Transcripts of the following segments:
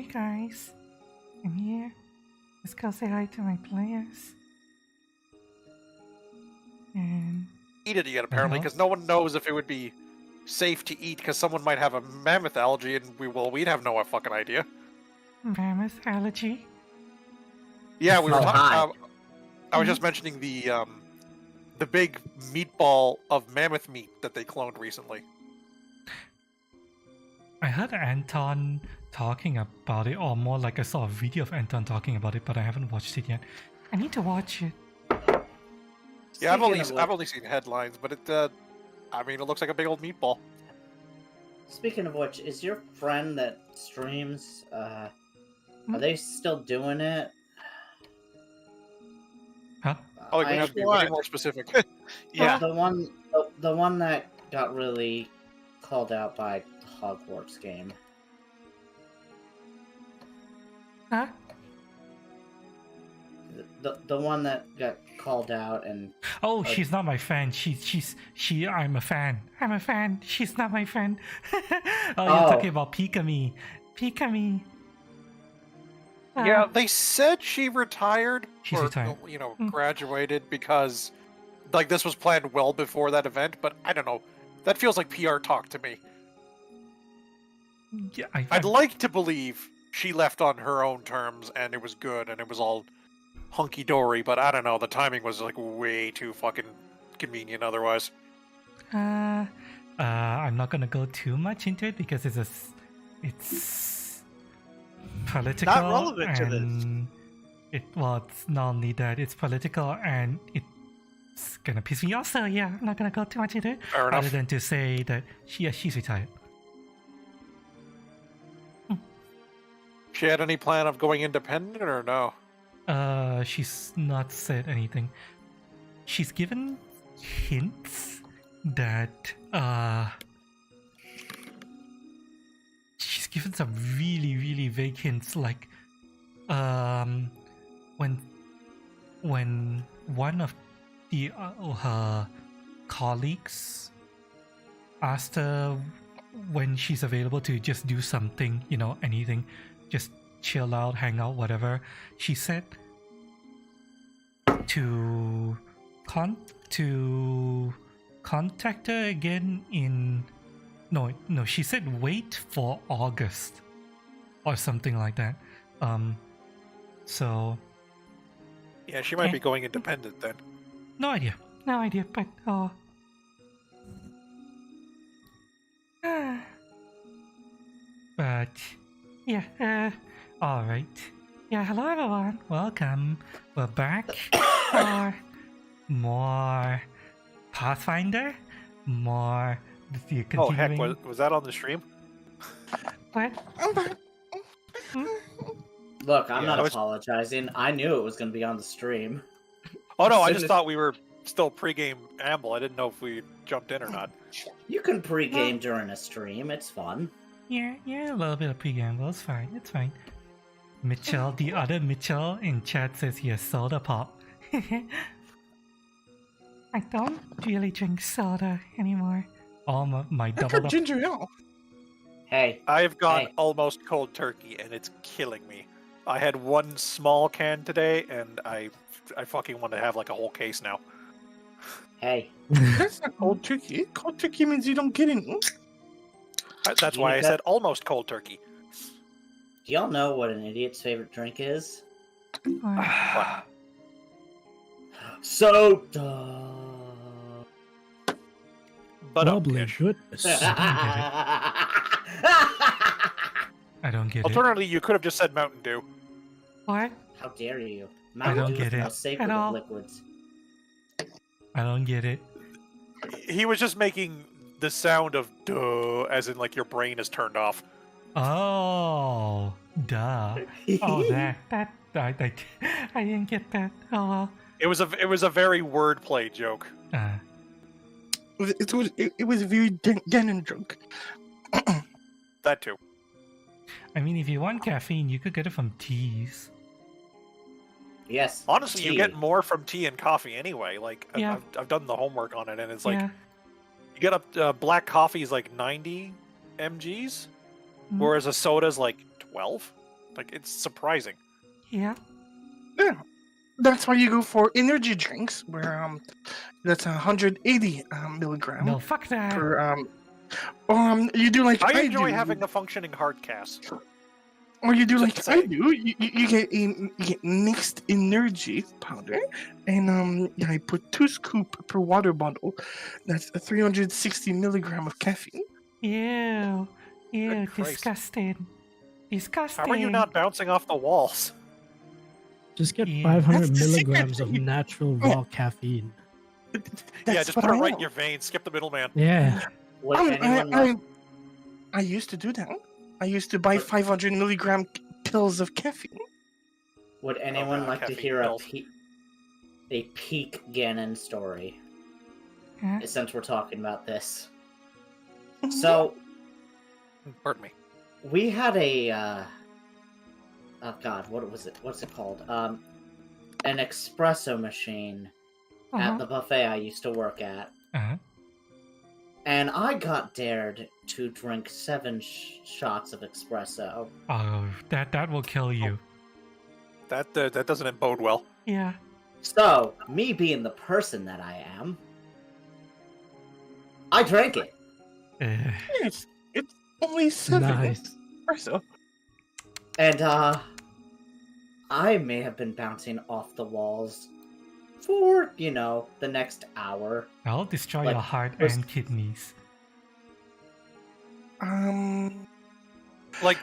Hey guys, I'm here. Let's go say hi to my players. And Eat it yet, apparently, because no one knows if it would be safe to eat, because someone might have a mammoth allergy, and we'd have no fucking idea. mammoth allergy. Yeah, we were talking. I was Mhm. just mentioning the big meatball of mammoth meat that they cloned recently. I heard Anton talking about it, or more like I saw a video of Anton talking about it, but I haven't watched it yet. I need to watch it. Yeah, I've only seen headlines, but it I mean, it looks like a big old meatball. Speaking of which, is your friend that streams, are they still doing it? Huh? Oh, you're gonna have to be way more specific. Yeah, the one that got really called out by the Hogwarts game. Huh? The one that got called out and Oh, she's not my fan. I'm a fan. I'm a fan. She's not my friend. You're talking about Pikami. Pikami. Yeah, they said she retired. She's retired. You know, graduated because, like, this was planned well before that event. But I don't know. That feels like PR talk to me. Yeah, I'd like to believe she left on her own terms and it was good and it was all hunky dory. But I don't know. The timing was like way too fucking convenient otherwise. I'm not gonna go too much into it because it's political. Not relevant to this. It's not only that, it's political and it's gonna piss me off. So yeah, I'm not gonna go too much into it. Fair enough. Other than to say that she's retired. She had any plan of going independent or no? She's not said anything. She's given hints that she's given some really, really vague hints, like when one of the her colleagues asked her when she's available to just do something, anything, just chill out, hang out, whatever, she said to contact her again in no, she said wait for August or something like that. So yeah, she might be going independent then. No idea, but but yeah, all right. Yeah, hello everyone. Welcome. We're back for more Pathfinder, more the continuing... Oh heck, was that on the stream? What? Look, I'm not apologizing. I knew it was going to be on the stream. Oh no, I just thought we were still pre-game amble. I didn't know if we jumped in or not. You can pre-game during a stream. It's fun. Yeah, a little bit of pre-gamble. It's fine. Mitchell, the other Mitchell in chat says he has soda pop. I don't really drink soda anymore. All my double ginger ale. Hey. I've gone almost cold turkey and it's killing me. I had one small can today and I fucking want to have like a whole case now. Hey. That's not cold turkey. Cold turkey means you don't get any. That's why I said almost cold turkey. Do y'all know what an idiot's favorite drink is? What? Soda. But goodness. I don't get it. Alternatively, you could have just said Mountain Dew. What? How dare you? I don't get it. Sacred of liquids. I don't get it. He was just making the sound of duh, as in like your brain is turned off. Oh, duh. Oh, that I didn't get that. Oh well. It was a very wordplay joke. It was a very Denon joke. That too. I mean, if you want caffeine, you could get it from teas. Yes. Honestly, tea. you get more from tea and coffee anyway. Like Yeah. I've done the homework on it, and it's like Yeah. you get up black coffee is like 90 mgs, whereas a soda is like 12. Like, it's surprising. Yeah. Yeah, that's why you go for energy drinks, where that's 180 milligram No, fuck that. per you do like I I enjoy do. having a functioning heart cast. Or you do Just like I saying. do. You get mixed energy powder, and I put 2 scoops per water bottle. That's a 360 milligram of caffeine. Ew. Ew, Good Christ. disgusting. Disgusting. How are you not bouncing off the walls? Just get Yeah. 500 That's the secret milligrams of thing. natural raw caffeine. Yeah, just what put it I right am. in your veins. Skip the middleman. Yeah. Would anyone like, I used to do that. I used to buy But- 500 milligram pills of caffeine. would anyone God, like to caffeine hear pills. a peak Ganon story? Huh? Since we're talking about this. Mm-hmm. So, Pardon me. we had a, oh god, what was it? What's it called? An espresso machine at the buffet I used to work at. Uh-huh. And I got dared to drink 7 shots of espresso. Oh, that will kill you. That doesn't bode well. Yeah. So, me being the person that I am, I drank it. It's only 7 Nice. espresso. And, I may have been bouncing off the walls for, the next hour. I'll destroy Like, your heart was- and kidneys. Like,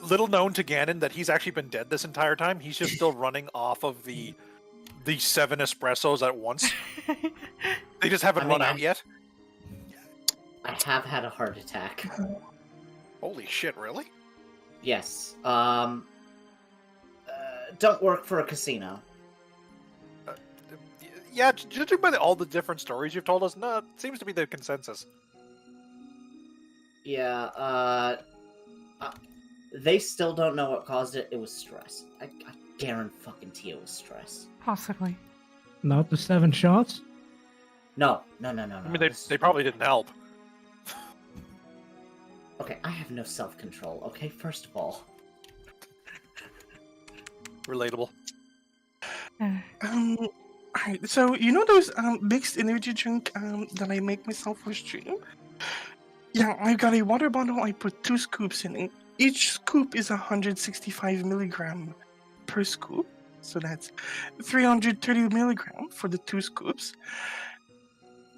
little known to Ganon that he's actually been dead this entire time. He's just still running off of the 7 espressos at once. They just haven't I mean, run out yet. I have had a heart attack. Holy shit! Really? Yes. Don't work for a casino. Yeah, judging by all the different stories you've told us, no, it seems to be the consensus. Yeah, they still don't know what caused it. It was stress. I guarantee it was stress. Possibly. Not the 7 shots? No. I mean, they probably didn't help. Okay, I have no self-control, okay? First of all. Relatable. Alright, so you know those mixed energy drink that I make myself for stream? Yeah, I got a water bottle. I put 2 scoops in it. Each scoop is 165 milligram per scoop, so that's 330 milligram for the 2 scoops.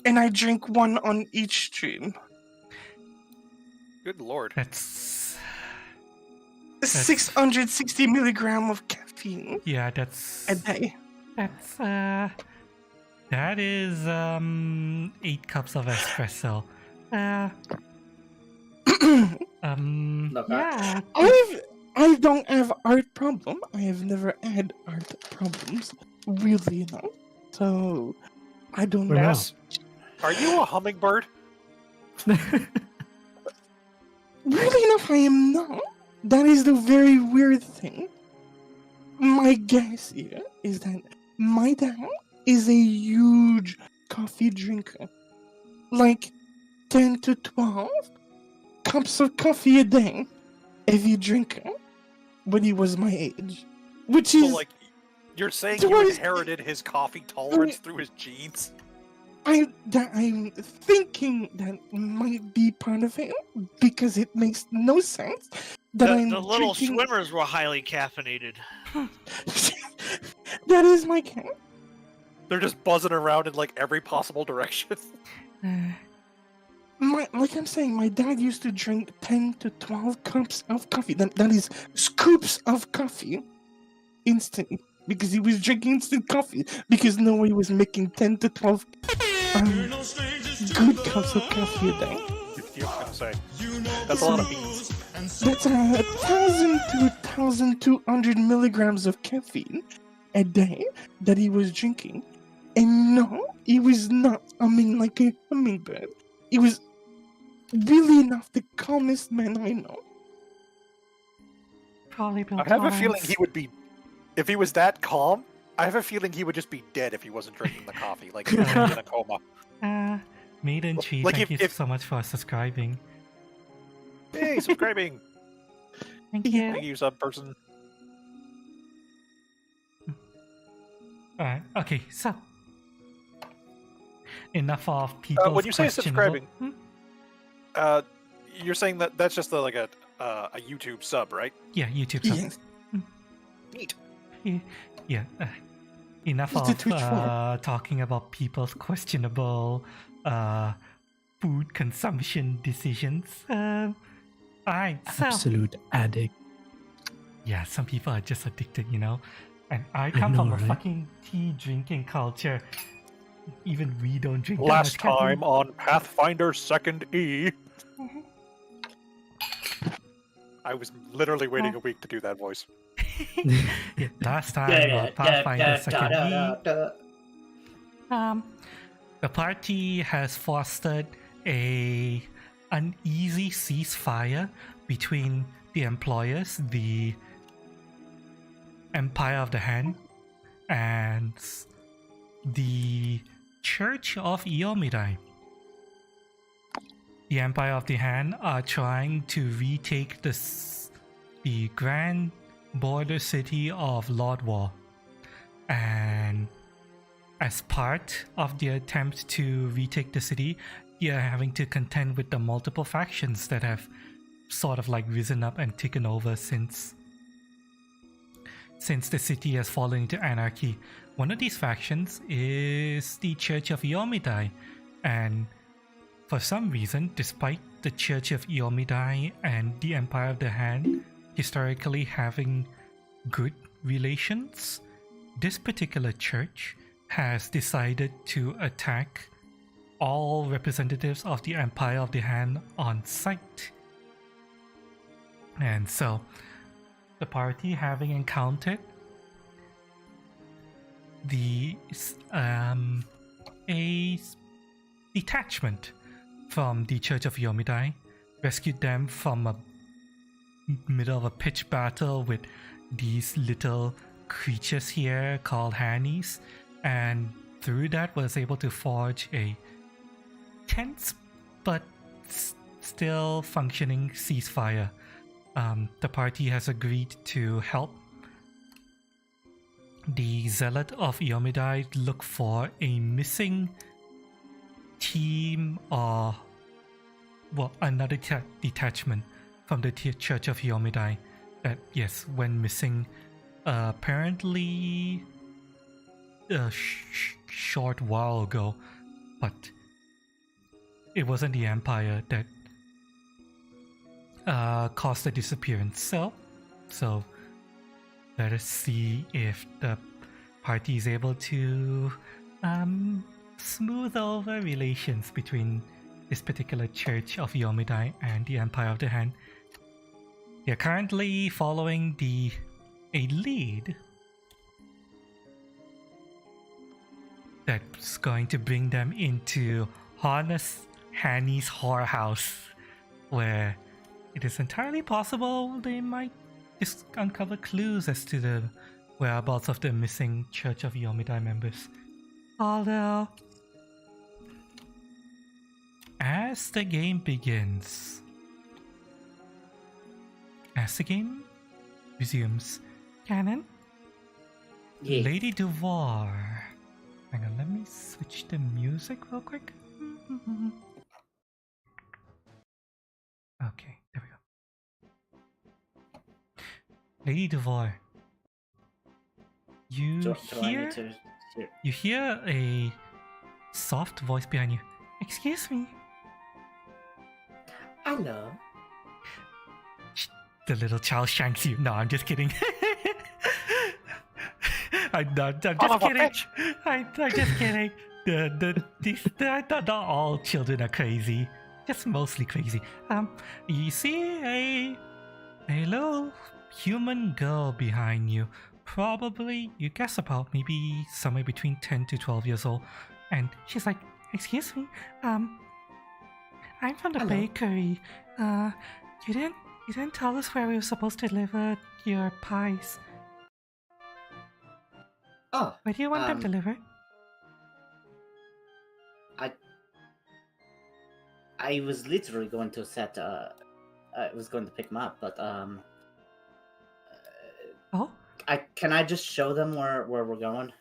And I drink 1 on each stream. Good lord. That's 660 milligram of caffeine yeah. That's a day. that is 8 cups of espresso. Look, Yeah. I don't have art problem. I have never had art problems, weirdly enough. So I don't know. Wow. Yes. Are you a hummingbird? Weirdly enough, I am not. That is the very weird thing. My guess here is that my dad is a huge coffee drinker. Like 10 to 12 cups of coffee a day. Heavy drinker. When he was my age. Which So, is... like, you're saying So you what is- inherited his coffee tolerance through his genes? I'm thinking that might be part of it because it makes no sense that I'm The little drinking... swimmers were highly caffeinated. That is my cat. They're just buzzing around in, like, every possible direction. Like I'm saying, my dad used to drink 10 to 12 cups of coffee. That is scoops of coffee instantly. Because he was drinking instant coffee. Because nobody was making 10 to 12 good cups of coffee a day. You're gonna say. That's a lot of beans. That's 1,000 to 1,200 milligrams of caffeine a day that he was drinking. And no, he was not humming like a hummingbird. He was really enough the calmest man I know. Probably built I have a feeling tolerance. he would be... If he was that calm, I have a feeling he would just be dead if he wasn't drinking the coffee. Like, he would be in a coma. Maiden Chi, Like thank if- you if- so much for subscribing. Hey, subscribing! Thank Yeah. Thank you, sub person. Alright, okay, so enough of people's When you say questionable. subscribing, you're saying that that's just like a YouTube sub, right? Yeah, YouTube sub. Yes. Neat. Yeah. Enough What's the of Twitch for? talking about people's questionable food consumption decisions. Alright, so Absolute addict. yeah, some people are just addicted, you know. And I I come know, from a right? fucking tea drinking culture. Even we don't drink that Last much caffeine. time on Pathfinder 2nd E. I was literally waiting a week to do that voice. Yeah, last time on Pathfinder 2nd E. The party has fostered a uneasy ceasefire between the employers, the Empire of the Hand, and the Church of Iomidai. The Empire of the Hand are trying to retake the grand border city of Lordwall, and as part of the attempt to retake the city, they are having to contend with the multiple factions that have sort of like risen up and taken over since the city has fallen into anarchy. One of these factions is the Church of Iomidai, and for some reason, despite the Church of Iomidai and the Empire of the Hand historically having good relations, this particular church has decided to attack all representatives of the Empire of the Hand on sight. And so, the party having encountered a detachment from the Church of Iomidai, rescued them from a middle of a pitched battle with these little creatures here called Hannies, and through that was able to forge a tense but still functioning ceasefire. The party has agreed to help the Zealot of Iomidai look for a missing team or, well, another detachment from the Church of Iomidai that, yes, went missing apparently a short while ago, but it wasn't the Empire that caused the disappearance. So let us see if the party is able to smooth over relations between this particular Church of Iomidai and the Empire of the Hand. They're currently following a lead that's going to bring them into Harness Hanny's whorehouse, where it is entirely possible they might just uncover clues as to the whereabouts of the missing Church of Iomidai members. Although, as the game begins, as the game resumes, Canon, Yeah. Lady Duvar. Hang on, let me switch the music real quick. Okay, there we go. Lady Duvar, you Do I hear need to hear? you hear a soft voice behind you. Excuse me. Hello. The little child shanks you. No, I'm just kidding. I'm just kidding. I'm just kidding. Not all children are crazy. Just mostly crazy. You see a little human girl behind you. Probably, you guess about maybe somewhere between 10 to 12 years old. And she's like, excuse me, I'm from the Hello. bakery. You didn't tell us where we were supposed to deliver your pies. Oh, Where do you want them delivered? I was literally going to set. I was going to pick them up, but Oh, Can I just show them where we're going?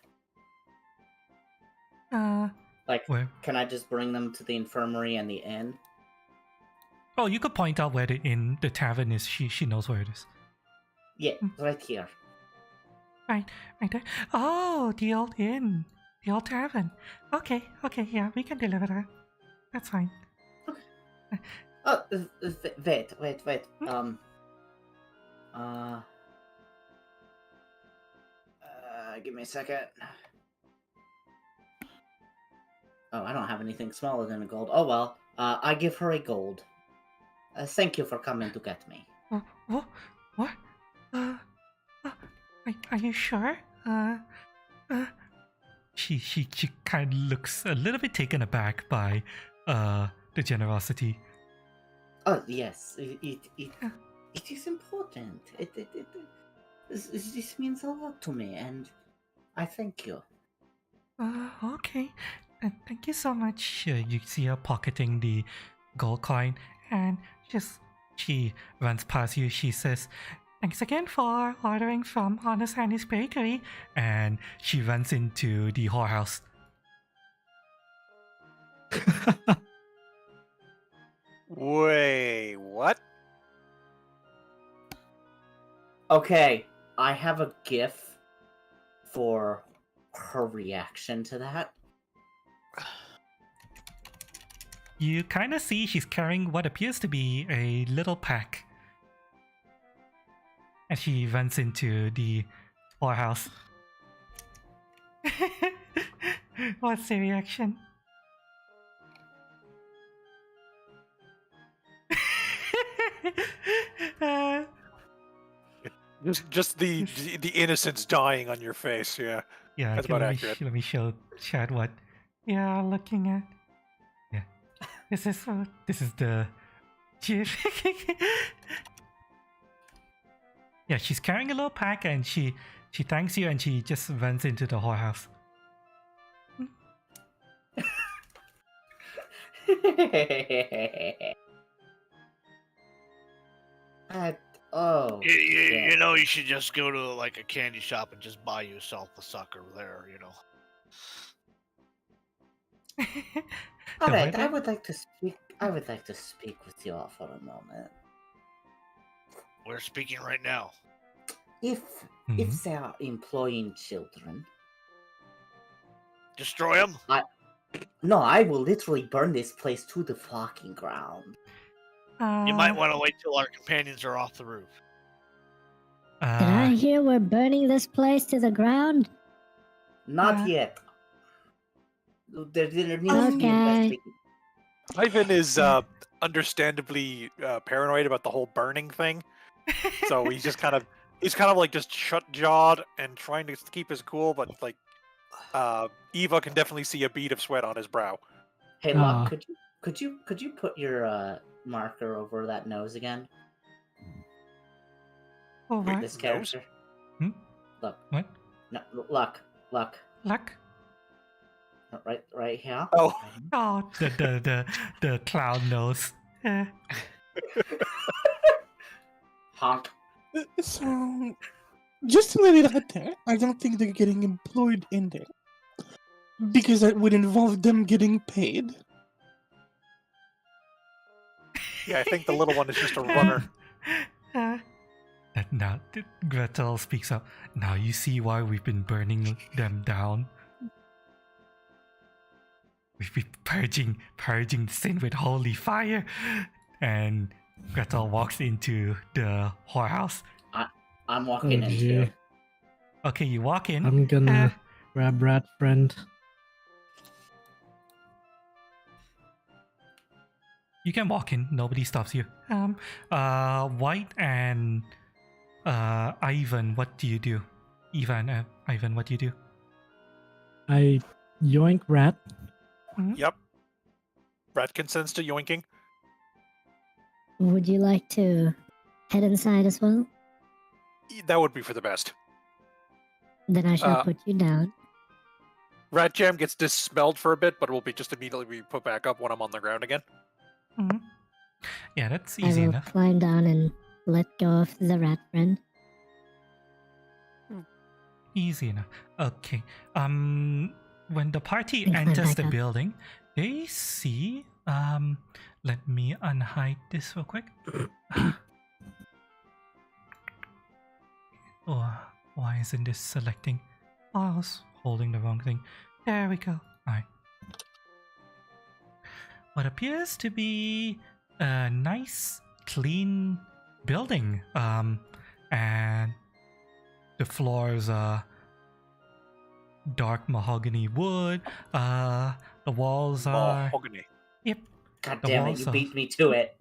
Like, where? can I just bring them to the infirmary and the inn? Oh, you could point out where the tavern is. She knows where it is. Yeah, right here. Right there. Oh, the old inn, the old tavern. Okay, yeah, we can deliver that. That's fine. Oh, wait. Give me a second. Oh, I don't have anything smaller than a gold. Oh well. I give her a gold. Thank you for coming to get me. What? Are you sure? She kind of looks a little bit taken aback by the generosity. Oh yes, it is important. This means a lot to me, and I thank you. Okay. Thank you so much. You see her pocketing the gold coin, and she runs past you. She says, "Thanks again for ordering from Honest Annie's Bakery," and she runs into the whorehouse. Wait, what? Okay, I have a gif for her reaction to that. You kind of see she's carrying what appears to be a little pack. And she runs into the whorehouse. What's the reaction? uh, Just the innocence dying on your face. Yeah, yeah, that's okay, about accurate. let me show Chad what you're looking at. Yeah, this is the GIF. Yeah, she's carrying a little pack, and she thanks you, and she just runs into the whorehouse. Oh. You know, you should just go to like a candy shop and just buy yourself a sucker there. You know. All right, weather? I would like to speak with you all for a moment. We're speaking right now. If Mhm. they are employing children, Destroy them. no, I will literally burn this place to the fucking ground. You might want to wait till our companions are off the roof. Did I hear we're burning this place to the ground? Not yet. There needs to be Okay. investigation. Ivan is understandably paranoid about the whole burning thing, so he's kind of like just shut jawed and trying to keep his cool, but like Eva can definitely see a bead of sweat on his brow. Hey, Locke, could you put your marker over that nose again? Oh, what? This character. Hmm? Look. What? No, Luck. Luck? Right here. Oh. Oh, the clown nose. Honk. So, just to let it out there, I don't think they're getting employed in there. Because that would involve them getting paid. Yeah, I think the little one is just a runner. Now, Gretel speaks up. Now you see why we've been burning them down. We've been purging sin with holy fire. And Gretel walks into the whorehouse. I'm walking in gee. too. Okay, you walk in. I'm gonna grab Rat Friend. You can walk in. Nobody stops you. White and Ivan, what do you do? Ivan, what do you do? I yoink Rat. Yep. Brett consents to yoinking. Would you like to head inside as well? That would be for the best. Then I shall put you down. Rat Jam gets dispelled for a bit, but will be just immediately be put back up when I'm on the ground again. Mm-hmm. Yeah, that's I easy will enough. climb down and let go of the Rat Friend. Easy enough. Okay. When the party Think I'm enters back the up. building, they see. Let me unhide this real quick. Oh, why isn't this selecting? Oh, I was holding the wrong thing. There we go. Alright. What appears to be a nice, clean building. And the floors are dark mahogany wood. The walls are. Mahogany. Yep. God The damn it, walls you are- beat me to it.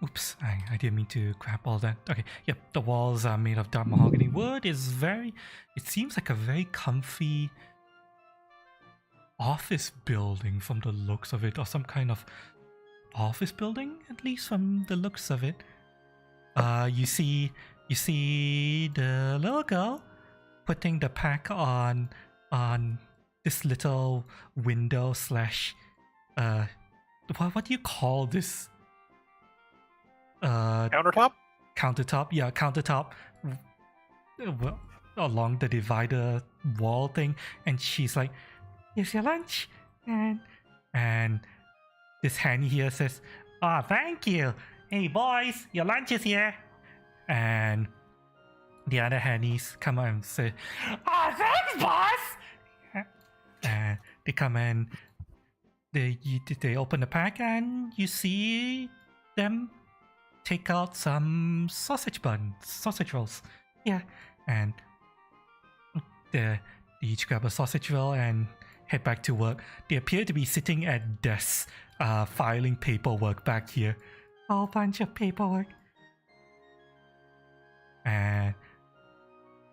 Oops, I didn't mean to grab all that. Okay, yep, the walls are made of dark mahogany wood. It seems like a very comfy office building from the looks of it, or some kind of office building, at least from the looks of it. You see the little girl putting the pack on this little window slash what do you call this? Countertop? Countertop well, along the divider wall thing, and she's like, here's your lunch. And this Hanny here says, thank you. Hey boys, your lunch is here. And the other Hannies come and say, thanks boss. And they come and they open the pack, and you see them take out some sausage rolls. Yeah, and they each grab a sausage roll and head back to work. They appear to be sitting at desks, filing paperwork back here. A whole bunch of paperwork. And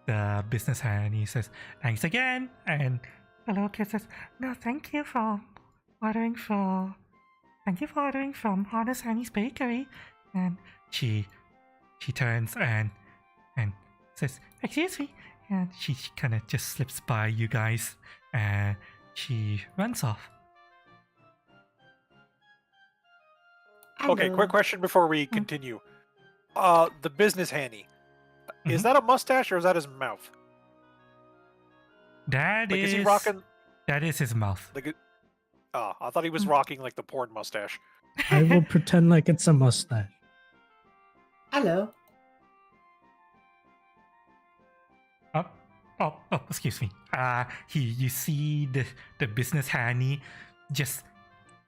the business hand, he says, thanks again. And the little kid says, no, thank you for ordering from Honest Annie's Bakery. And she turns and says, excuse me. And she kind of just slips by you guys, and she runs off. Okay, Hello. quick question before we continue. The business Hanny. Is Mhm. that a mustache or is that his mouth? That Like, is is he rocking? That is his mouth. Like, I thought he was rocking like the porn mustache. I will pretend like it's a mustache. Hello. Oh, excuse me. You see the business Hanny just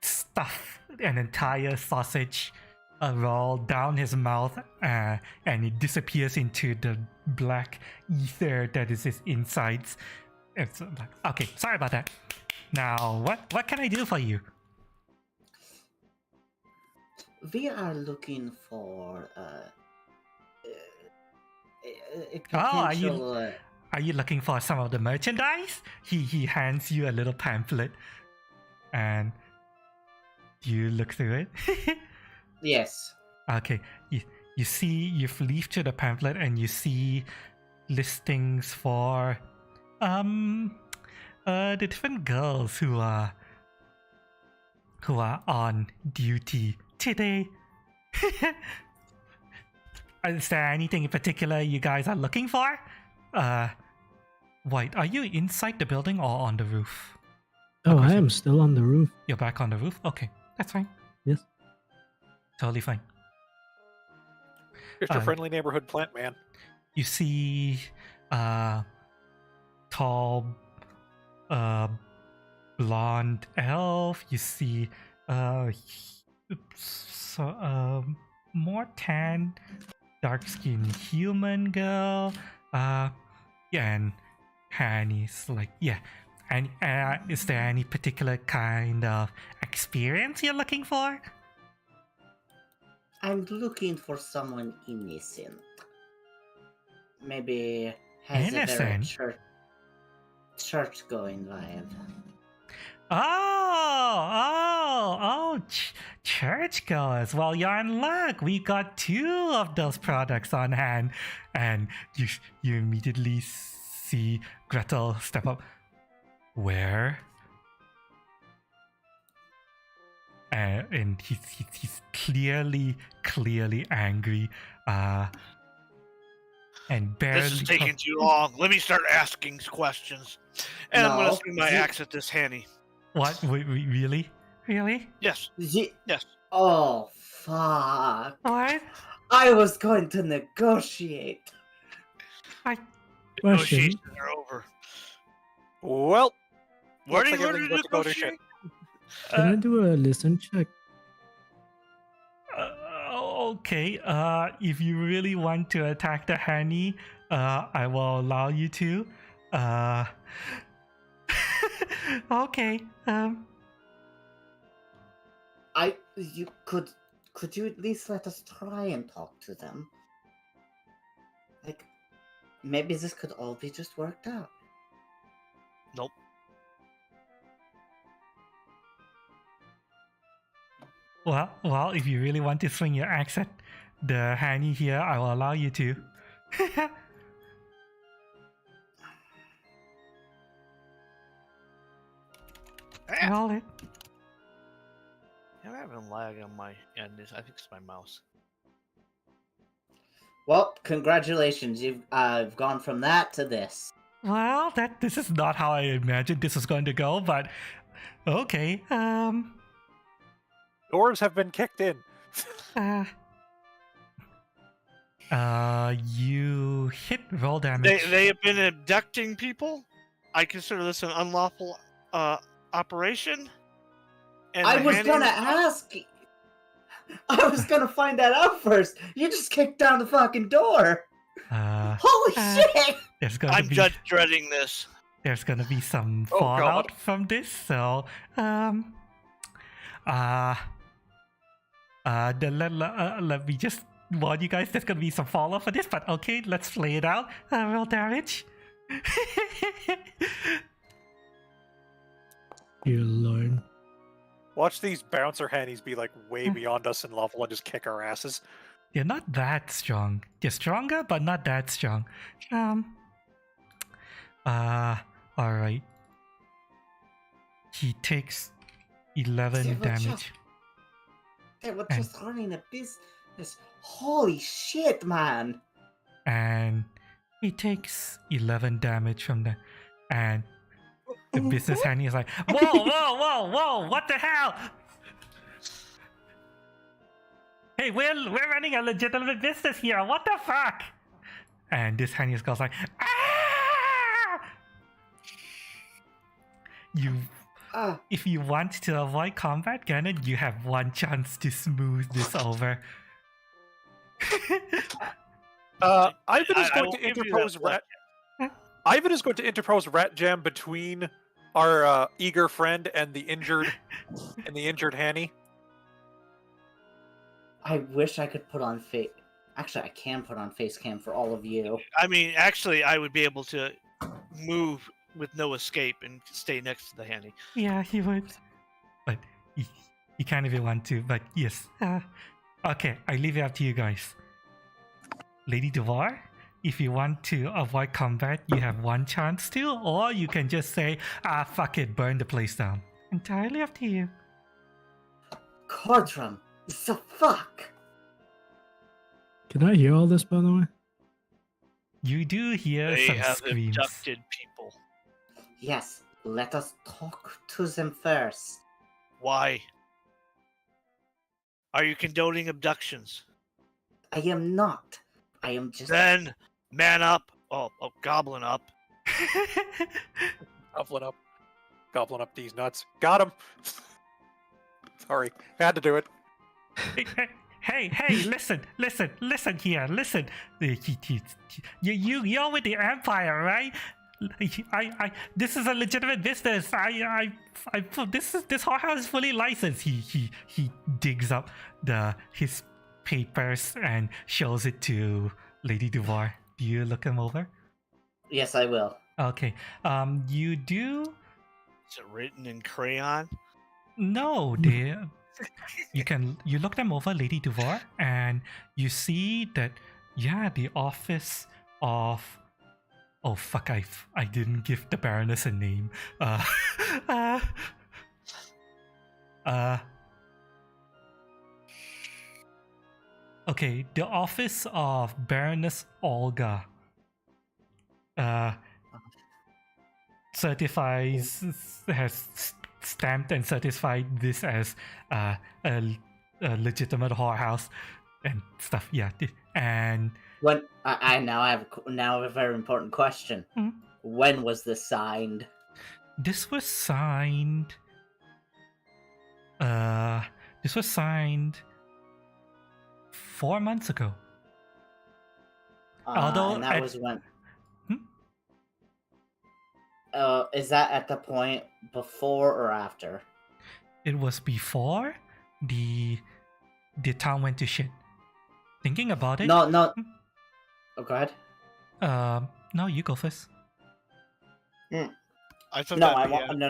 stuff an entire sausage roll down his mouth, and it disappears into the black ether that is his insides. It's like, okay, sorry about that. Now, what can I do for you? We are looking for a are you- potential. Are you looking for some of the merchandise? He hands you a little pamphlet, and you look through it. Yes. Okay, you see, you've leafed through the pamphlet and you see listings for the different girls who are on duty today. Is there anything in particular you guys are looking for? White, are you inside the building or on the roof? Oh, Okay, I so am still on the roof. You're back on the roof? Okay, that's fine. Yes. Totally fine. Just your friendly neighborhood plant man. You see tall blonde elf. You see more tan, dark-skinned human girl. And Hanny's like, yeah. And is there any particular kind of experience you're looking for? I'm looking for someone innocent. Maybe has a very Innocent? church going vibe. Churchgoers. Well, you're in luck. We got 2 of those products on hand. And you immediately see Gretel step up. Where? And he's clearly clearly angry, and barely. This is taking too long. Let me start asking questions. And I'm going No, to swing my you- axe at this Hanny. What? Really? Really? Yes. Ye- Yes. Oh, fuck. What? I was going to negotiate. Question. Negotiations are over. Well, Where looks do you like learn to everything's about to go to shit. negotiate? Can I do a listen check? Okay. If you really want to attack the Hanny, I will allow you to. Okay. You could you at least let us try and talk to them? Like, maybe this could all be just worked out. Nope. Well, if you really want to swing your axe at the Hanny here, I will allow you to. Roll it. I'm having lag on my end. I think it's my mouse. Well, congratulations. You've gone from that to this. Well, this is not how I imagined this was going to go, but okay. Doors have been kicked in. You hit roll damage. They have been abducting people. I consider this an unlawful operation. And I the was Hanny- gonna ask. I was gonna find that out first. You just kicked down the fucking door. Holy shit! There's going I'm to be just dreading this. there's going to be some Oh, fallout God. from this. So, let me just warn you guys. There's going to be some fallout for this, but okay, let's play it out. Roll damage. Dear Lord. Watch these bouncer hannies be like way beyond us in level and just kick our asses. They're not that strong. They're stronger, but not that strong. Alright. He takes 11 Yeah, but damage. They were And- just running a business. Holy shit, man! And he takes 11 damage from the... And the business handy is like, whoa, what the hell? Hey, we're running a legitimate business here. What the fuck? And this handy goes like, ah! If you want to avoid combat, Gannon, you have one chance to smooth this over. Ivan is I going will to give you interpose that rat. Ivan is going to interpose rat jam between our eager friend and the injured Hanny. I wish I could put on face. Actually, I can put on face cam for all of you. I mean, actually, I would be able to move with no escape and stay next to the Hanny. Yeah, he would. But he can't if you want to, but yes. Okay, I leave it up to you guys. Lady Duvar, if you want to avoid combat, you have one chance to, or you can just say, fuck it, burn the place down. Entirely up to you. Cordrum, the fuck? Can I hear all this, by the way? You do hear They some have screams. abducted people. Yes, let us talk to them first. Why? Are you condoning abductions? I am not. I am just. Then man up. Oh, goblin up. Goblin up these nuts. Got him. Sorry, had to do it. Hey, listen here, listen. You're with the Empire, right? This is a legitimate business. This whorehouse is fully licensed. He digs up his papers and shows it to Lady Duvar. Do you look him over? Yes, I will. Okay. You do. Is it written in crayon? No, you look them over, Lady Duvar, and you see that the office of oh fuck, I didn't give the Baroness a name. okay, the office of Baroness Olga has stamped and certified this as a legitimate whorehouse and stuff. Yeah, and When I now have a very important question. Hmm? When was this signed? this was signed. This was signed 4 months ago. Although and that at- was when. Hmm? Is that at the point before or after? It was before the town went to shit. Thinking about it. No. Oh, go ahead. No, you go first. I thought No, that'd I be, want.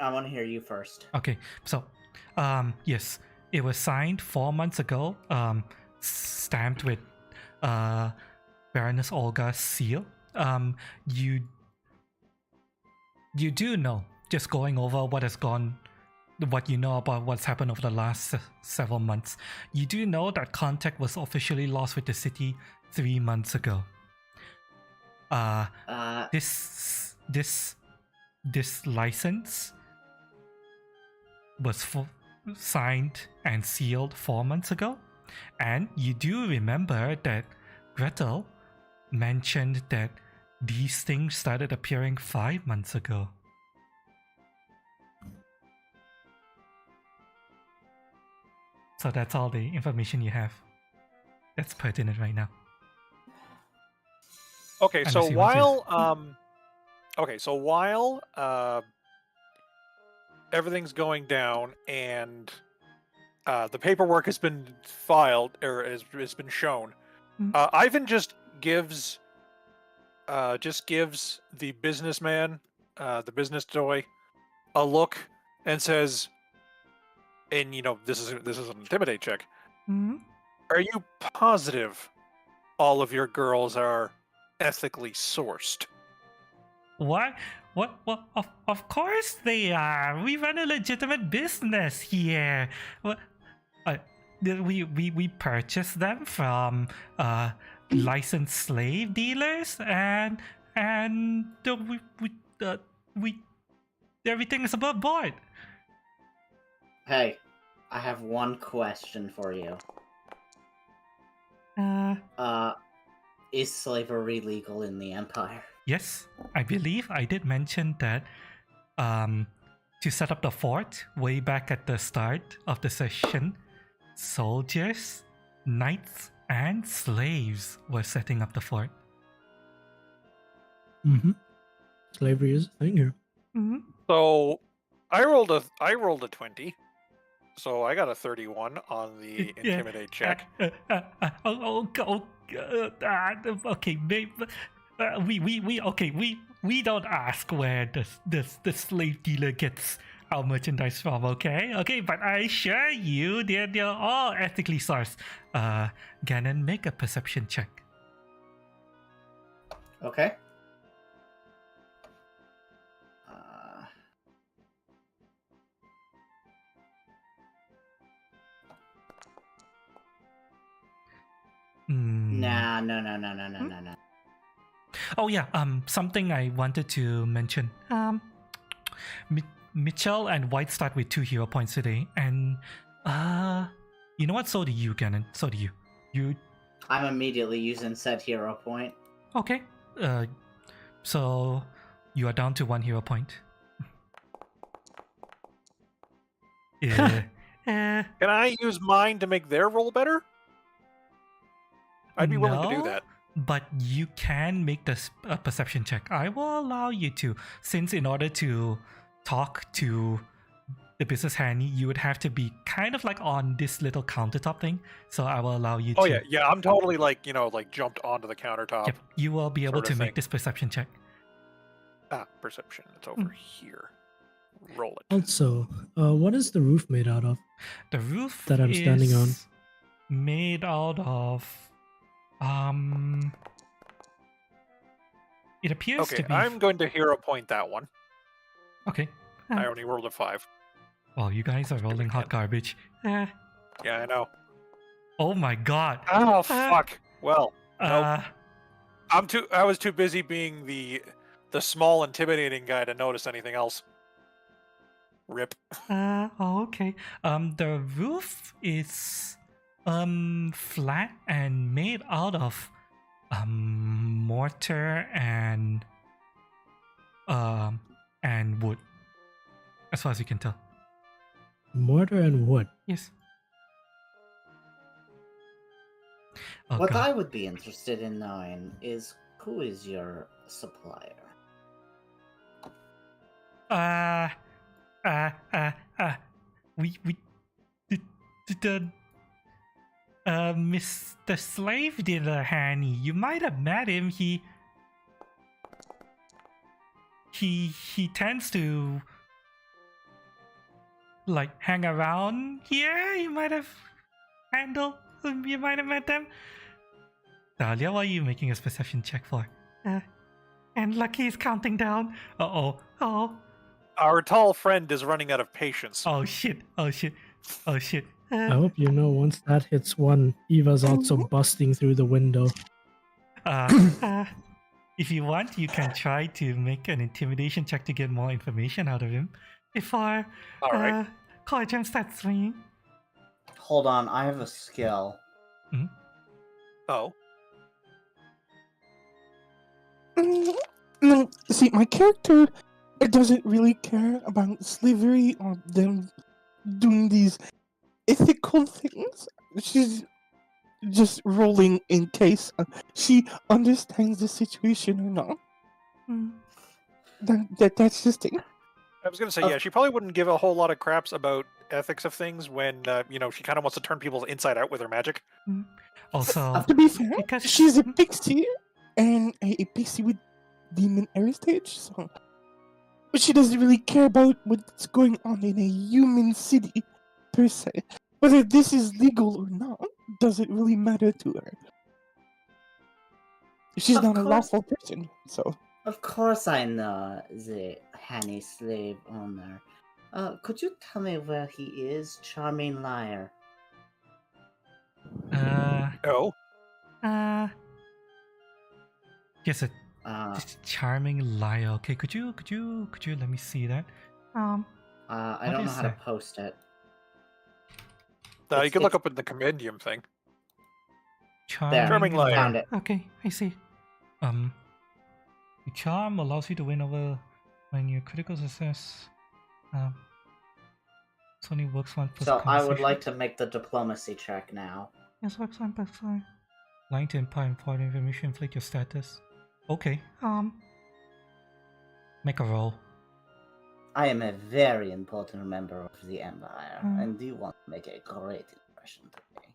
I want to hear you first. Okay, so, yes, it was signed 4 months ago. Stamped with, Baroness Olga's seal. You do know, just going over what you know about what's happened over the last several months. You do know that contact was officially lost with the city 3 months ago. This license was signed and sealed 4 months ago, and you do remember that Gretel mentioned that these things started appearing 5 months ago. So that's all the information you have that's pertinent right now. Okay, so Unless you want while everything's going down and the paperwork has been filed or has been shown, Ivan just gives the businessman, the business toy, a look and says, and this is an intimidate check. Mhm. Are you positive all of your girls are ethically sourced? What? Of course they are. We run a legitimate business here. What? We purchase them from licensed slave dealers, and we everything is above board. Hey, I have one question for you. Is slavery legal in the Empire? Yes, I believe I did mention that to set up the fort way back at the start of the session, soldiers, knights, and slaves were setting up the fort. Mm-hmm. Slavery is a thing here. Mm-hmm. So I rolled a 20. So I got a 31 on the intimidate check. Okay, babe. We don't ask where the slave dealer gets our merchandise from, okay, but I assure you they're all ethically sourced. Ganon, make a perception check. Okay. Nah, no. Oh yeah, something I wanted to mention. Mitchell and White start with 2 hero points today, and you know what? So do you, Ganon. So do you. I'm immediately using said hero point. Okay. So you are down to 1 hero point. Can I use mine to make their roll better? I'd be willing to do that. But you can make this a perception check. I will allow you to, since in order to talk to the business handy, you would have to be kind of like on this little countertop thing. So I will allow you to. Oh yeah, I'm totally like jumped onto the countertop. Yep, you will be able sort to of make thing. this perception check. Perception. It's over here. Roll it. Also, what is the roof made out of? The roof That I'm standing on. is made out of. It appears Okay, to be. I'm going to hero point that one. Okay. I only rolled a 5. Well, you guys are rolling hot garbage. Yeah, I know. Oh my god. Oh fuck. Well, Uh, I was too busy being the small, intimidating guy to notice anything else. Rip. okay. The roof is flat and made out of mortar and wood, as far as you can tell. Mortar and wood. Yes. Oh What god. I would be interested in knowing is who is your supplier? We the Mr. Slave Dealer Hanny. You might have met him. He tends to like hang around here. You might have met them. Dahlia, what are you making a perception check for? And Lucky's counting down. Oh. Our tall friend is running out of patience. Oh shit. I hope you know once that hits 1, Eva's also busting through the window. If you want, you can try to make an intimidation check to get more information out of him before All right. Collagen starts swinging. Hold on, I have a skill. Oh. No, see, my character doesn't really care about slavery or them doing these ethical things. She's just rolling in case she understands the situation or not. That's just it. I was going to say, yeah, she probably wouldn't give a whole lot of craps about ethics of things when, she kind of wants to turn people inside out with her magic. Also, To be fair, because she's a pixie, and a pixie with demon heritage, so she doesn't really care about what's going on in a human city, per se. Whether this is legal or not doesn't really matter to her. She's Of not a course. lawful person, so... Of course I know the Hanny slave owner. Could you tell me where he is, charming liar? Oh. Yes, a This charming liar. Okay, could you let me see that? I What don't know is how to that? post it. You It's- can look it's- up in the compendium thing. Charming liar. Found it. Okay, I see. The charm allows you to win over when your critical success. It only works once per So I would conversation. like to make the diplomacy check now. Yes, works one per time. Lying to impart important information, inflate your status. Okay. Make a roll. I am a very important member of the Empire, Mm. and do want to make a great impression today.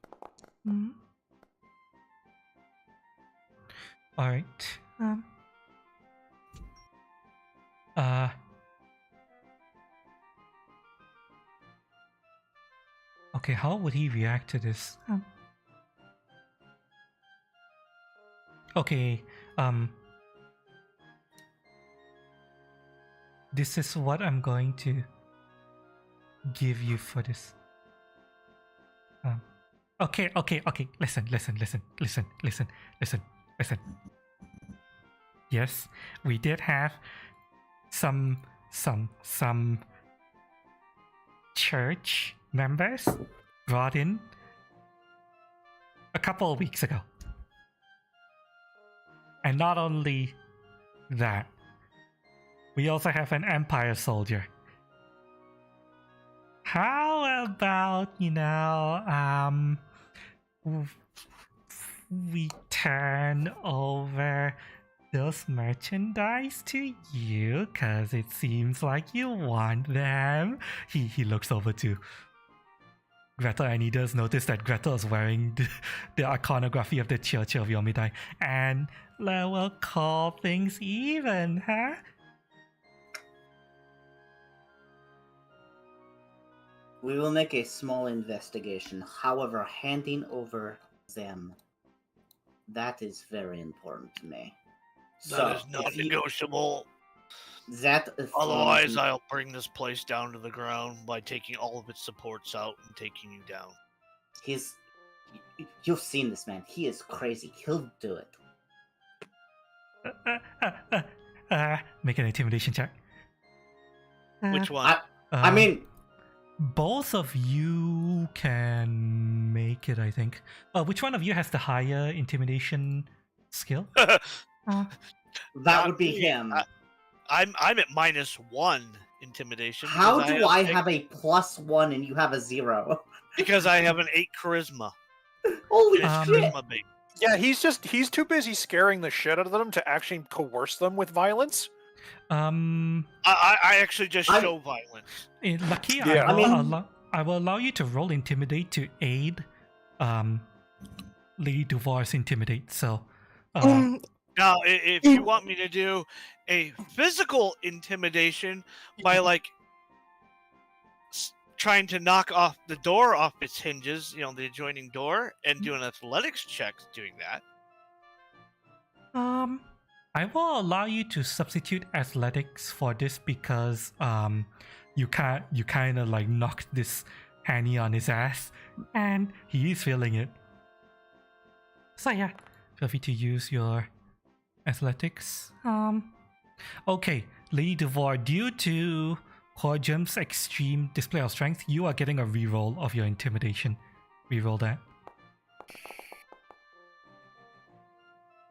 All right. Okay, how would he react to this? Okay, this is what I'm going to give you for this. Okay. Listen. Yes, we did have some church members brought in a couple of weeks ago. And not only that, we also have an Empire soldier. How about, we turn over those merchandise to you, cause it seems like you want them. He looks over to Gretel, and he does notice that Gretel is wearing the iconography of the Church of Yomidai. And we'll call things even, huh? We will make a small investigation. However, handing over them, that is very important to me. That is not negotiable. That is Otherwise, I'll bring this place down to the ground by taking all of its supports out and taking you down. You've seen this man. He is crazy. He'll do it. Make an intimidation check. Which one? I mean, both of you can make it, I think. Which one of you has the higher intimidation skill? that Not would be me. him. I'm at -1 intimidation. How because do I a- have a +1 and you have a 0? Because I have an 8 charisma. Holy And it's shit! charisma based. Yeah, he's too busy scaring the shit out of them to actually coerce them with violence. I actually just I'm- show violence. Lucky, Yeah. I will allow you to roll intimidate to aid Lady Duvar's intimidate. So, Now, if you want me to do a physical intimidation by like trying to knock off the door off its hinges, the adjoining door, and do an athletics check doing that. I will allow you to substitute athletics for this because you kind of like knocked this Hanny on his ass, and he is feeling it. So yeah, feel free to use your athletics. Okay, Lady Duvar, due to Corjum's extreme display of strength, you are getting a reroll of your intimidation. Reroll that.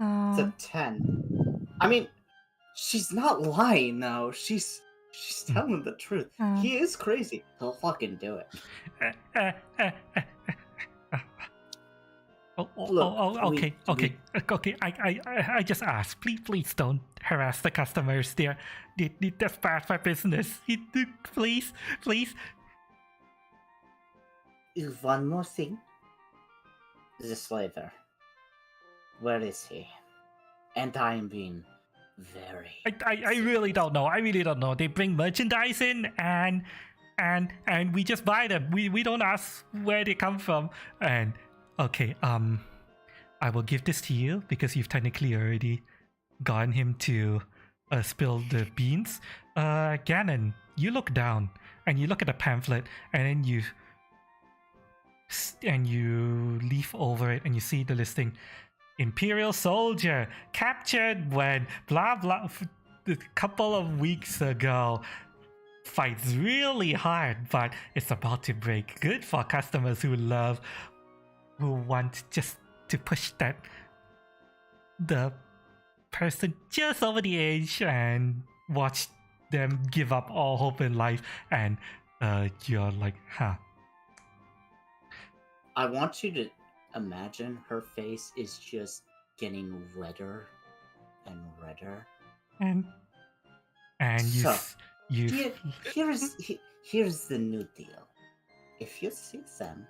It's a 10. I mean, she's not lying though. She's telling the truth. He is crazy. He'll fucking do it. Okay. I just asked. Please don't harass the customers. That's bad for business. Please. One more thing. The slaver. Where is he? And I am being very... I really don't know. They bring merchandise in and we just buy them. We don't ask where they come from. And okay, I will give this to you because you've technically already gotten him to spill the beans. Ganon, you look down and you look at the pamphlet and then you leaf over it and you see the listing. Imperial soldier captured when blah blah a couple of weeks ago. Fights really hard, but it's about to break. Good for customers who want just to push the person just over the edge and watch them give up all hope in life. And you're like, huh. I want you to imagine her face is just getting redder and redder. And here's the new deal. If you see them,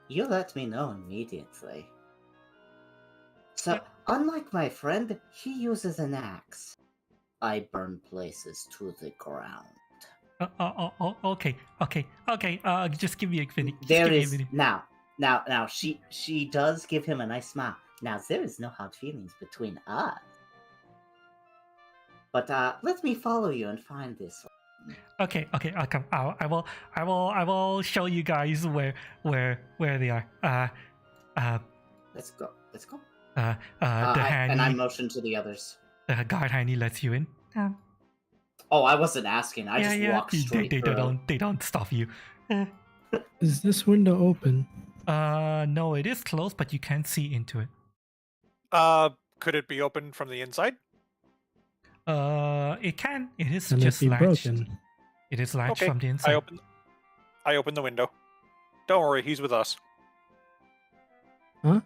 you let me know immediately. So, unlike my friend, he uses an axe. I burn places to the ground. Okay. Just give me a minute. There is now. She does give him a nice smile. Now there is no hard feelings between us. But let me follow you and find this one. Okay, I'll come. I will show you guys where they are. Let's go. The Hanny, and I motion to the others. the guard Hanny lets you in. Oh, I wasn't asking. I just walked straight through. They don't stop you. Is this window open? No, it is closed, but you can see into it. Could it be opened from the inside? It can. It is Can just it be latched. broken? It is latched Okay, from the inside. I open the window. Don't worry, he's with us. Huh?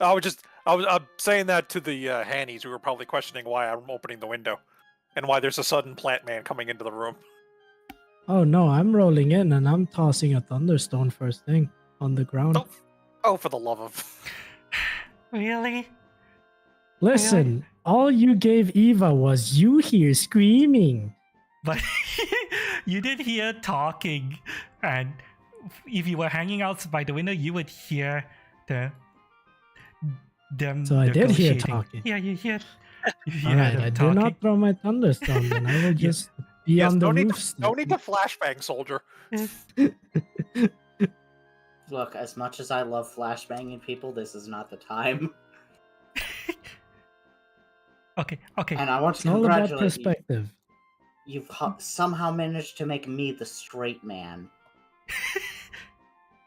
I was saying that to the Hannies who were probably questioning why I'm opening the window and why there's a sudden plant man coming into the room. Oh no, I'm rolling in and I'm tossing a thunderstone first thing on the ground. Oh, for the love of... Really? Listen, all you gave Eva was you here screaming. But you did hear talking, and if you were hanging out by the window, you would hear them. So I did hear negotiating. talking. Yeah, you hear. Alright, I do not throw my thunderstone, then I will just be on the roof. Don't need to flashbang, soldier. Look, as much as I love flashbanging people, this is not the time. Okay. And I want to It's all about congratulate you. perspective. You've somehow managed to make me the straight man.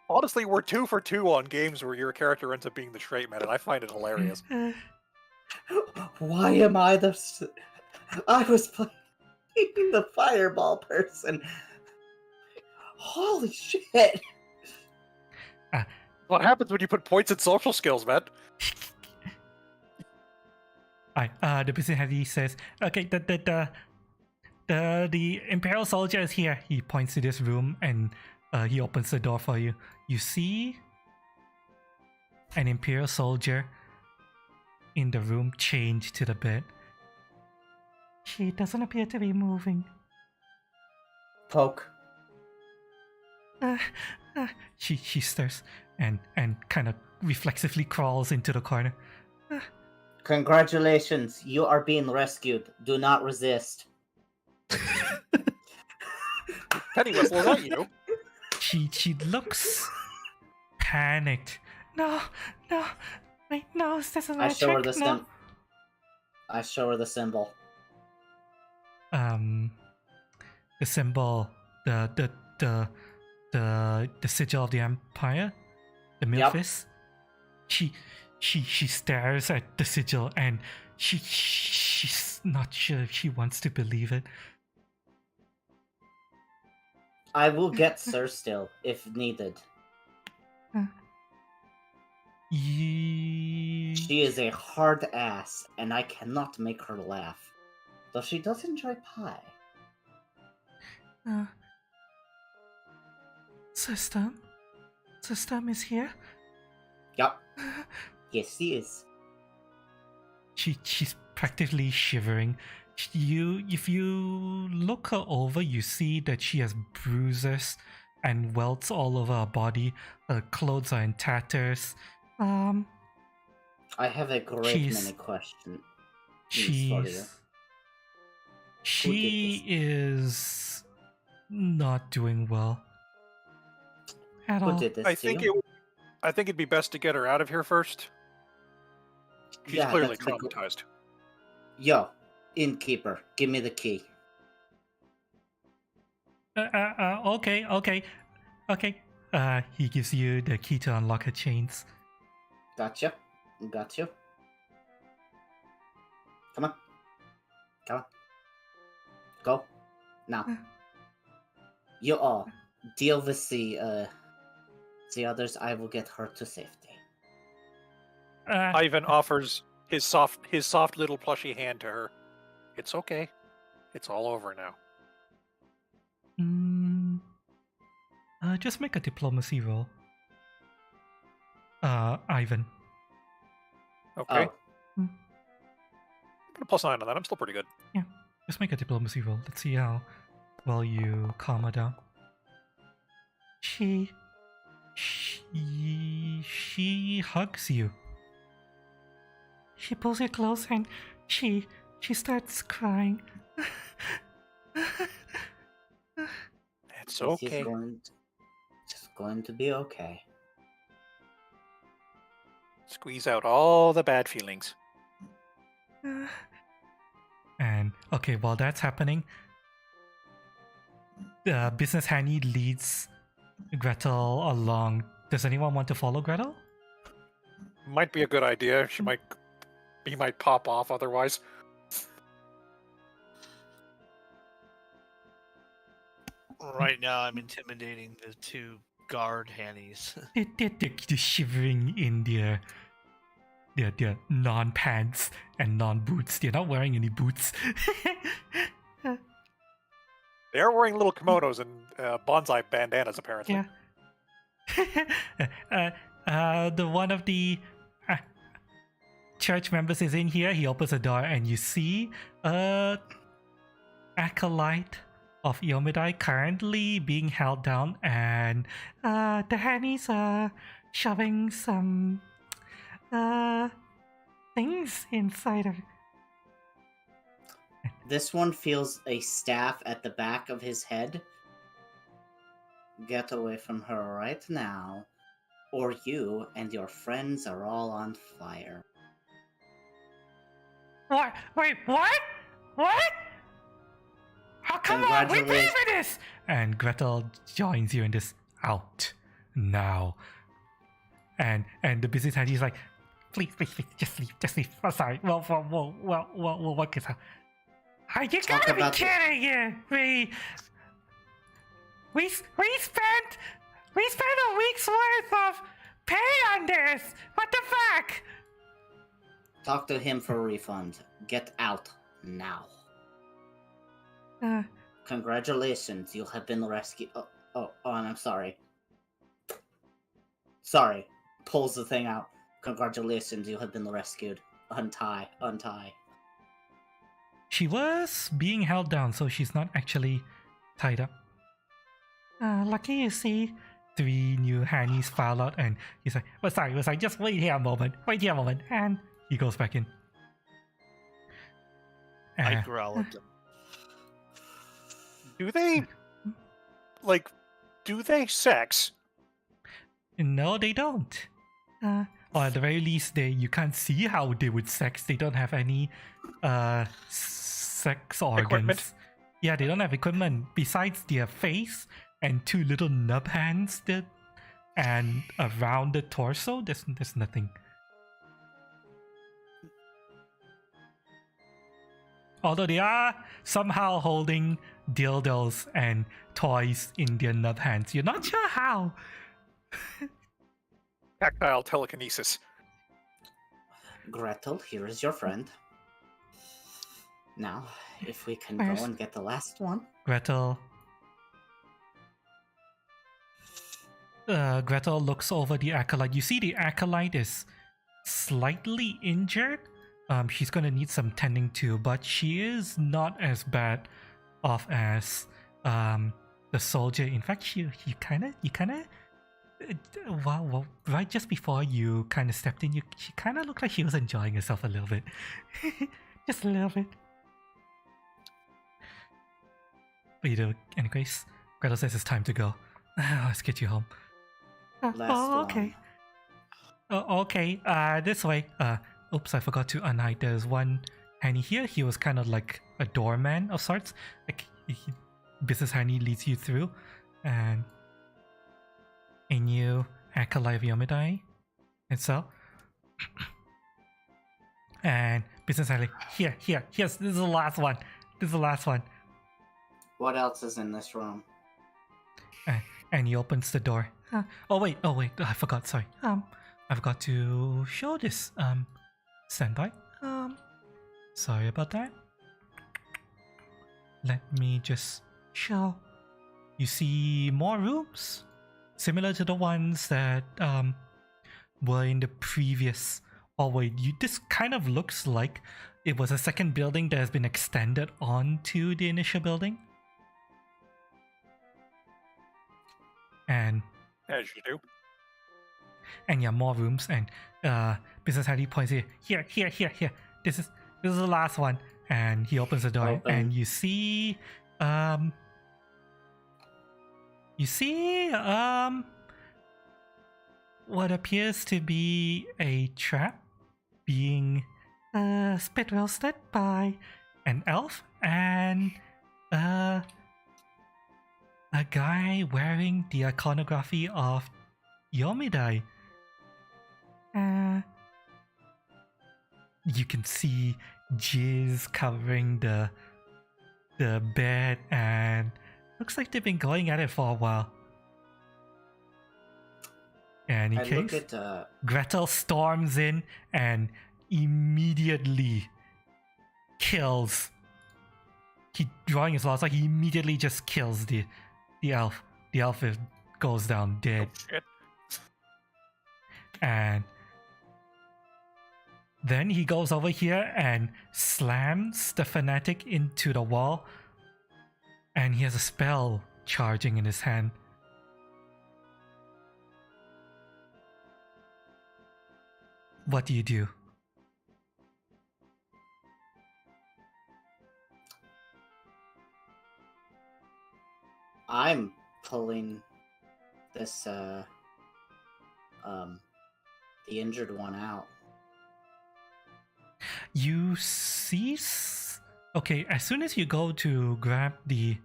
Honestly, we're 2 for 2 on games where your character ends up being the straight man, and I find it hilarious. Why am I the... I was playing the fireball person. Holy shit! What happens when you put points in social skills, man? The business head says, okay, the Imperial soldier is here. He points to this room and he opens the door for you. You see an Imperial soldier in the room chained to the bed. She doesn't appear to be moving. Poke. She stirs and kind of reflexively crawls into the corner. Congratulations, you are being rescued. Do not resist. Penny Whistle, is that you? She looks panicked. No, wait, no, is this I show her the no. I show her the symbol. The symbol, the sigil of the Empire, the Milfis. Yep. She stares at the sigil and she's not sure if she wants to believe it. I will get Sir still if needed. She is a hard ass, and I cannot make her laugh. Though she does enjoy pie. System is here. Yup. Yes, she is. She's practically shivering. If you look her over, you see that she has bruises and welts all over her body. Her clothes are in tatters. I have a great many questions. She is not doing well at all. I think it'd be best to get her out of here first. She's clearly traumatized. Yo, innkeeper, give me the key. Okay. He gives you the key to unlock her chains. Gotcha. Got you. Come on. Go. Now. You all deal with the others. I will get her to safety. Ivan offers his soft little plushy hand to her. It's okay. It's all over now. Just make a diplomacy roll. Ivan. Okay. Oh. Put a +9 on that. I'm still pretty good. Yeah. Just make a diplomacy roll. Let's see how well you calm her down. She hugs you. She pulls you close and she starts crying. It's okay. It's going to be okay. Squeeze out all the bad feelings. And okay, while that's happening, the business Hanny leads Gretel along. Does anyone want to follow Gretel? Might be a good idea. He might pop off otherwise. Right now, I'm intimidating the 2 guard hannies. They're shivering in their non-pants and non-boots. They're not wearing any boots. They are wearing little kimonos and bonsai bandanas, apparently. Yeah. The one of the church members is in here. He opens the door and you see a acolyte of Iomidai currently being held down, and the Hannies are shoving some things inside her. This one feels a staff at the back of his head. Get away from her right now. or you and your friends are all on fire. What? Wait, what? What? Oh, come on, we pay for this! And Gretel joins you in this out now. And the business head is like, please, just leave. Oh, sorry. Well, what could happen? Are you gotta be kidding me? We spent a week's worth of pay on this. What the fuck? Talk to him for a refund. Get out now. Congratulations, you have been rescued. Oh, I'm sorry. Sorry. Pulls the thing out. Congratulations, you have been rescued. Untie. She was being held down, so she's not actually tied up. Lucky you see. 3 new hannies file out, and he's like, well, sorry, just wait here a moment. And he goes back in. I growl at them. Do they sex? No, they don't. Or at the very least, you can't see how they would sex. They don't have any sex organs. Equipment? Yeah, they don't have equipment besides their face and 2 little nub hands and around the torso. There's nothing. Although they are somehow holding dildos and toys in their nub hands. You're not sure how. Tactile telekinesis. Gretel, here is your friend. Now, if we can go and get the last one. Gretel looks over the acolyte. You see the acolyte is slightly injured. She's gonna need some tending to, but she is not as bad off as the soldier. In fact, you kind of well, right just before you kind of stepped in, she kind of looked like she was enjoying herself a little bit. Just a little bit. But you know, anyways, Gretel says it's time to go. Let's get you home. Okay. Okay, this way. Oops, I forgot to unhide. There's one Hanny here. He was kind of like a doorman of sorts. Like, business Hanny leads you through. And a new acolyte of Yomidai itself. And business Hanny, here's this is the last one. What else is in this room? And he opens the door. Oh wait, I forgot, sorry. I forgot to show this. Standby. Sorry about that. Let me just show. You see more rooms, similar to the ones that were in the previous. Oh wait, this kind of looks like it was a second building that has been extended onto the initial building. And As you do. and yeah, more rooms. And business Harry points here. This is the last one. And he opens the door, and you see what appears to be a trap being spit roasted by an elf and a guy wearing the iconography of Yomidai. You can see jizz covering the bed, and looks like they've been going at it for a while. In any case, Gretel storms in and immediately kills. He drawing his lots, like he immediately just kills the elf. The elf goes down dead. Oh, shit. And then he goes over here and slams the fanatic into the wall. And he has a spell charging in his hand. What do you do? I'm pulling this the injured one out. You see, okay. As soon as you go to grab the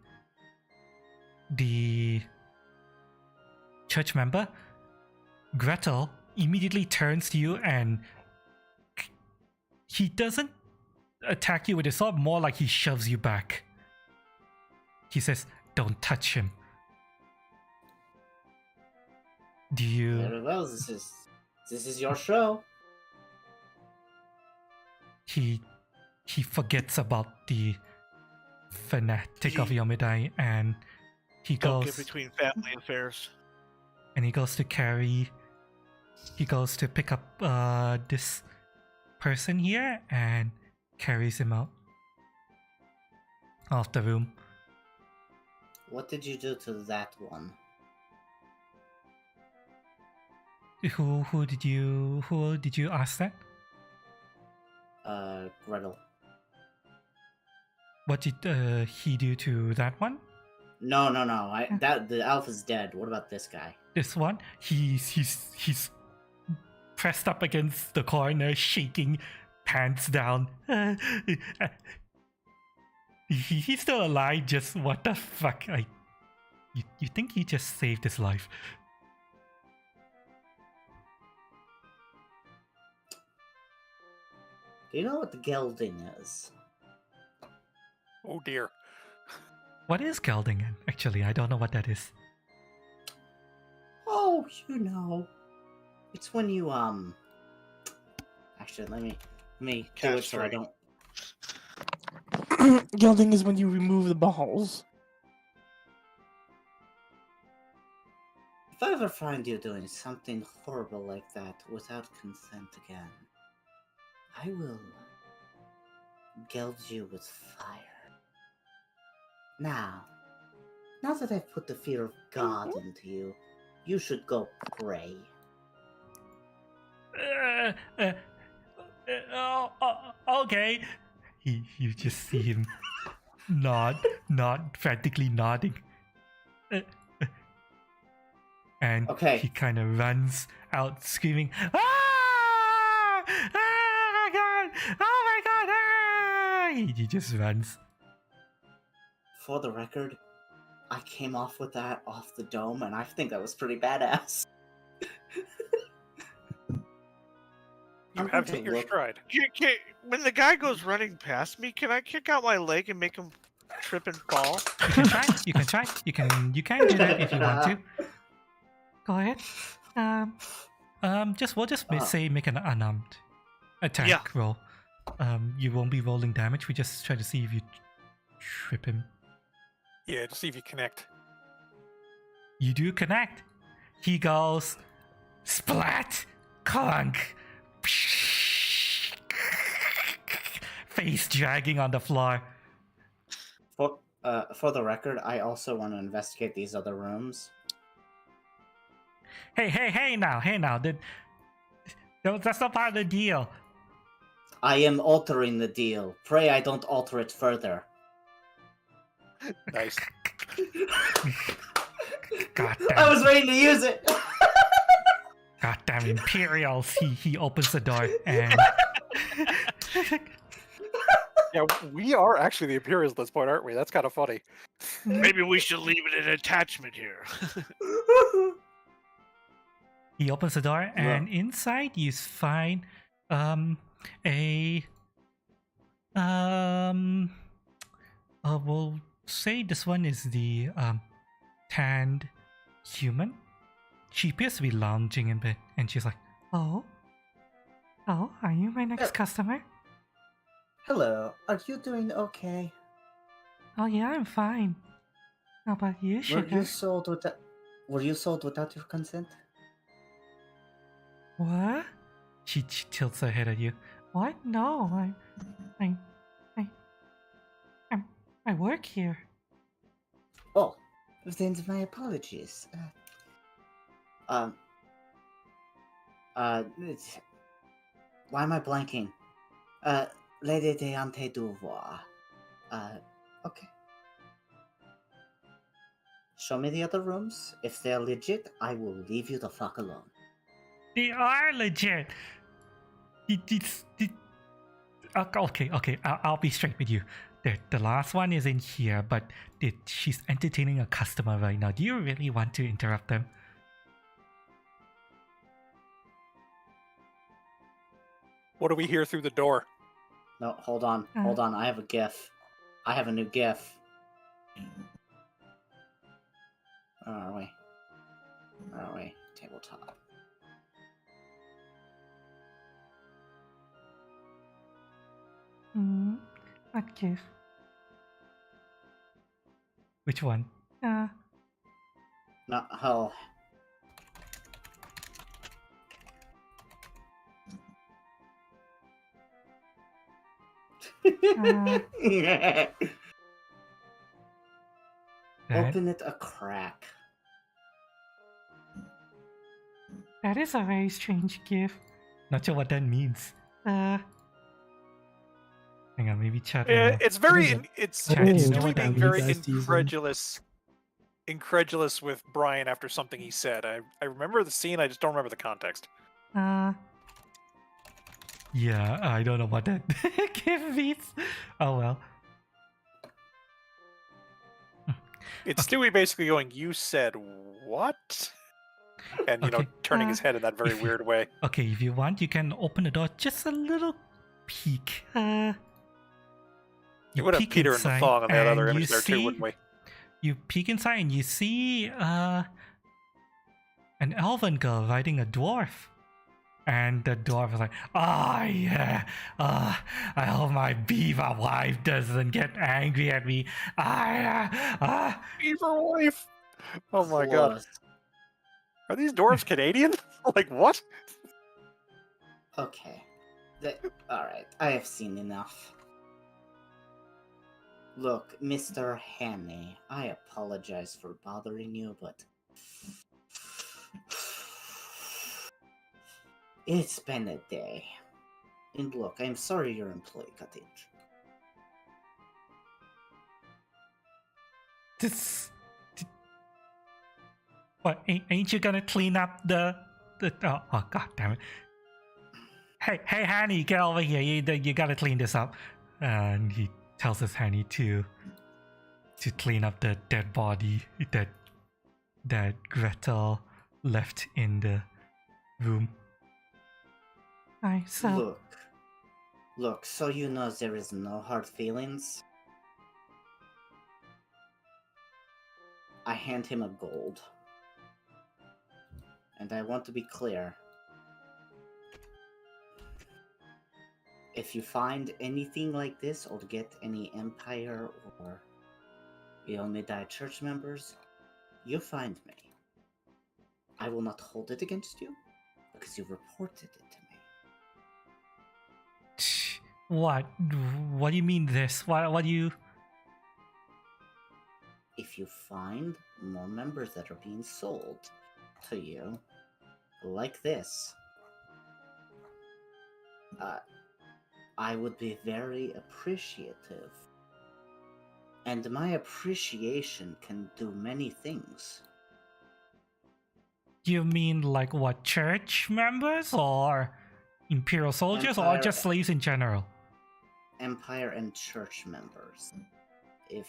church member, Gretel immediately turns to you, and he doesn't attack you with his sword. More like he shoves you back. He says, "Don't touch him." Do you? Very well. This is your show. He forgets about the fanatic of Yomidai, and he Don't goes get between family affairs. and he goes to carry. He goes to pick up this person here and carries him out of the room. What did you do to that one? Who did you ask that? Gretel. What did he do to that one? No. The elf is dead. What about this guy? This one, he's pressed up against the corner, shaking, pants down. He's still alive. Just what the fuck? You think he just saved his life? Do you know what the gelding is? Oh dear. What is Geldingen? Actually, I don't know what that is. Oh, you know. It's when you Actually, let me do it so I don't. Gelding is when you remove the balls. If I ever find you doing something horrible like that without consent again, I will geld you with fire. Now that I've put the fear of God into you, you should go pray. Okay. You just see him nod, frantically nodding. And Okay. he kind of runs out screaming, "Ah! Oh my god! Oh my god! Ah!" He just runs. For the record, I came off with that off the dome, and I think that was pretty badass. You have hit your stride. When the guy goes running past me, can I kick out my leg and make him trip and fall? You can try. You can try. You can do that if you want to. Go ahead. We'll just say make an unarmed attack roll. You won't be rolling damage. We just try to see if you trip him. Yeah, to see if you connect. You do connect. He goes splat, clunk, face dragging on the floor. For the record, I also want to investigate these other rooms. Hey now. That's not part of the deal. I am altering the deal. Pray I don't alter it further. Nice. Goddamn. I was waiting to use it. Goddamn Imperials. He opens the door and Yeah, we are actually the Imperials at this point, aren't we? That's kind of funny. Maybe we should leave it an attachment here. he opens the door and inside you find we'll say this one is the tanned human. She appears to be lounging in bed, and she's like, "Oh, are you my next customer?" Hello, are you doing okay? "Oh yeah, I'm fine. How about you, Were sugar?" you sold without your consent? What? She tilts her head at you. What? No, I work here. Oh, then my apologies. Why am I blanking? Lady de Ante Duvoir. Okay. Show me the other rooms. If they're legit, I will leave you the fuck alone. They are legit. Okay. I'll be straight with you. The last one is in here, but she's entertaining a customer right now. Do you really want to interrupt them? What do we hear through the door? No, hold on. Hold on. I have a GIF. I have a new GIF. Where are we? Where are we? Tabletop. What GIF? Which one? No, oh. Open it a crack. That is a very strange GIF. Not sure what that means. Hang on, maybe chat. It's very, it's Yeah, you know Stewie what being that very means? incredulous with Brian after something he said. I remember the scene, I just don't remember the context. Yeah, I don't know what that GIF means. Oh well. It's Stewie basically going, "You said what?" And, you know, Okay, turning his head in that very if you- weird way. Okay, if you want, you can open the door just a little peek. You You would have peek Peter in the inside thong on that other and image you there too, see- wouldn't we? You peek inside and you see an elven girl riding a dwarf. And the dwarf is like, yeah, I hope my beaver wife doesn't get angry at me. Beaver wife! Oh my god. Close. Are these dwarves Canadian? Like, what? Okay. Alright, I have seen enough. Look, Mr. Hanny, I apologize for bothering you, but... It's been a day. And look, I'm sorry your employee got injured. What, ain't you gonna clean up the oh god damn it. Hey Hanny, get over here, you gotta clean this up. And he tells his Hanny to clean up the dead body that Gretel left in the room. So Look, so you know there is no hard feelings. I hand him a gold. And I want to be clear. If you find anything like this or get any Empire or Yomidai church members, you find me. I will not hold it against you because you reported it to me. What do you mean this? What do you... If you find more members that are being sold to you, like this, I would be very appreciative. And my appreciation can do many things. You mean like what, church members or Imperial soldiers or Empire- just slaves in general? Empire and church members. If,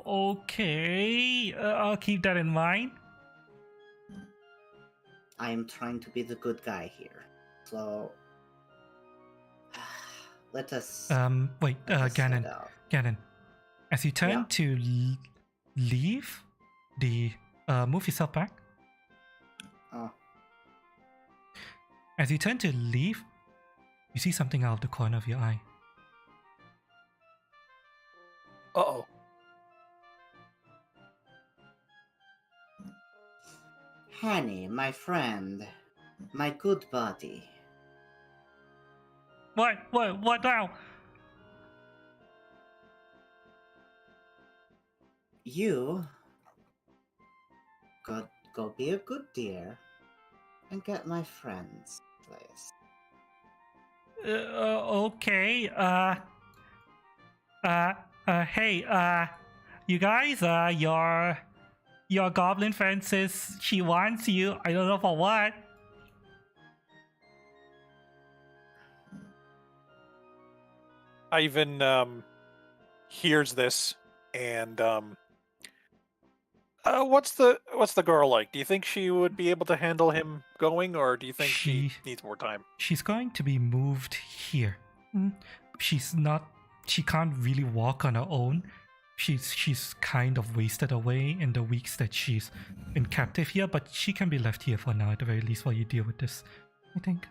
Okay. I'll keep that in mind. I am trying to be the good guy here. So, let us... Wait, let us Ganon. head out. Ganon. As you turn Yeah. to leave, move yourself back. Oh, As you turn to leave, you see something out of the corner of your eye. Uh-oh. Hanny, my friend. My good buddy. What now? You go be a good dear and get my friend's place. Okay. Hey, you guys, Your goblin friend says she wants you. I don't know for what. Ivan hears this, and what's the girl like? Do you think she would be able to handle him going, or do you think she needs more time? She's going to be moved here. She's not. She can't really walk on her own. She's kind of wasted away in the weeks that she's been captive here, but she can be left here for now, at the very least, while you deal with this, I think.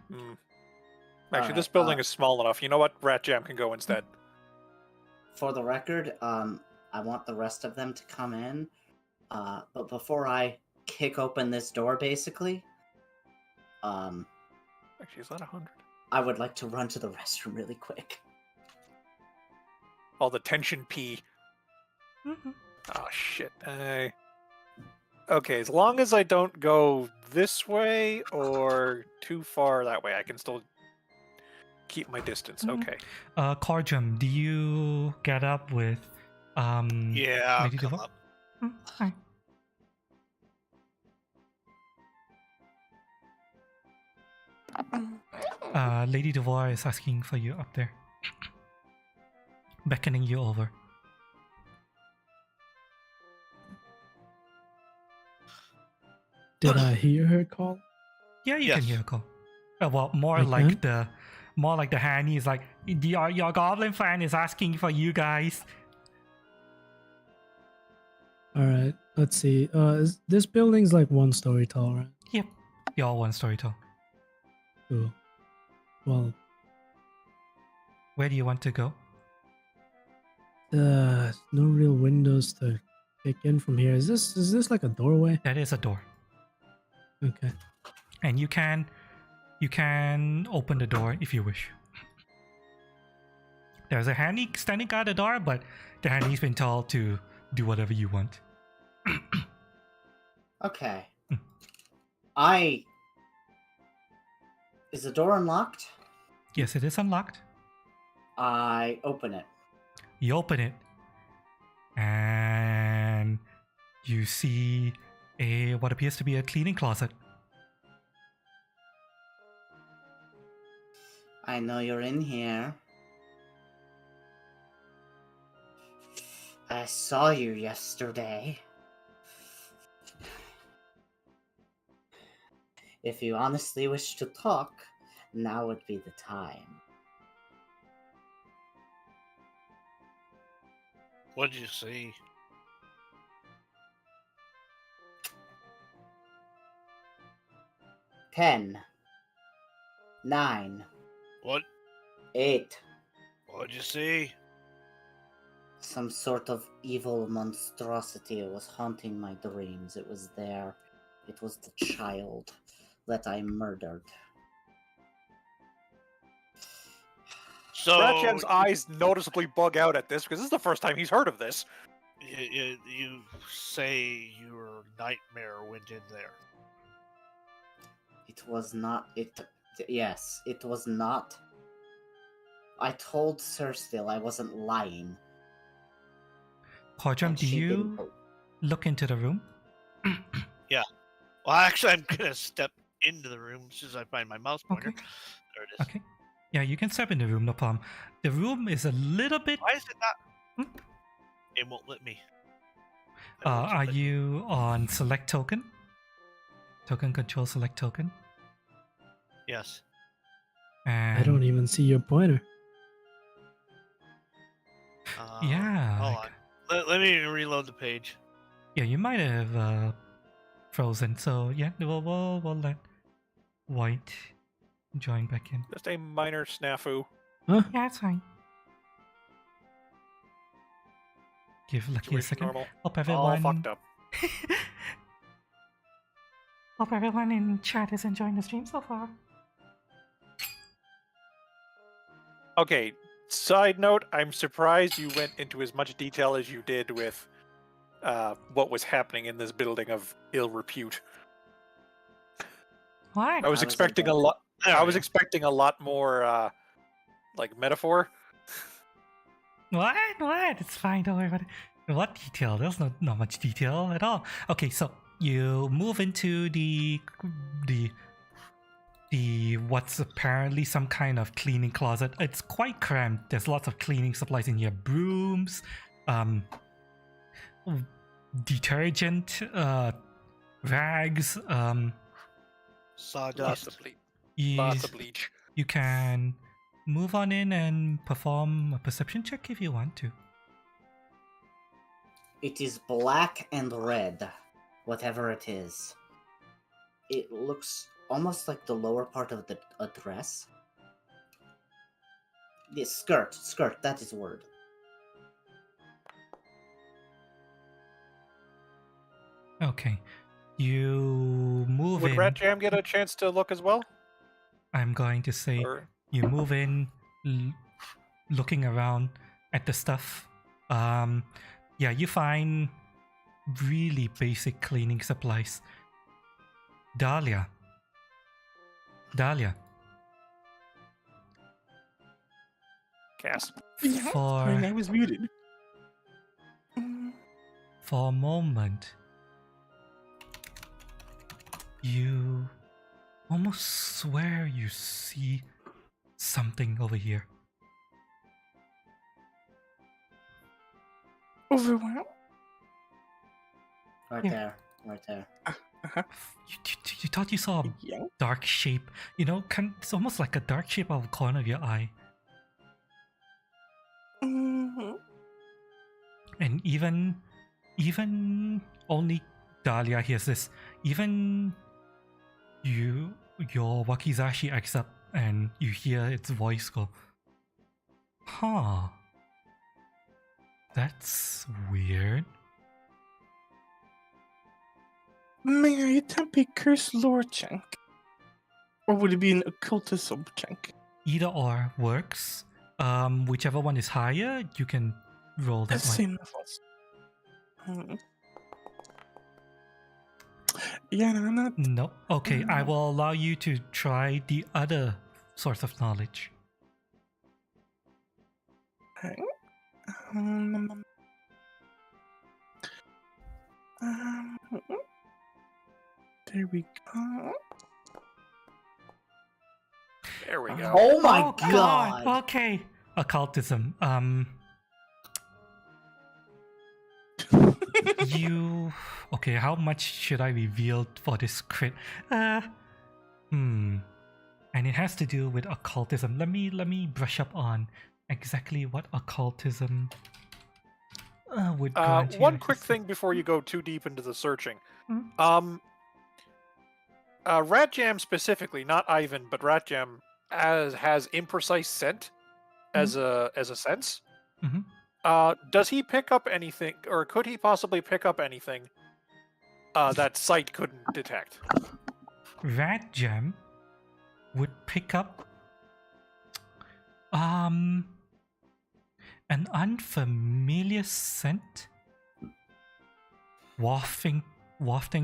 Actually, this building is small enough. You know what? Rat Jam can go instead. For the record, I want the rest of them to come in. But before I kick open this door, basically, actually, is that 100? I would like to run to the restroom really quick. Oh, the tension pee. Oh, shit. Okay, as long as I don't go this way or too far that way, I can still keep my distance. Okay. Cordrum, do you get up with Yeah, I'll Lady come Devil? up. Hi. Lady Devoir is asking for you up there. Beckoning you over. Did I hear her call? Yeah, you Yes. can hear a call. Well, more I like can? the Hanny is like, your goblin friend is asking for you guys. All right, let's see. This building's like 1 story tall, right? Yep, you're all one story tall. Cool. Well, Where do you want to go? no real windows to kick in from here. Is this like a doorway? That is a door, Okay. and you can open the door if you wish. There's a Hanny standing at the door, but the Hanny's been told to do whatever you want. Okay. Is the door unlocked? Yes, it is unlocked. I open it. You open it, and you see what appears to be a cleaning closet. I know you're in here. I saw you yesterday. If you honestly wish to talk, now would be the time. What'd you see? 10, 9, What? 8. What'd you see? Some sort of evil monstrosity was haunting my dreams. It was there. It was the child that I murdered. So Rat Jam's eyes noticeably bug out at this because this is the first time he's heard of this. you say your nightmare went in there. It was not. Yes, it was not. I told Cerstil I wasn't lying. Cordrum, and do she you didn't look into the room? Well, actually, I'm gonna step into the room as soon as I find my mouse pointer. Okay. There it is. Okay. Yeah, you can step in the room, no problem. The room is a little bit. Why is it not? It won't let me. Are you on select token? Token control select token. Yes. And I don't even see your pointer. Yeah. Hold like- on. Let me reload the page. Yeah, you might have frozen. So yeah, we'll let White join back in. Just a minor snafu. Huh? Yeah, it's fine. Give Lucky a Situation second. normal. Hope All everyone. fucked up. Hope everyone in chat is enjoying the stream so far. Okay, side note, I'm surprised you went into as much detail as you did with what was happening in this building of ill repute. Why? I was expecting a lot. I was expecting a lot more, like metaphor. What? It's fine. Don't worry about it. What detail? There's not much detail at all. Okay, so you move into the what's apparently some kind of cleaning closet. It's quite cramped. There's lots of cleaning supplies in here. Brooms, detergent, rags, Sawdust. Lots of bleach. You can move on in and perform a perception check if you want to. It is black and red, whatever it is. It looks almost like the lower part of a dress. The skirt, that is the word. Okay. You move Would in. Rat Jam get a chance to look as well? I'm going to say Or... you move in, looking around at the stuff. Yeah, you find really basic cleaning supplies. Dahlia. Cass. Yeah, sorry, I was muted. For a moment, you almost swear you see something over here. Overwhelmed? Right Yeah. there, right there. You thought you saw a Yeah. dark shape, you know, it's almost like a dark shape out of the corner of your eye. Mm-hmm. And even only Dahlia hears this. Even your wakizashi acts up and you hear its voice go, huh, that's weird. May I attempt a curse lore check? Or would it be an occultism check? Either or works. Whichever one is higher, you can roll that one. Same levels. Hmm. Yeah, no, I'm not. No. Okay, I will allow you to try the other source of knowledge. Okay. There we go. There we go. Oh my god! Okay. Occultism. You okay, how much should I reveal for this crit? And it has to do with occultism. Let me brush up on exactly what occultism would grant you. One quick thing before you go too deep into the searching. Rat Jam specifically, not Ivan, but Rat Jam has imprecise scent as a sense. Does he pick up anything, or could he possibly pick up anything that sight couldn't detect? Rat Jam would pick up an unfamiliar scent wafting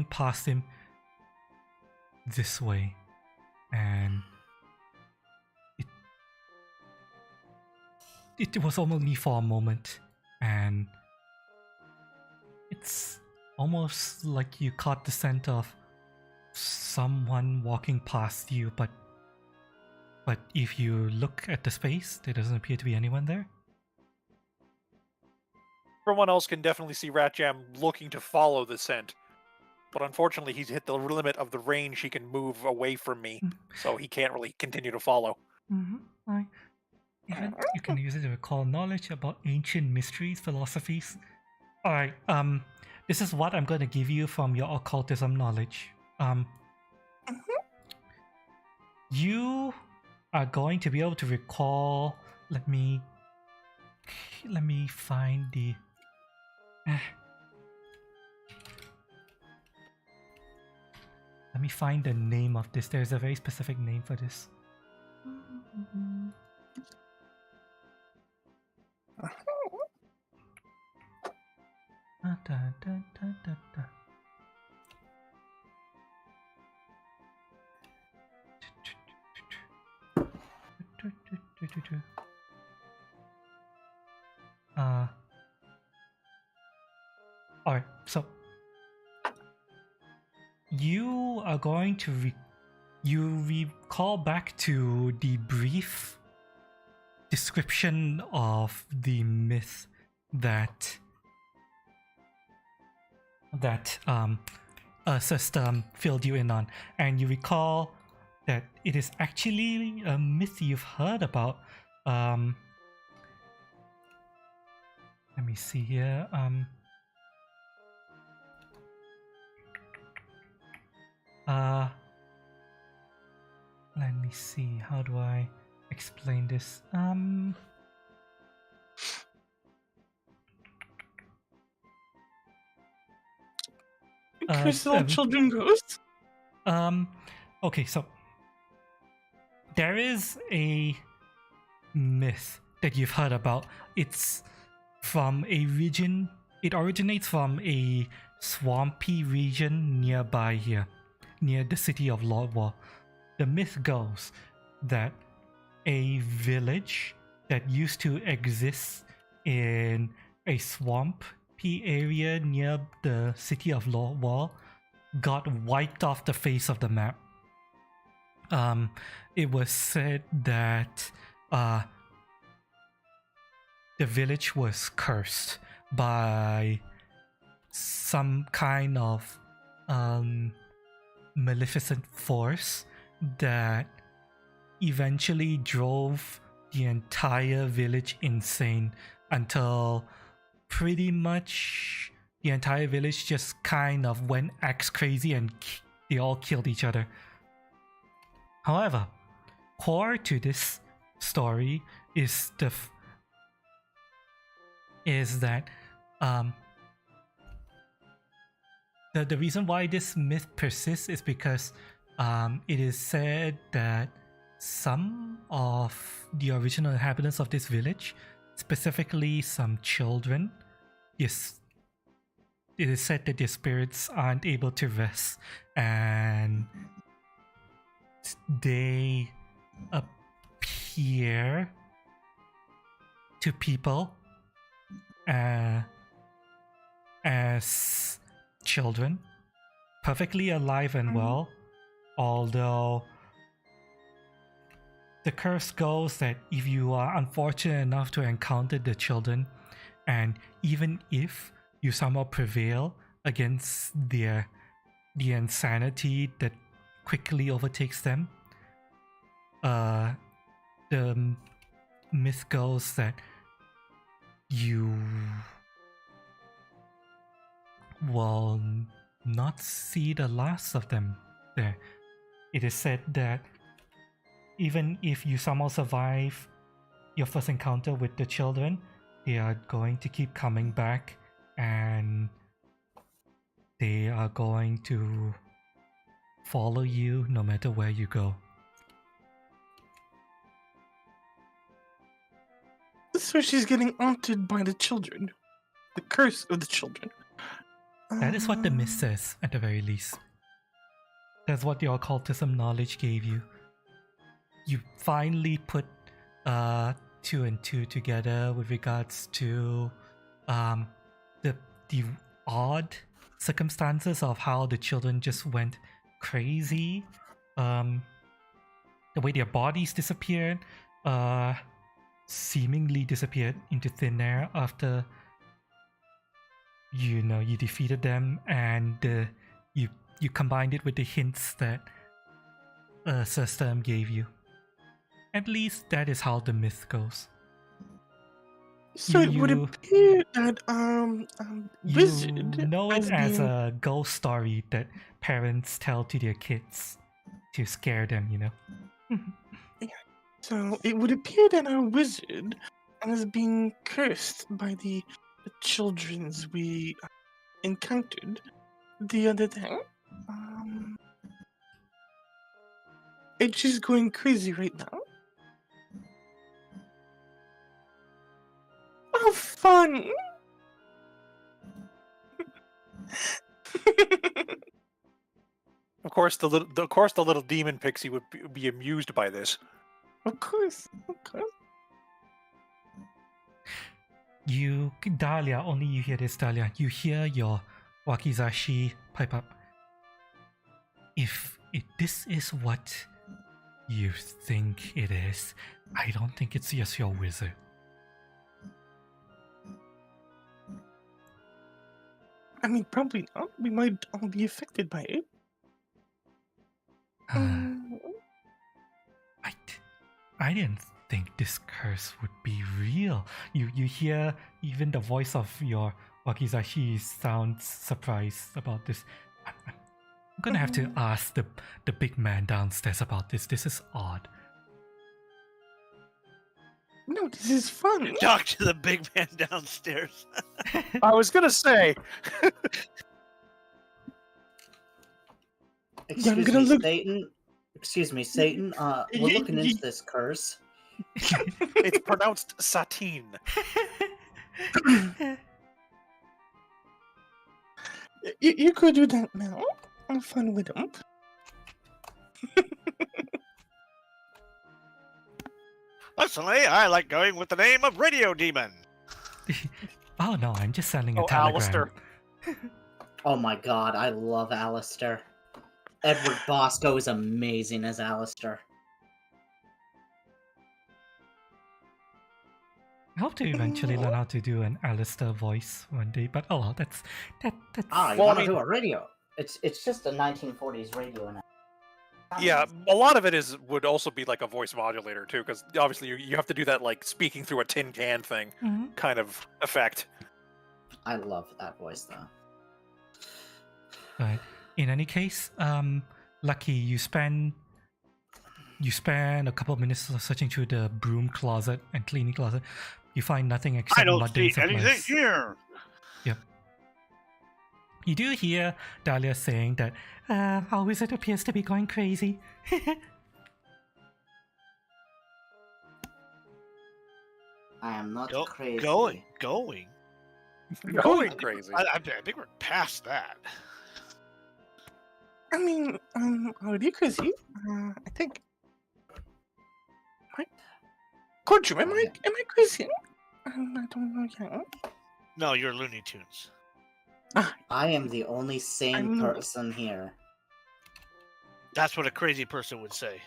past him this way, and it was only for a moment, and it's almost like you caught the scent of someone walking past you, but if you look at the space, there doesn't appear to be anyone there. Everyone else can definitely see Rat Jam looking to follow the scent, but unfortunately he's hit the limit of the range he can move away from me, so he can't really continue to follow. Even you can use it to recall knowledge about ancient mysteries, philosophies. Alright, this is what I'm going to give you from your occultism knowledge. You are going to be able to recall. Let me find the. Let me find the name of this. There's a very specific name for this. All right, so you are going to you recall back to the brief description of the myth that a system filled you in on, and you recall that it is actually a myth you've heard about. Let me see here. Let me see. How do I explain this? Curse all children ghosts? Okay, so there is a myth that you've heard about. It's from a region, it originates from a swampy region nearby here, near the city of Lordwall. The myth goes that a village that used to exist in a swampy area near the city of Lordwall got wiped off the face of the map. It was said that the village was cursed by some kind of maleficent force that eventually drove the entire village insane until pretty much the entire village just kind of went axe crazy and they all killed each other. However, core to this story is that the reason why this myth persists is because it is said that some of the original inhabitants of this village, specifically some children, it is said that their spirits aren't able to rest and they appear to people as children, perfectly alive and well, although the curse goes that if you are unfortunate enough to encounter the children, and even if you somehow prevail against the insanity that quickly overtakes them, the myth goes that you will not see the last of them there. It is said that even if you somehow survive your first encounter with the children, they are going to keep coming back and they are going to follow you no matter where you go. So she's getting haunted by the children. The curse of the children. That is what the myth says, at the very least. That's what the occultism knowledge gave you. You finally put 2 and 2 together with regards to the odd circumstances of how the children just went crazy, the way their bodies disappeared, seemingly disappeared into thin air after you defeated them, and you combined it with the hints that system gave you. At least that is how the myth goes. So it would appear that wizard you know it as a ghost story that parents tell to their kids to scare them, you know. So it would appear that our wizard is being cursed by the childrens we encountered the other day. It's just going crazy right now. Oh, fun! Of course, the little demon pixie would be amused by this. Of course. Dahlia, only you hear this, Dahlia. You hear your wakizashi pipe up. If this is what you think it is, I don't think it's just your wizard. I mean, probably not. We might all be affected by it. I didn't think this curse would be real. You hear even the voice of your wakizashi sounds surprised about this. I'm gonna have to ask the big man downstairs about this. This is odd. No, this is fun. Talk to the big man downstairs. I was gonna say. Excuse me, Satan. We're looking into this curse. It's pronounced Satine. You could do that now. I'm fun with them. Personally, I like going with the name of Radio Demon. Oh no, I'm just sending a telegram. Alistair. Oh my god, I love Alistair. Edward Bosco is amazing as Alistair. I hope to eventually learn how to do an Alistair voice one day, but oh well, that's You Well, want I to mean- do a radio? It's just a 1940s radio now. Yeah, a lot of it would also be like a voice modulator too, because obviously you have to do that like speaking through a tin can thing kind of effect. I love that voice though. But in any case, Lucky, you spend a couple of minutes searching through the broom closet and cleaning closet. You find nothing except I don't mundane see anything supplies. here. Yep. You do hear Dahlia saying that our wizard appears to be going crazy. I am not crazy. Going. Going crazy. I think we're past that. I mean, are you crazy? I think. Corju, am I crazy? I don't know yet. No, you're Looney Tunes. I am the only sane person here. That's what a crazy person would say.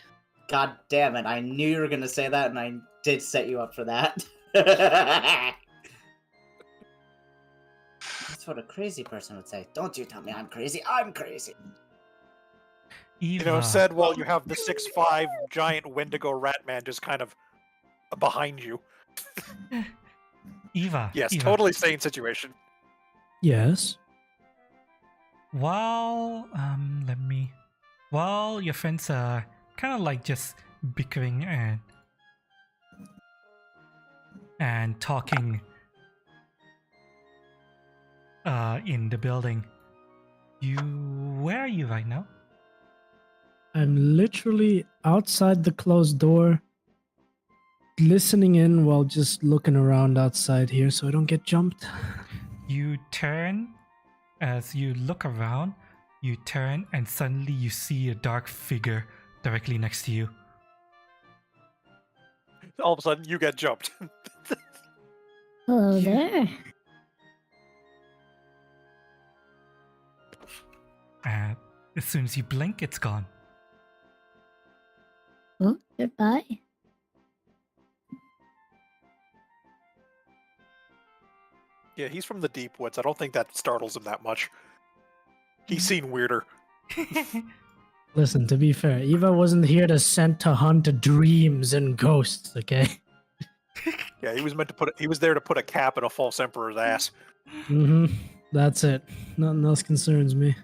God damn it, I knew you were gonna say that and I did set you up for that. That's what a crazy person would say. Don't you tell me I'm crazy, I'm crazy. You know, said while you have the 6'5" giant Wendigo rat man just kind of behind you. Eva. Yes, Eva. totally sane situation. Yes. While your friends are kind of like just bickering and talking in the building, where are you right now? I'm literally outside the closed door, listening in while just looking around outside here so I don't get jumped. You turn, as you look around, you turn and suddenly you see a dark figure directly next to you. All of a sudden, you get jumped. Hello there. As soon as you blink, it's gone. Oh, goodbye. Yeah, he's from the deep woods. I don't think that startles him that much. He's seen weirder. Listen, to be fair, Eva wasn't here to sent to hunt dreams and ghosts, okay? Yeah, he was there to put a cap in a false emperor's ass. Mm-hmm. That's it. Nothing else concerns me.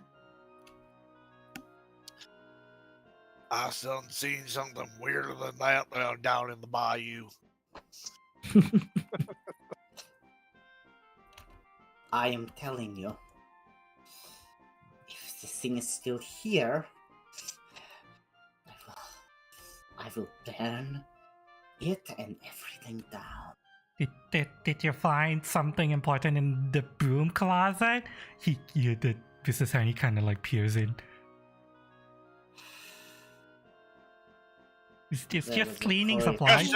I done seen something weirder than that down in the bayou. I am telling you, if this thing is still here, I will burn it and everything down. Did you find something important in the broom closet? The business hand, he kind of like peers in. It's That just was a cleaning toy. supplies.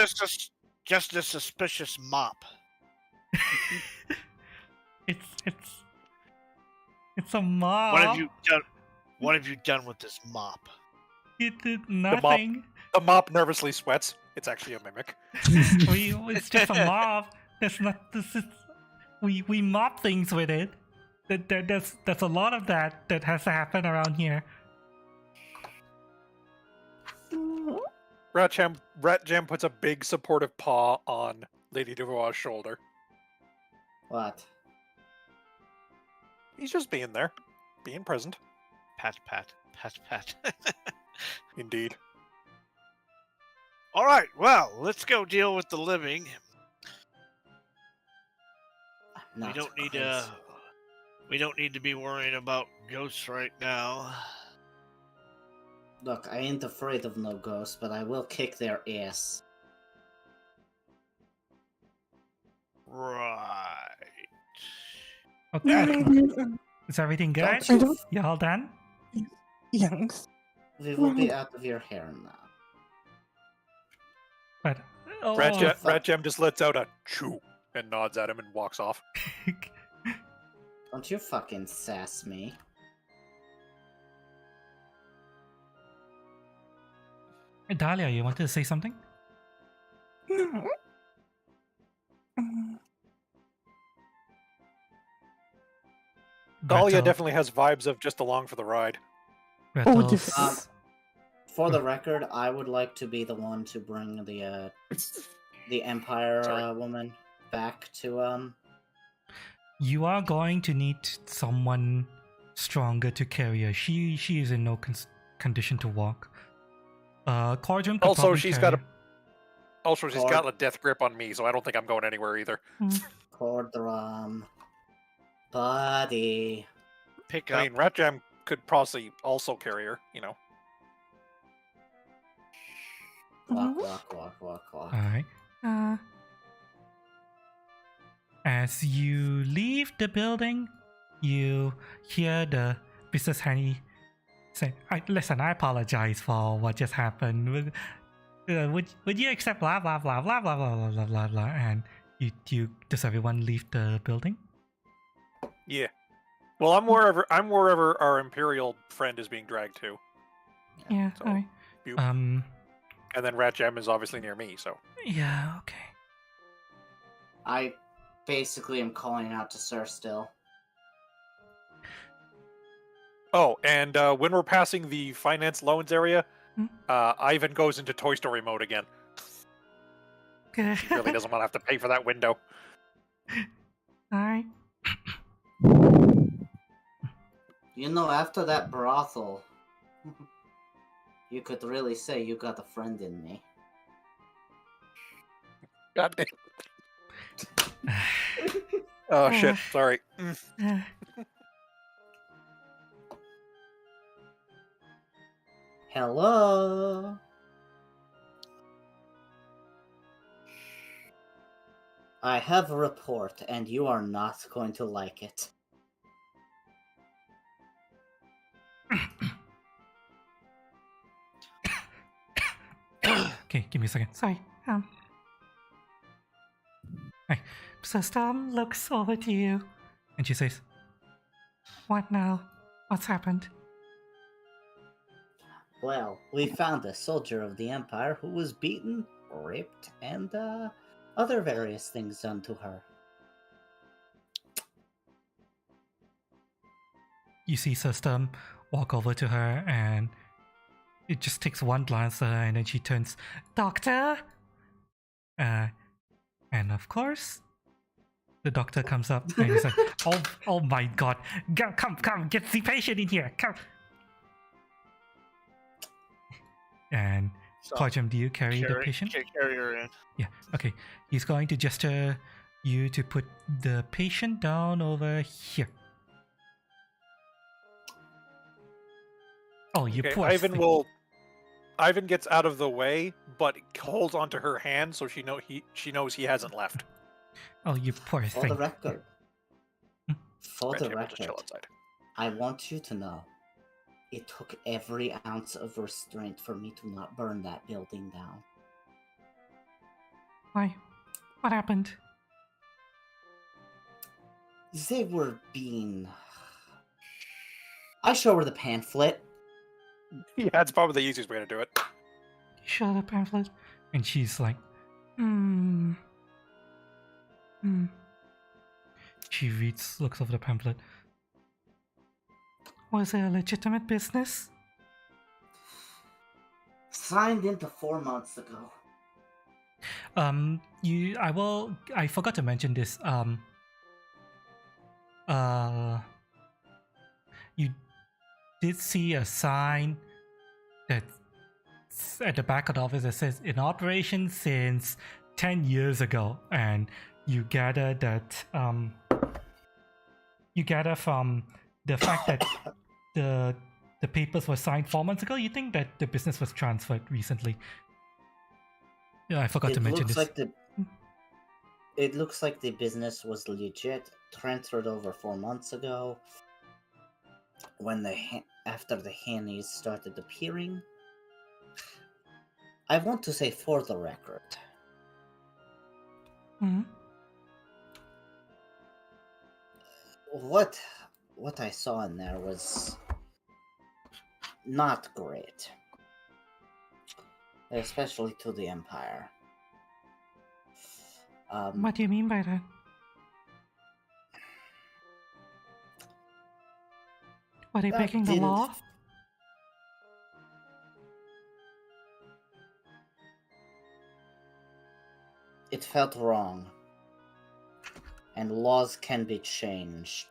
Just a suspicious mop. some mop. What have you done? What have you done with this mop? It did nothing. The mop nervously sweats. It's actually a mimic. It's just a mop. That's not. This is. We mop things with it. There's a lot of that has to happen around here. Rat Jam puts a big supportive paw on Lady Duvois' shoulder. What? He's just being there, being present. Pat, pat, pat, pat. Indeed. All right, well, let's go deal with the living. Not We don't need to be worrying about ghosts right now. Look, I ain't afraid of no ghosts, but I will kick their ass. Right. Okay. Is everything good? Don't you You all done? Yes. We will be out of your hair now. But Rat Jam just lets out a chew and nods at him and walks off. Don't you fucking sass me. Dahlia, you wanted to say something? No. Mm, Dahlia Gretel- definitely has vibes of just along for the ride. Gretel's- definitely. For the record, I would like to be the one to bring the Empire Sorry. woman back to You are going to need someone stronger to carry her. She is in no condition to walk. Cordium could Also, probably she's carry got Also, she's Or- got a death grip on me, so I don't think I'm going anywhere either. her. Cordrum. Buddy. Pick I up. mean, Rat Jam could possibly also carry her, you know. Walk, walk, walk, walk, walk. Alright. As you leave the building, you hear the business handy say, listen, I apologize for what just happened. Would you accept blah blah blah blah blah blah blah blah blah blah, and does everyone leave the building? Yeah. Well, I'm wherever our Imperial friend is being dragged to, Yeah, So, alright. you- Um and then Rat Jam is obviously near me. So yeah, okay. I basically am calling out to Sir still. oh, and when we're passing the finance loans area, Ivan goes into Toy Story mode again. Okay. He really doesn't want to have to pay for that window. Alright. You know, after that brothel, you could really say you got a friend in me. God damn. Oh shit! Sorry. Mm. Hello? I have a report, and you are not going to like it. Okay, give me a second. Sorry. Hey, so Storm looks over to you, and she says, "What now? What's happened?" Well, we found a soldier of the Empire who was beaten, raped, and other various things done to her. You see Storm walk over to her, and it just takes one glance at her, and then she turns, "Doctor!" And of course, the doctor comes up, and he's like, oh my god. Come, get the patient in here, come. And So, Cordium, do you carry the patient? Carry her in. Yeah, okay. He's going to gesture you to put the patient down over here. Oh, you Okay, poor Ivan thing. Ivan gets out of the way, but holds onto her hand so she knows he hasn't left. Oh, you poor For thing. the record, for Rat the Jam will just chill record, outside. I want you to know, it took every ounce of restraint for me to not burn that building down. Why? What happened? They were being I show her the pamphlet. Yeah, it's probably the easiest way to do it. You show the pamphlet, and she's like, hmm. She looks over the pamphlet. Was it a legitimate business? Signed into 4 months ago. I forgot to mention this. You did see a sign that at the back of the office that says in operation since 10 years ago, and you gather that you gather from the fact that the papers were signed 4 months ago, you think that the business was transferred recently. Yeah, I forgot to mention this. It looks like the business was legit, transferred over 4 months ago, when after the Hannies started appearing. I want to say for the record. What I saw in there was not great. Especially to the Empire. What do you mean by that? Were they breaking the law? It felt wrong. And laws can be changed.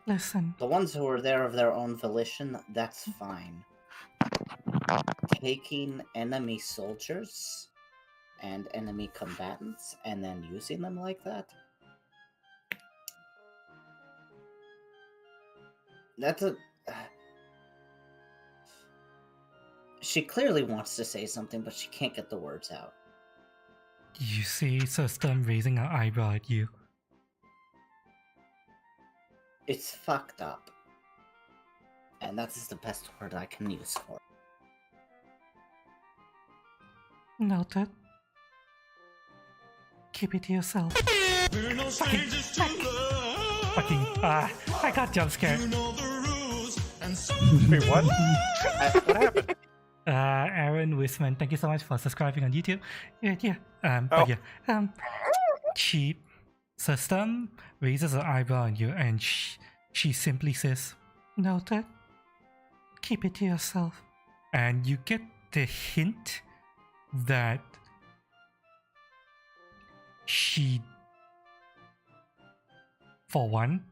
Listen. The ones who are there of their own volition, that's fine. Taking enemy soldiers and enemy combatants and then using them like that? That's a... She clearly wants to say something, but she can't get the words out. You see System raising her eyebrow at you. It's fucked up. And that is the best word I can use for it. Noted. Keep it to yourself. I got jump scared. Wait, what? What happened? Aaron Wisman, thank you so much for subscribing on YouTube. Cheap System raises her eyebrow on you, and she simply says, "Noted. Keep it to yourself." And you get the hint that she, for one,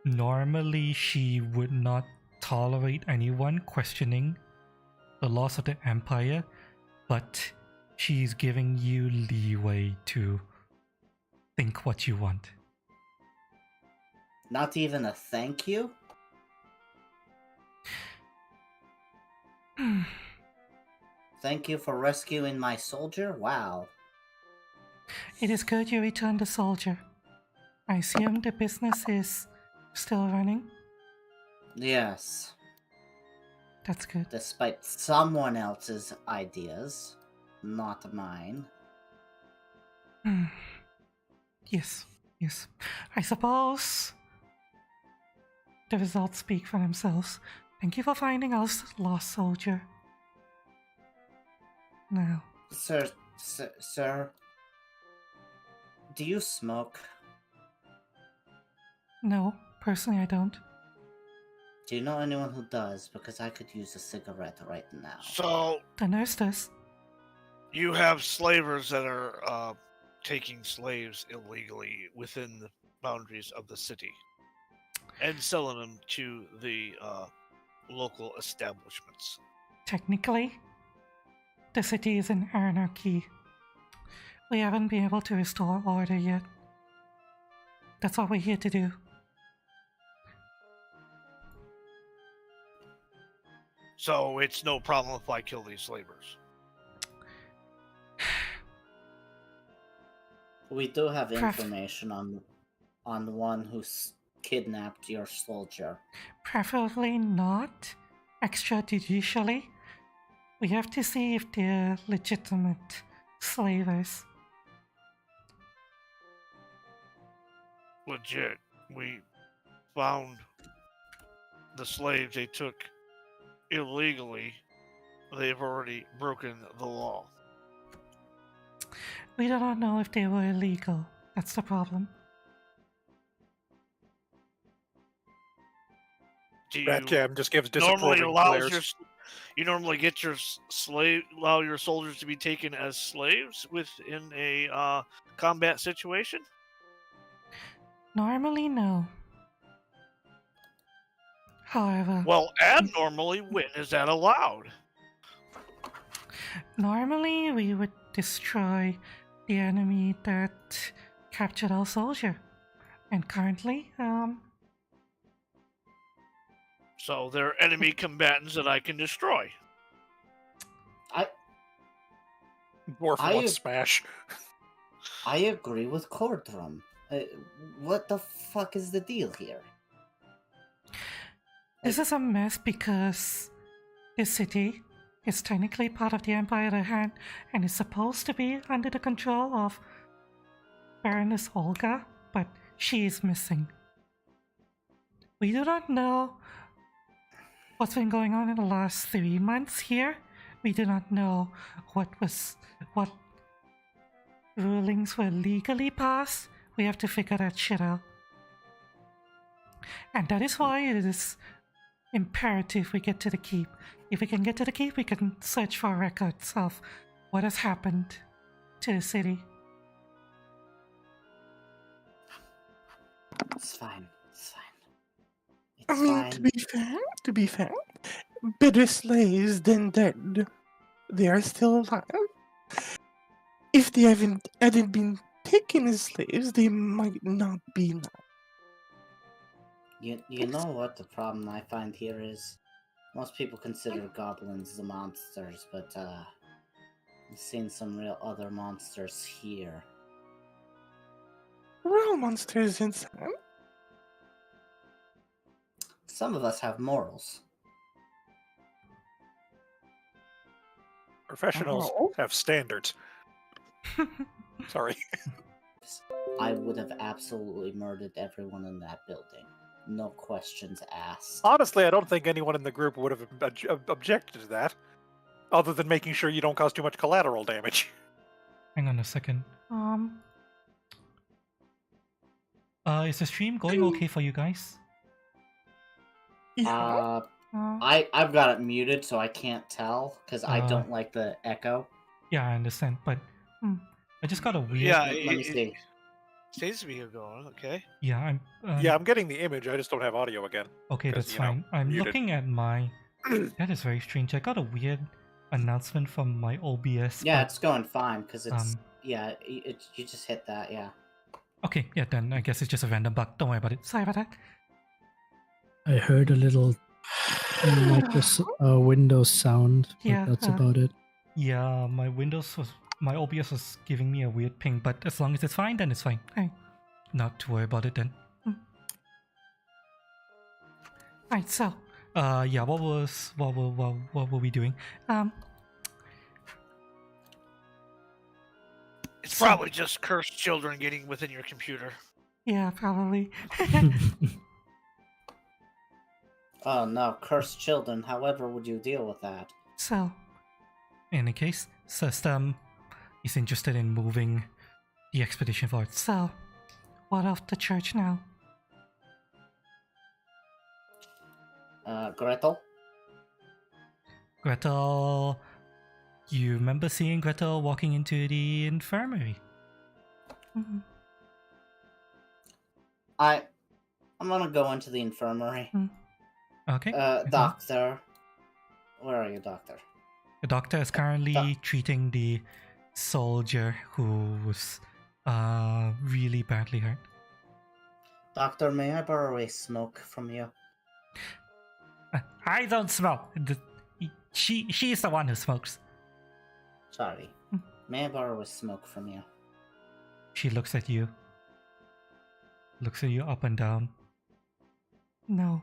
normally she would not tolerate anyone questioning the laws of the Empire, but she's giving you leeway to think what you want. Not even a thank you? Thank you for rescuing my soldier? Wow. It is good you returned the soldier. I assume the business is still running? Yes. That's good. Despite someone else's ideas, not mine. Yes. I suppose the results speak for themselves. Thank you for finding our lost soldier. Now. Sir, do you smoke? No, personally I don't. Do you know anyone who does? Because I could use a cigarette right now. So, The nurse does. you have slavers that are taking slaves illegally within the boundaries of the city and selling them to the local establishments. Technically, the city is in anarchy. We haven't been able to restore order yet. That's what we're here to do. So it's no problem if I kill these slavers. We do have information on one who's kidnapped your soldier. Preferably not extrajudicially. We have to see if they're legitimate slavers. legit. We found the slaves they took illegally. They've already broken the law. We do not know if they were illegal. That's the problem. Do you Rat Jam just gives normally disapproving allows glares. you normally get your allow your soldiers to be taken as slaves within a combat situation? Normally, no. However, Well, abnormally, when is that allowed? normally we would destroy the enemy that captured our soldier. And currently, So they're enemy combatants that I can destroy. Dwarf I- wants smash. I agree with Cordrum. What the fuck is the deal here? this is a mess because this city is technically part of the Empire of the Hand and is supposed to be under the control of Baroness Olga, but she is missing. We do not know what's been going on in the last 3 months here. We do not know what rulings were legally passed. We have to figure that shit out. And that is why it is imperative we get to the keep. If we can get to the keep, we can search for records of what has happened to the city. It's fine. It's fine. It's I mean, fine. to be fair, better slaves than dead. They are still alive. If they hadn't been taken as slaves, they might not be now. You know what the problem I find here is? Most people consider goblins the monsters, but I've seen some real other monsters here. We're all monsters inside. Some of us have morals. Professionals Oh. have standards. Sorry. I would have absolutely murdered everyone in that building. No questions asked. Honestly, I don't think anyone in the group would have objected to that, other than making sure you don't cause too much collateral damage. Hang on a second. Is the stream going okay for you guys? Yeah. I've got it muted, so I can't tell because I Uh, don't like the echo. Yeah, I understand, but I just got a weird. Yeah, Let me see. Seems to be going, okay. Yeah, I'm. Yeah, I'm getting the image. I just don't have audio again. Okay, 'cause, that's you know, fine. I'm muted. looking at my. That is very strange. I got a weird announcement from my OBS. Yeah, but, it's going fine because it's um, you just hit that. Yeah. Okay, yeah, then I guess it's just a random bug. Don't worry about it. Sorry about that. I heard a little Windows sound, but Yeah, that's about it. Yeah, my OBS was giving me a weird ping, but as long as it's fine, then it's fine. Hey, not to worry about it then. Right, so, yeah, what were we doing? It's probably just cursed children getting within your computer. Yeah, probably. Oh no, cursed children. However, would you deal with that? So, in any case, System is interested in moving the expedition forward. So, what of the church now? Gretel? Gretel, you remember seeing Gretel walking into the infirmary? Mhm. I'm gonna go into the infirmary. Okay. Doctor. Where are you, doctor? The doctor is currently treating the soldier who was really badly hurt. Doctor, may I borrow a smoke from you? I don't smoke. She's the one who smokes. Sorry. May I borrow a smoke from you? She looks at you. Looks at you up and down. No.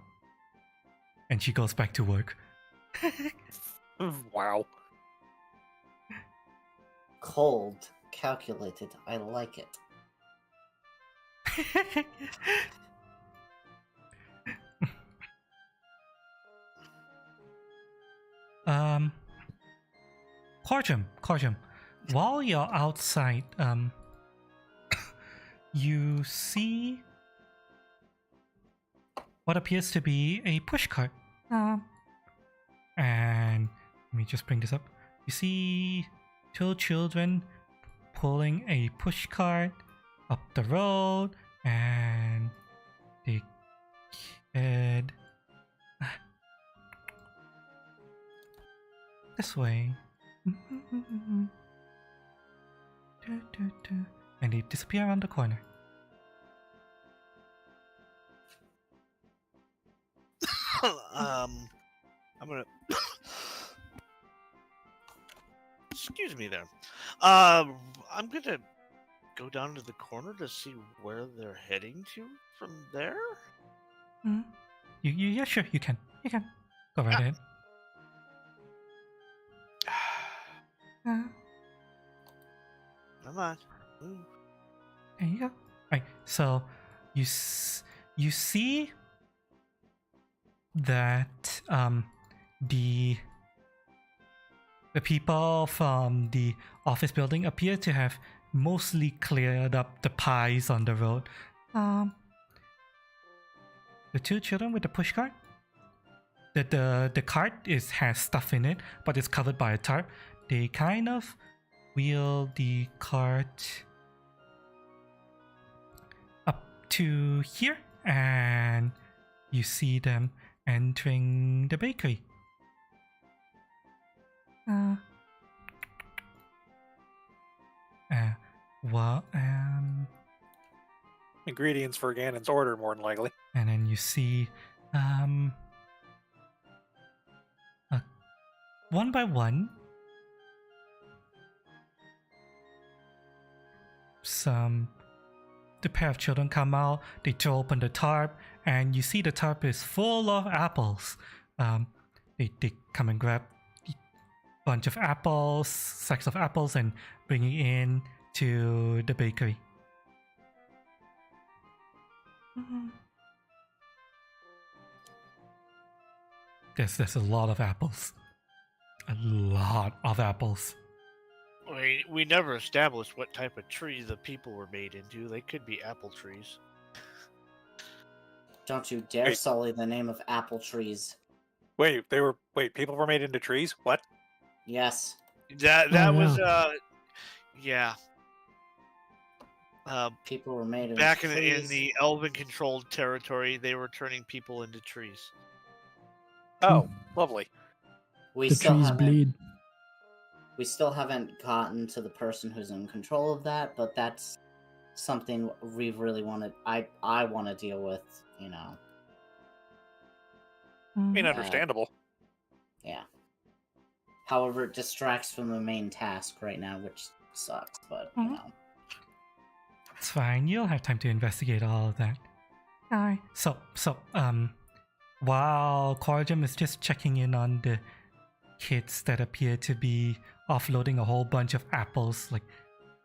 And she goes back to work. Wow. Cold, calculated. I like it. um, Corjum, while you're outside, you see what appears to be a pushcart. And let me just bring this up. You see two children pulling a pushcart up the road, and the kid this way. And they disappear around the corner. I'm gonna. Excuse me there. I'm gonna go down to the corner to see where they're heading to from there. Yeah, sure, you can. Go right ahead. Come on. There you go. Right, so you see that the people from the office building appear to have mostly cleared up the pies on the road. The two children with the pushcart. The cart has stuff in it, but it's covered by a tarp. They kind of wheel the cart up to here, and you see them entering the bakery. Ingredients for Ganon's order, more than likely. And then you see one by one the pair of children come out. They throw open the tarp, and you see the tarp is full of apples. They come and grab a bunch of apples, sacks of apples, and bring it in to the bakery. There's a lot of apples. A lot of apples. We never established what type of tree the people were made into. They could be apple trees. Don't you dare sully the name of apple trees. People were made into trees? What? Yes. That was yeah. People were made into Back trees. in the elven-controlled territory, they were turning people into trees. Oh, lovely. We The still trees haven't- bleed. We still haven't gotten to the person who's in control of that, but that's something we really wanted. I want to deal with, you know. I mean, understandable. Yeah. However, it distracts from the main task right now, which sucks, but, you know. It's fine. You'll have time to investigate all of that. Alright. So, while Corjum is just checking in on the kids that appear to be offloading a whole bunch of apples, like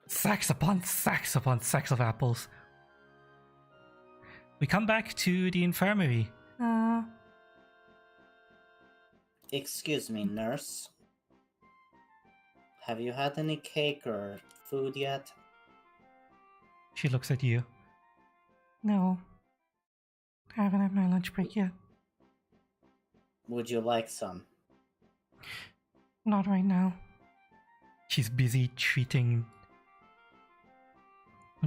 sacks upon sacks upon sacks of apples, we come back to the infirmary. Excuse me, nurse. Have you had any cake or food yet? She looks at you. No. I haven't had my lunch break yet. Would you like some? Not right now. She's busy treating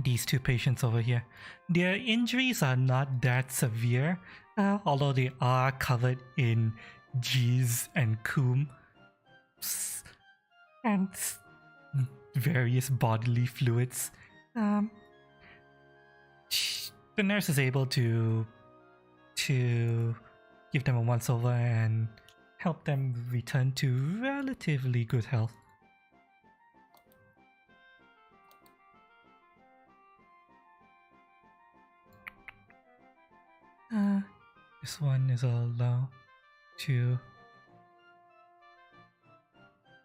these two patients over here. Their injuries are not that severe, although they are covered in jizz and coom and various bodily fluids. The nurse is able to give them a once over and help them return to relatively good health. This one is allowed to.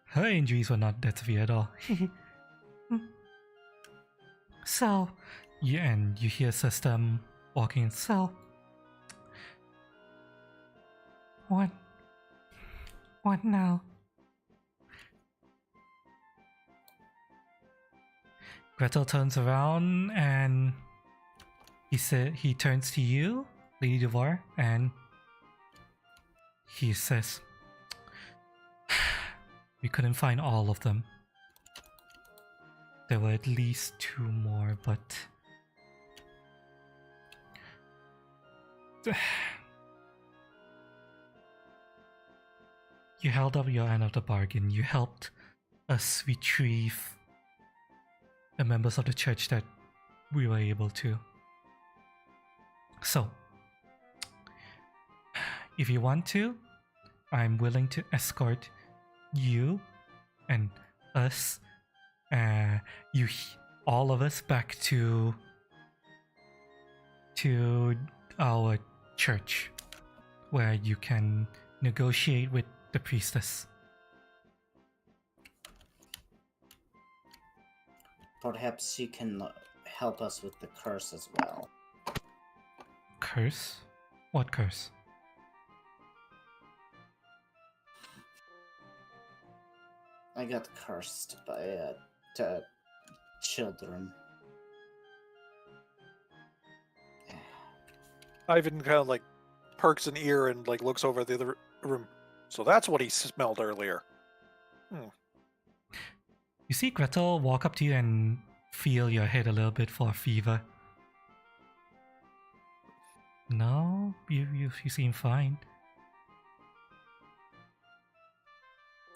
Her injuries were not that severe at all. So, you hear System walking. So, what now? Gretel turns around and he turns to you, Lady Devar, and he says, "We couldn't find all of them. There were at least 2 more, but you held up your end of the bargain. You helped us retrieve the members of the church that we were able to. So, if you want to, I'm willing to escort you and us, all of us, back to our church, where you can negotiate with the priestess." Perhaps she can help us with the curse as well. Curse? What curse? I got cursed by children. Ivan kind of like perks an ear and like looks over at the other room. So that's what he smelled earlier. You see Gretel walk up to you and feel your head a little bit for a fever. No, you seem fine.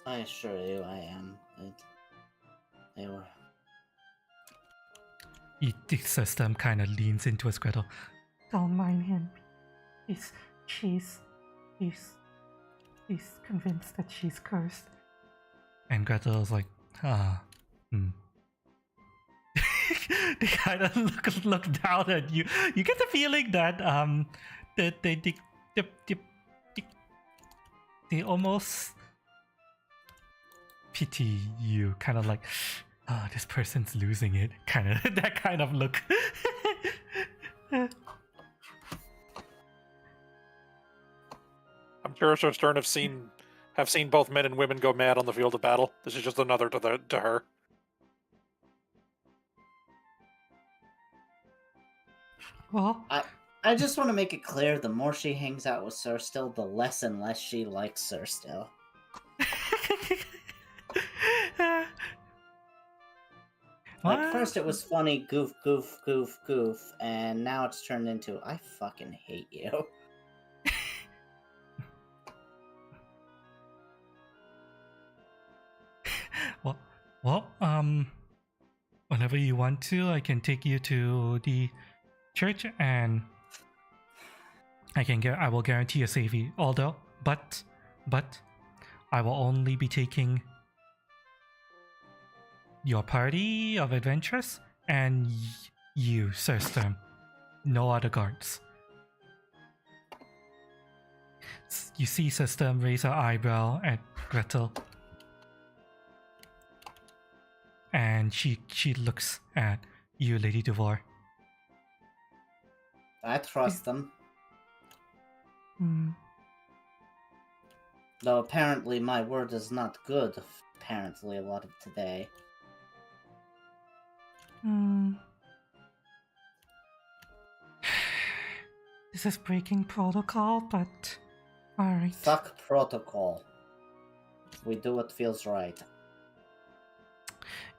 I assure you, I am. They were. The System kind of leans into his Gretel. Don't mind him. He's convinced that she's cursed. And Gretel's like, They kind of look down at you. You get the feeling that they almost pity you, kind of like, oh, this person's losing it, kind of that kind of look. I'm sure Sir Stern have seen both men and women go mad on the field of battle. This is just another to her. Well, I just want to make it clear, the more she hangs out with Sir Still, the less and less she likes Sir Still. At first it was funny, goof, goof, goof, goof, and now it's turned into, I fucking hate you. Well, whenever you want to, I can take you to the church, and I will guarantee your safety. Although, but, I will only be taking your party of adventurers and you, Sir Stern. No other guards. You see Sir Stern raise her eyebrow at Gretel. And she looks at you, Lady Devar. I trust them. Hmm. Though apparently my word is not good, apparently a lot of today. This is breaking protocol, but alright. Fuck protocol. We do what feels right.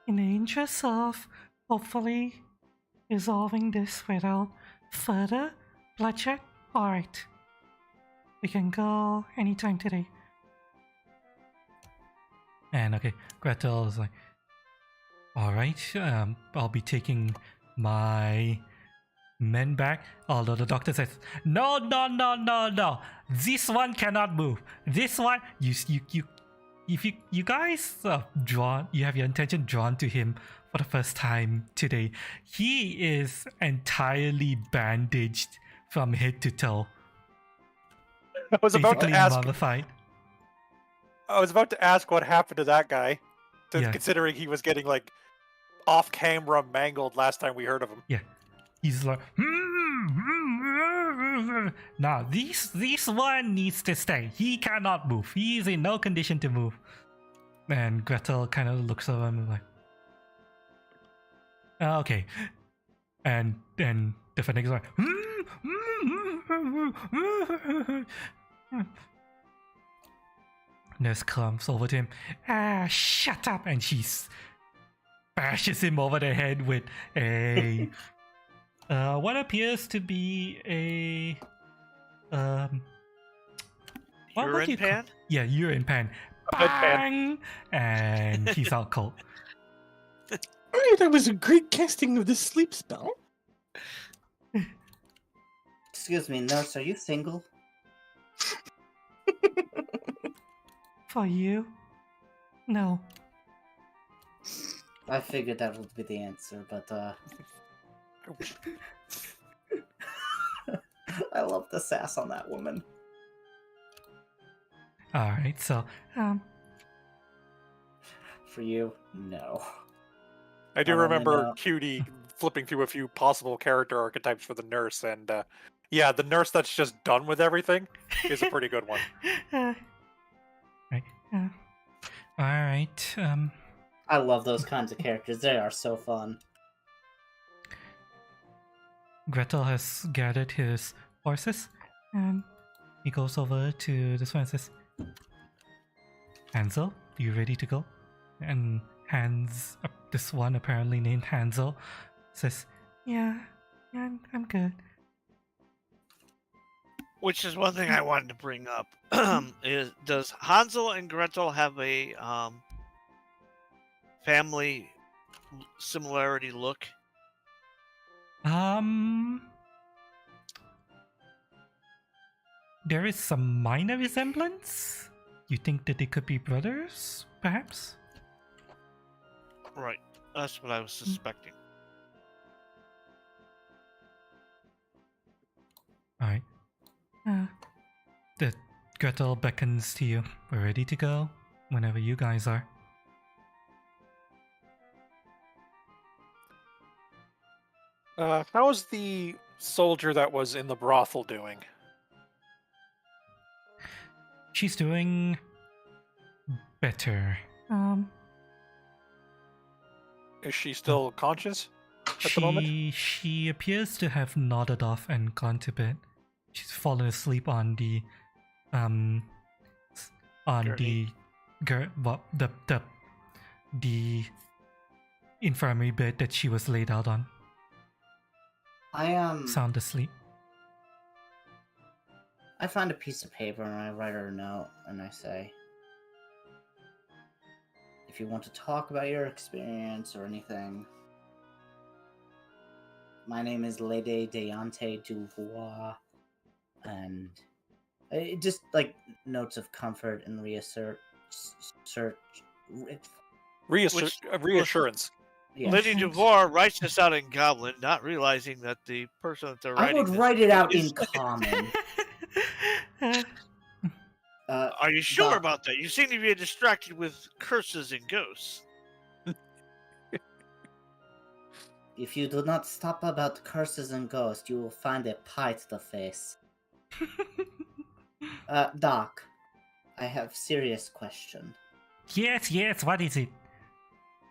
In the interest of hopefully resolving this without further bloodshed, alright. We can go anytime today. And okay, Gretel is like, alright, I'll be taking my men back. Although the doctor says, no, this one cannot move. This one, if you guys you have your attention drawn to him for the first time today, he is entirely bandaged from head to toe. I was about to ask. Mummified. I was about to ask what happened to that guy, Yeah. considering he was getting like off-camera mangled last time we heard of him. Yeah, he's like, nah, this one needs to stay. He cannot move. He's in no condition to move. And Gretel kind of looks over him and like, okay. And then the Fennec's like, Nurse comes over to him. Shut up! And she bashes him over the head with a what appears to be a what would Urine you call- pan? Yeah, urine pan. Bedpan. Bang! And he's out cold. Alright, that was a great casting of the sleep spell. Excuse me, nurse, are you single? For you? No. I figured that would be the answer, but I love the sass on that woman. Alright, so For you, no. I do I wanna remember know. Cutie flipping through a few possible character archetypes for the nurse, and yeah, the nurse that's just done with everything is a pretty good one. Right. Alright, I love those kinds of characters. They are so fun. Gretel has gathered his horses and he goes over to this one and says, Hansel, you ready to go? And this one apparently named Hansel says, Yeah, I'm good. Which is one thing I wanted to bring up. Does Hansel and Gretel have a family similarity look? There is some minor resemblance. You think that they could be brothers, perhaps? Right. That's what I was suspecting. Alright. The Gretel beckons to you. We're ready to go whenever you guys are. How's the soldier that was in the brothel doing? She's doing better. Is she still conscious at the moment? She appears to have nodded off and gone to bed. She's fallen asleep on the the infirmary bed that she was laid out on. Sound asleep. I find a piece of paper and I write her a note and I say, if you want to talk about your experience or anything, my name is Lady Deante Duvois, and just like notes of comfort and Reassurance. Yeah. Lady Duvoir writes this out in Goblin, not realizing that the person that they're I writing would this write it out in is- common. Are you sure Doc, about that? You seem to be distracted with curses and ghosts. if you do not stop about curses and ghosts, you will find a pie to the face. Doc, I have serious question. Yes, what is it?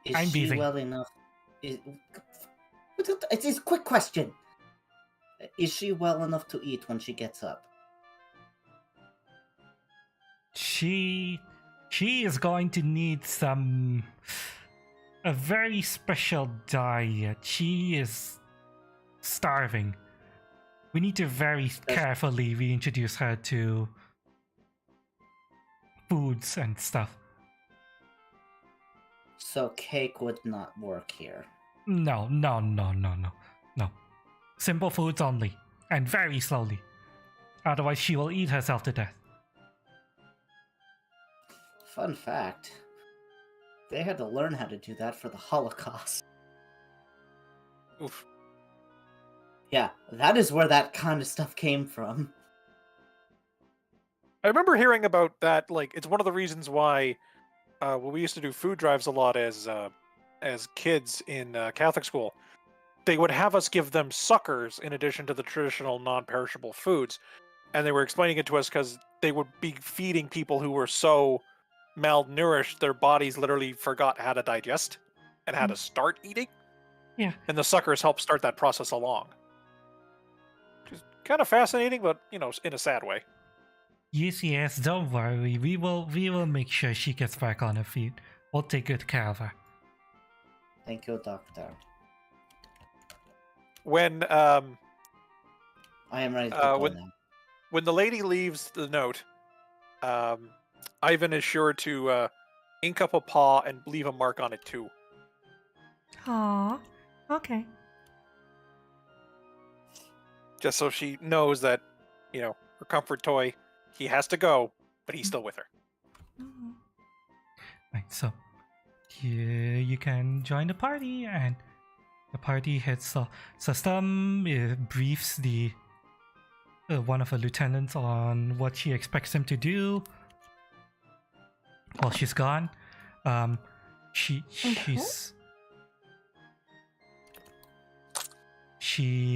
Is I'm she busy. well enough? It's a quick question. Is she well enough to eat when she gets up? She is going to need a very special diet. She is starving. We need to very carefully reintroduce her to foods and stuff. So cake would not work here. No. Simple foods only, and very slowly. Otherwise, she will eat herself to death. Fun fact. They had to learn how to do that for the Holocaust. Oof. Yeah, that is where that kind of stuff came from. I remember hearing about that. Like, it's one of the reasons why when we used to do food drives a lot as kids in Catholic school, they would have us give them suckers in addition to the traditional non-perishable foods. And they were explaining it to us because they would be feeding people who were so malnourished, their bodies literally forgot how to digest and how to start eating. Yeah. And the suckers help start that process along. Which is kind of fascinating, but, in a sad way. Yes, don't worry. We will make sure she gets back on her feet. We'll take good care of her. Thank you, Doctor. When I am ready to go now. when the lady leaves the note, Ivan is sure to ink up a paw and leave a mark on it too. Aww. Okay. Just so she knows that, her comfort toy, he has to go, but he's still with her. Right, so here you can join the party, and the party heads off. System briefs the one of her lieutenants on what she expects him to do while she's gone. She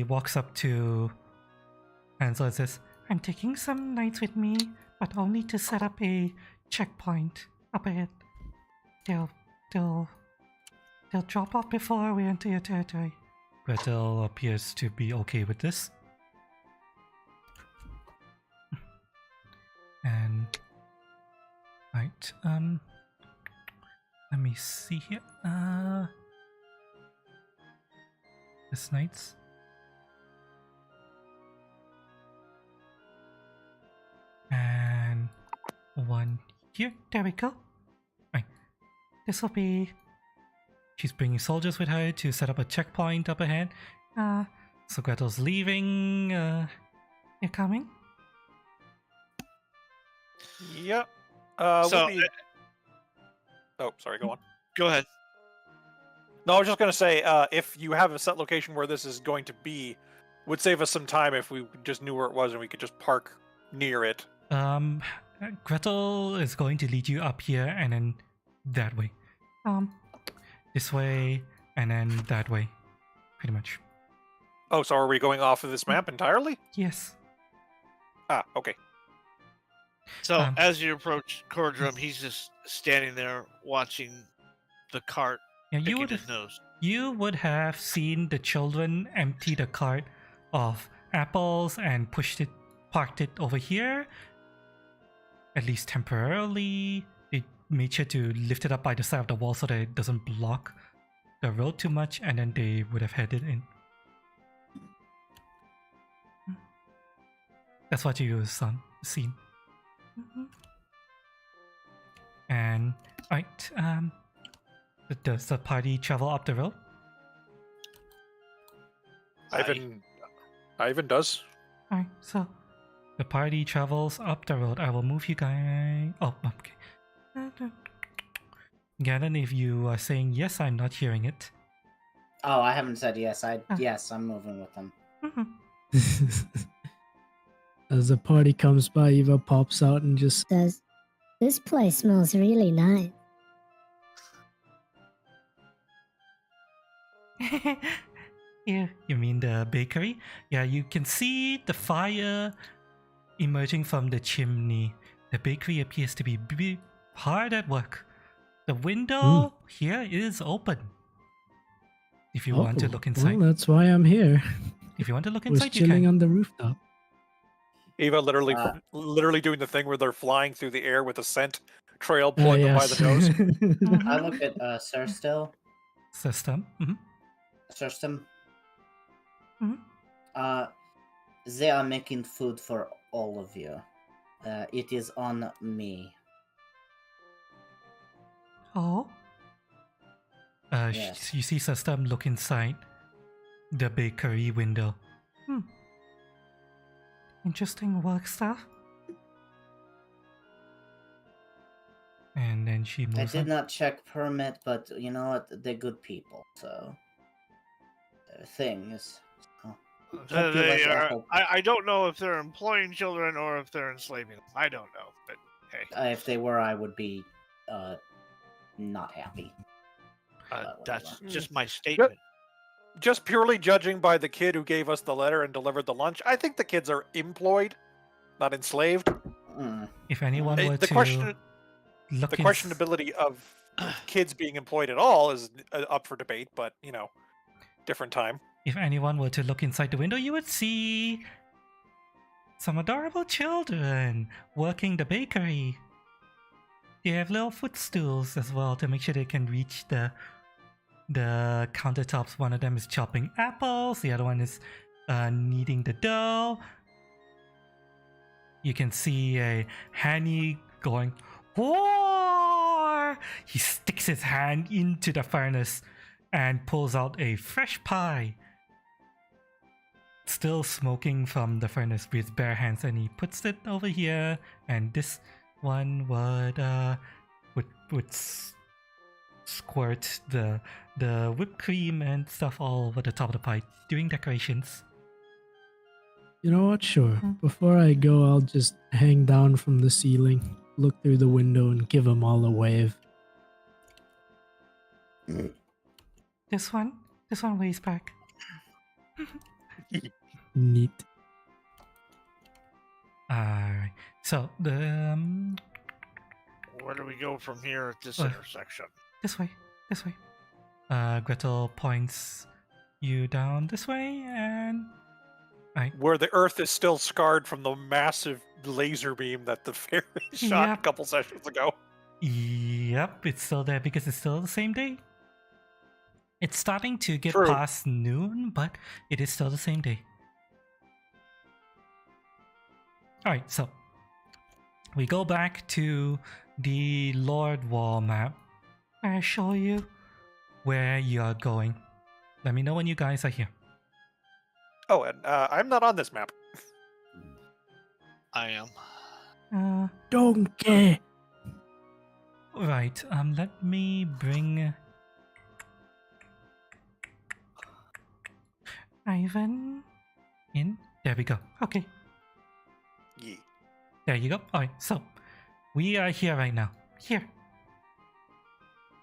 walks up to Hansel and says, "I'm taking some knights with me, but I'll need to set up a checkpoint up ahead. They'll drop off before we enter your territory." Gretel appears to be okay with this. And right, let me see here. This knights. And one here. There we go. Right. This will be. She's bringing soldiers with her to set up a checkpoint up ahead. So Gretel's leaving. You're coming? Yep. So, oh, sorry, go on. Go ahead. No, I was just going to say, if you have a set location where this is going to be, would save us some time if we just knew where it was and we could just park near it. Gretel is going to lead you up here and then that way. This way and then that way. Pretty much. Oh, so are we going off of this map entirely? Yes. Ah, okay. So as you approach Cordrum, he's just standing there watching the cart. Yeah, you would have seen the children empty the cart of apples and parked it over here. At least temporarily. They made sure to lift it up by the side of the wall so that it doesn't block the road too much, and then they would have headed in. That's what you seen. And right, does the party travel up the road? Ivan does. Alright, so the party travels up the road. I will move you guys. Oh, okay. Gannon, if you are saying yes, I'm not hearing it. Oh, I haven't said yes. Yes, I'm moving with them. As the party comes by, Eva pops out and just Does this place smells really nice? Yeah, you mean the bakery? Yeah, you can see the fire emerging from the chimney. The bakery appears to be hard at work. The window here is open. If you want to look inside. Well, that's why I'm here. If you want to look I was inside, you chilling can. on the rooftop. Eva literally doing the thing where they're flying through the air with a scent trail pulling them by the nose. I look at Sir still. System. Mm-hmm. System. Mm-hmm. They are making food for all of you. It is on me. Oh. Yes. You see System look inside the bakery window. Interesting work stuff. And then she moves I did on. not check permit, but you know what? They're good people, so things. I don't know if they're employing children or if they're enslaving them. I don't know, but hey. If they were, I would be not happy. That's just my statement. just purely judging by the kid who gave us the letter and delivered the lunch, I think the kids are employed, not enslaved. If anyone were The to question, look the questionability of kids being employed at all is up for debate, but different time. if anyone were to look inside the window, you would see some adorable children working the bakery. They have little footstools as well to make sure they can reach the countertops. One of them is chopping apples, the other one is kneading the dough. You can see a Hanny going, "Whoa!" He sticks his hand into the furnace and pulls out a fresh pie, still smoking from the furnace with his bare hands, and he puts it over here, and this one would squirt the whipped cream and stuff all over the top of the pie, doing decorations. You know what? Sure. Before I go, I'll just hang down from the ceiling, look through the window, and give them all a wave. This one waves back. Neat. Alright, so the Where do we go from here at this Oh. intersection? this way. Gretel points you down this way, and Where the Earth is still scarred from the massive laser beam that the fairy shot a Yep. couple sessions ago. Yep, it's still there because it's still the same day. It's starting to get True. past noon, but it is still the same day. Alright, so we go back to the Lordwall map. I show you where you're going. Let me know when you guys are here. Oh, and I'm not on this map. I am. Donkey! Right, let me bring Ivan in. There we go. Okay, Yeah. there you go. Alright, so we are here right now. Here.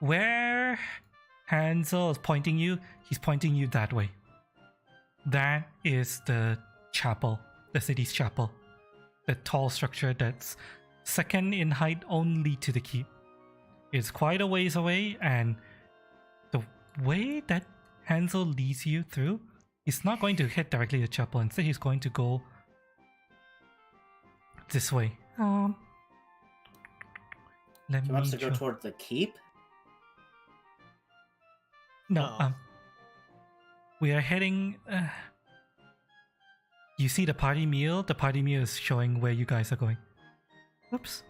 Where Hansel is pointing you, he's pointing you that way. That is the chapel, the city's chapel. The tall structure that's second in height only to the keep. It's quite a ways away, and the way that Hansel leads you through, he's not going to hit directly the chapel. Instead, he's going to go this way. Let He me wants to go draw- toward the keep? No, Oh. we are heading. You see the party meal? The party meal is showing where you guys are going. Oops.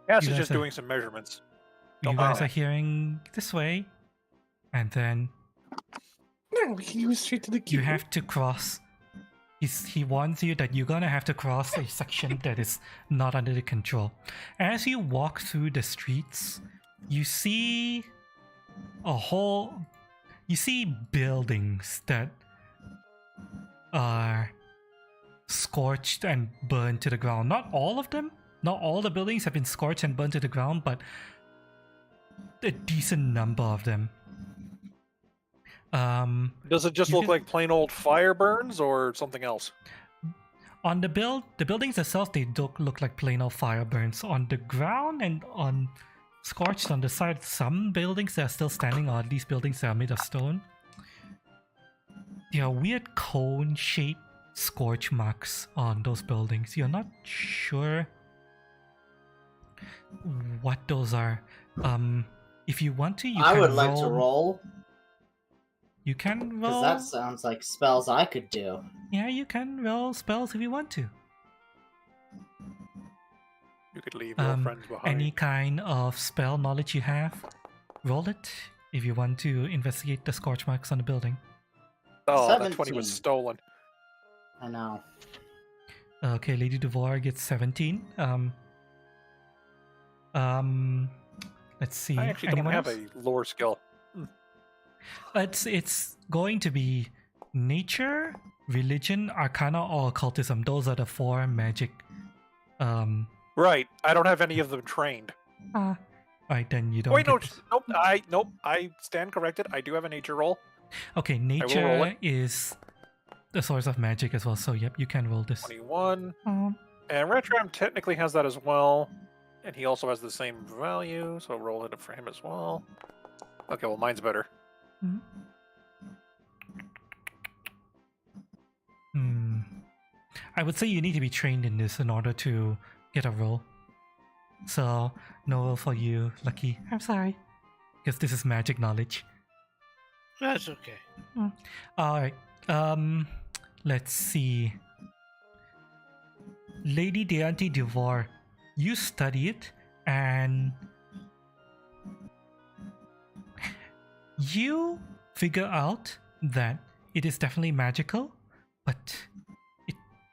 Cass You is guys just are- doing some measurements. You Don't guys mind. are hearing this way, and then No, he was straight to the you queue. have to cross. He warns you that you're gonna have to cross a section that is not under the control. As you walk through the streets, you see buildings that are scorched and burned to the ground. Not all of them. Not all the buildings have been scorched and burned to the ground, but a decent number of them. Does it just You look can- like plain old fire burns or something else? On the buildings themselves, they don't look like plain old fire burns. On the ground and on scorched on the side, some buildings that are still standing, or at least buildings that are made of stone, there are weird cone-shaped scorch marks on those buildings. You're not sure what those are. If you want to, I would like to roll, You can because roll. that sounds like spells I could do. Yeah, you can roll spells if you want to. You could leave your friends behind. Any kind of spell knowledge you have, roll it if you want to investigate the scorch marks on the building. Oh, that 20 was 17. stolen. I know. Okay, Lady Duvoir gets 17. Let's see. I actually Anyone don't have else? a lore skill. It's going to be nature, religion, arcana, or occultism. Those are the four magic. Right. I don't have any of them trained. Alright, then you don't Wait, no, get... nope. I stand corrected. I do have a nature roll. Okay, roll nature it. is the source of magic as well, so yep, you can roll this. 21. Um, And Retram technically has that as well. And he also has the same value, so roll it for him as well. Okay, well, mine's better. I would say you need to be trained in this in order to get a roll. So, no roll for you, Lucky. I'm sorry. Because this is magic knowledge. That's okay. Alright, let's see. Lady Deante Devor, you study it, and you figure out that it is definitely magical, but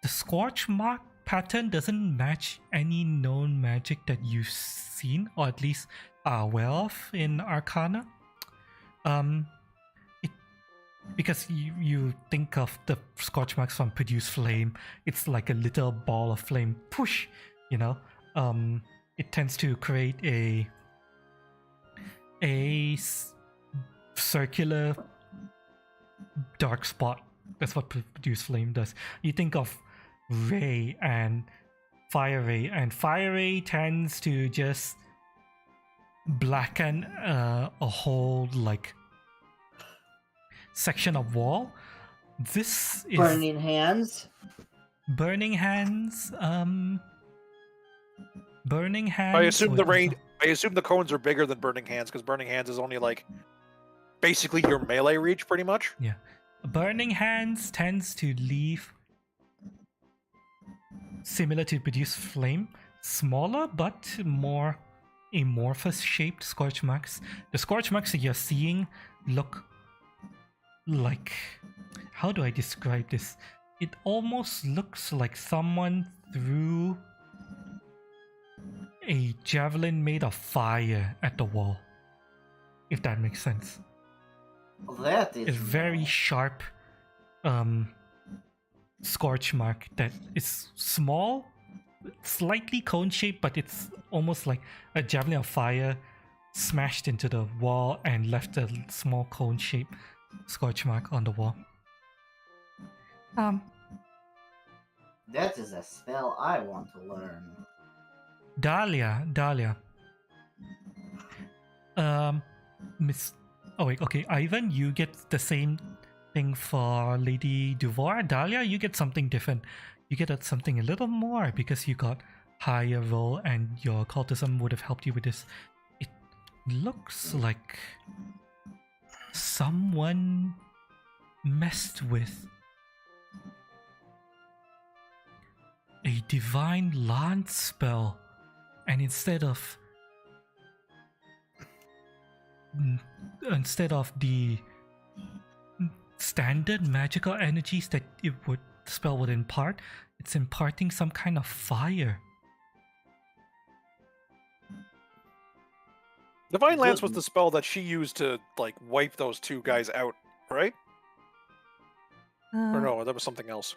the scorch mark pattern doesn't match any known magic that you've seen, or at least are aware of in Arcana. Because you think of the scorch marks from Produce Flame, it's like a little ball of flame. Push, you know. It tends to create a circular dark spot. That's what Produce Flame does. You think of Ray and Fire Ray tends to just blacken a whole like section of wall. This is Burning Hands. Burning Hands. Burning Hands. I assume would I assume the cones are bigger than Burning Hands, because Burning Hands is only like basically your melee reach, pretty much. Yeah. Burning Hands tends to leave, similar to Produce Flame, smaller but more amorphous shaped scorch marks. The scorch marks that you're seeing look like, how do I describe this? It almost looks like someone threw a javelin made of fire at the wall, if that makes sense. That is It's very sharp scorch mark that is small, slightly cone shaped, but it's almost like a javelin of fire smashed into the wall and left a small cone shaped scorch mark on the wall. That is a spell I want to learn. Dahlia. Miss. Oh wait, okay. Ivan, you get the same thing for Lady Devor. Dahlia, you get something different. You get something a little more because you got higher roll, and your cultism would have helped you with this. It looks like someone messed with a divine lance spell, and instead of the standard magical energies that the spell would impart, it's imparting some kind of fire. Divine Lance was the spell that she used to like wipe those two guys out, right? Or no, that was something else.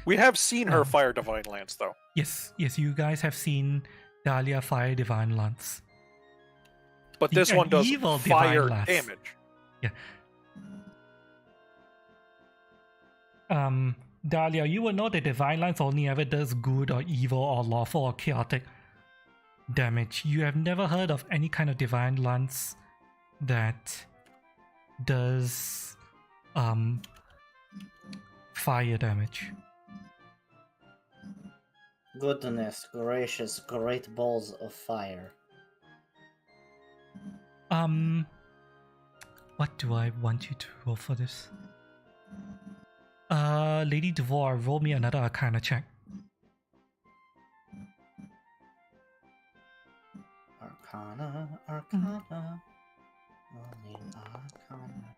We have seen her fire Divine Lance, though. Yes, you guys have seen Dahlia fire Divine Lance. But this one does evil fire Divine Lance. damage. Yeah. Dahlia, you will know that Divine Lance only ever does good or evil or lawful or chaotic damage. You have never heard of any kind of Divine Lance that does fire damage. Goodness gracious, great balls of fire. What do I want you to roll for this? Lady Devor, roll me another Arcana check. Arcana. Only Arcana.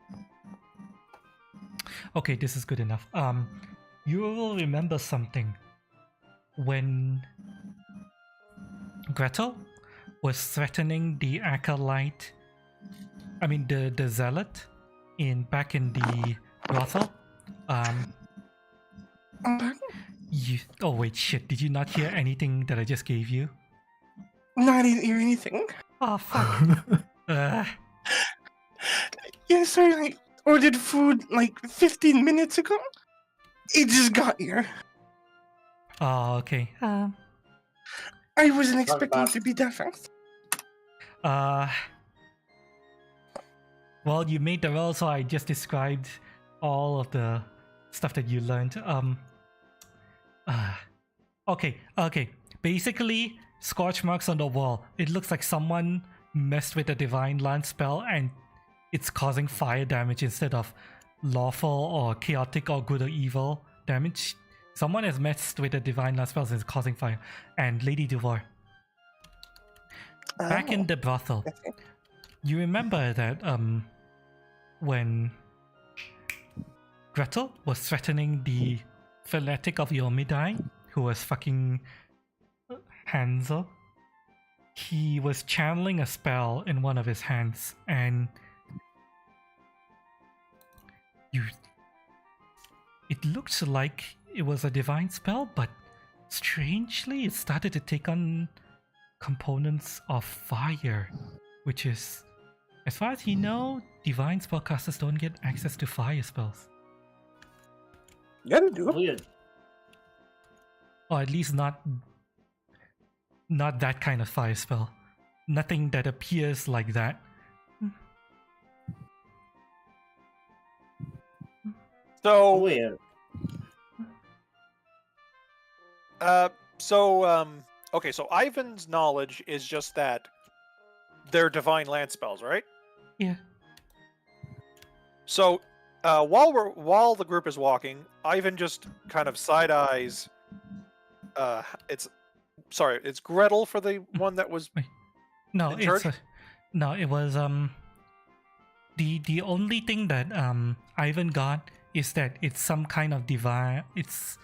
Okay, this is good enough. You will remember something. When Gretel was threatening the acolyte, I mean the zealot back in the brothel. Oh wait, shit! Did you not hear anything that I just gave you? I didn't hear anything. Oh fuck. Yeah, sorry, I ordered food like 15 minutes ago. It just got here. Oh, okay. I wasn't Talk expecting about- it to be that fast. Well, you made the roll, so I just described all of the stuff that you learned. Okay. Basically, scorch marks on the wall. It looks like someone messed with the divine lance spell, and it's causing fire damage instead of lawful or chaotic or good or evil damage. Someone has messed with the divine lance spells and is causing fire. And Lady Duvar, back in the brothel, Okay. you remember that when Gretel was threatening the fanatic of Yomidai, who was fucking Hansel, he was channeling a spell in one of his hands, and it looked like it was a divine spell, but strangely it started to take on components of fire, which is, as far as you know, divine spellcasters don't get access to fire spells. Yeah, they do. Weird. Or at least not that kind of fire spell. Nothing that appears like that. So, Weird. okay, so Ivan's knowledge is just that they're divine land spells, right? Yeah. So, while the group is walking, Ivan just kind of side eyes. It's Gretel for the one that was. No, In it's charge? it was the only thing that Ivan got is that it's some kind of divine. It's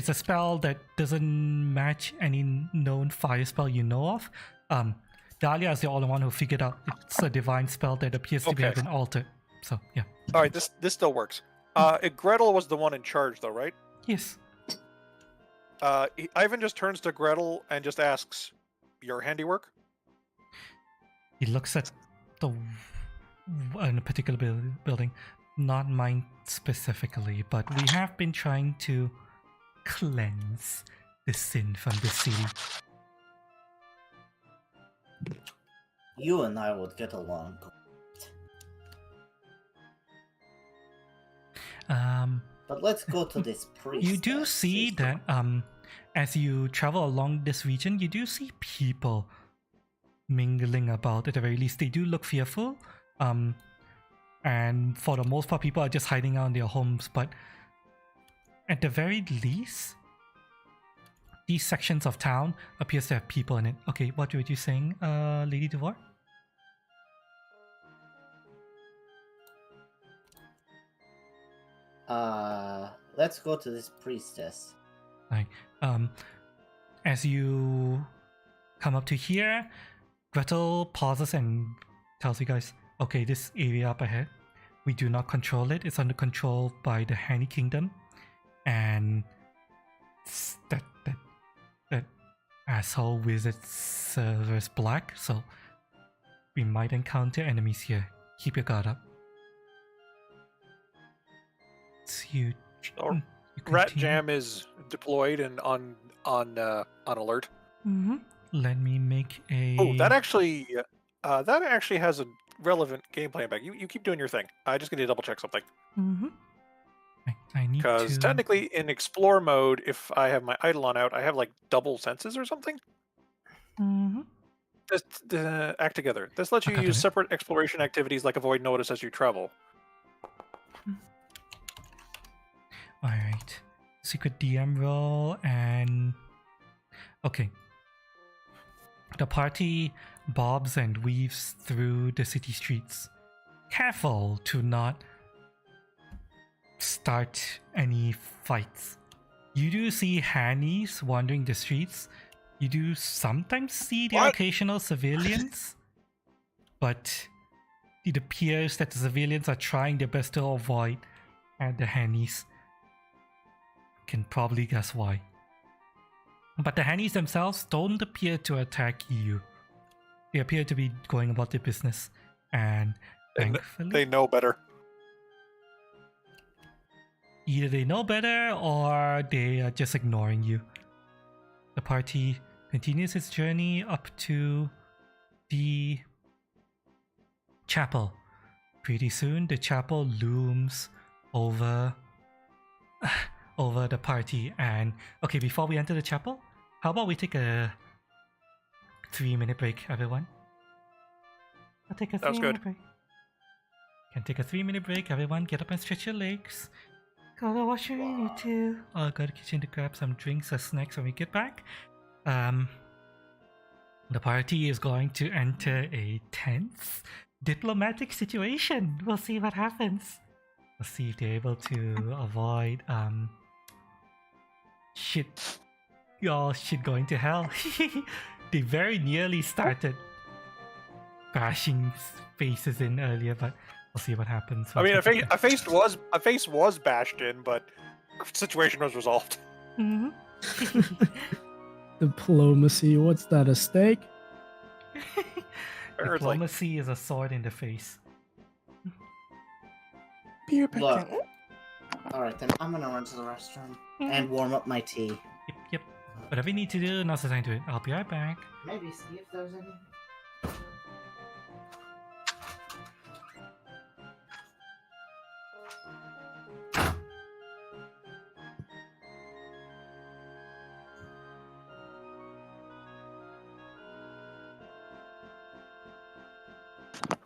a spell that doesn't match any known fire spell you know of. Dahlia is the only one who figured out it's a divine spell that appears to Okay. have been altered. So yeah. All right, this still works. Gretel was the one in charge, though, right? Yes. Ivan just turns to Gretel and just asks, "Your handiwork?" He looks at the in a particular building, not mine specifically, but we have been trying to cleanse the sin from the city. You and I would get along. But let's go to this priest. You do see that as you travel along this region, you do see people mingling about. At the very least, they do look fearful. And for the most part, people are just hiding out in their homes. But at the very least, these sections of town appears to have people in it. Okay, what were you saying, Lady Duvar? Let's go to this priestess. Right. As you come up to here, Gretel pauses and tells you guys, okay, this area up ahead, we do not control it. It's under control by the Hanny Kingdom. And that asshole wizard serves black, so we might encounter enemies here. Keep your guard up. So you Or Rat continue. Jam is deployed and on alert. Mm-hmm. Let me make a. Oh, that actually has a relevant gameplay impact. You keep doing your thing. I just need to double check something Mm-hmm. I need because to. technically in explore mode, if I have my Eidolon out, I have like double senses or something. Mm-hmm. Just act together. This lets you Okay, use okay. separate exploration activities like avoid notice as you travel. Alright. Secret DM roll and. Okay. The party bobs and weaves through the city streets. Careful to not start any fights. You do see Hannies wandering the streets. You do sometimes see the What? occasional civilians. But it appears that the civilians are trying their best to avoid the Hannies. Can probably guess why. But the Hannies themselves don't appear to attack you. They appear to be going about their business. And thankfully, They know better. either they know better or they are just ignoring you. The party continues its journey up to the chapel. Pretty soon, the chapel looms over the party. And okay, before we enter the chapel, how about we take a 3-minute break, everyone? I'll take a Sounds 3-minute good. break. Can take a 3-minute break, everyone. Get up and stretch your legs. Go to the washroom if you need to. Or go to the kitchen to grab some drinks or snacks when we get back. The party is going to enter a tense diplomatic situation. We'll see what happens. We'll see if they're able to avoid shit going to hell. They very nearly started bashing faces in earlier, but we'll see what happens. I mean, a face was bashed in, but situation was resolved. Mhm. Diplomacy. What's that? A steak? Or it's like, Diplomacy is a sword in the face. Beer Look. packet. Alright, then I'm gonna run to the restroom and warm up my tea. Yep. Whatever you need to do, now's the time to do it. I'll be right back. Maybe see if there's any.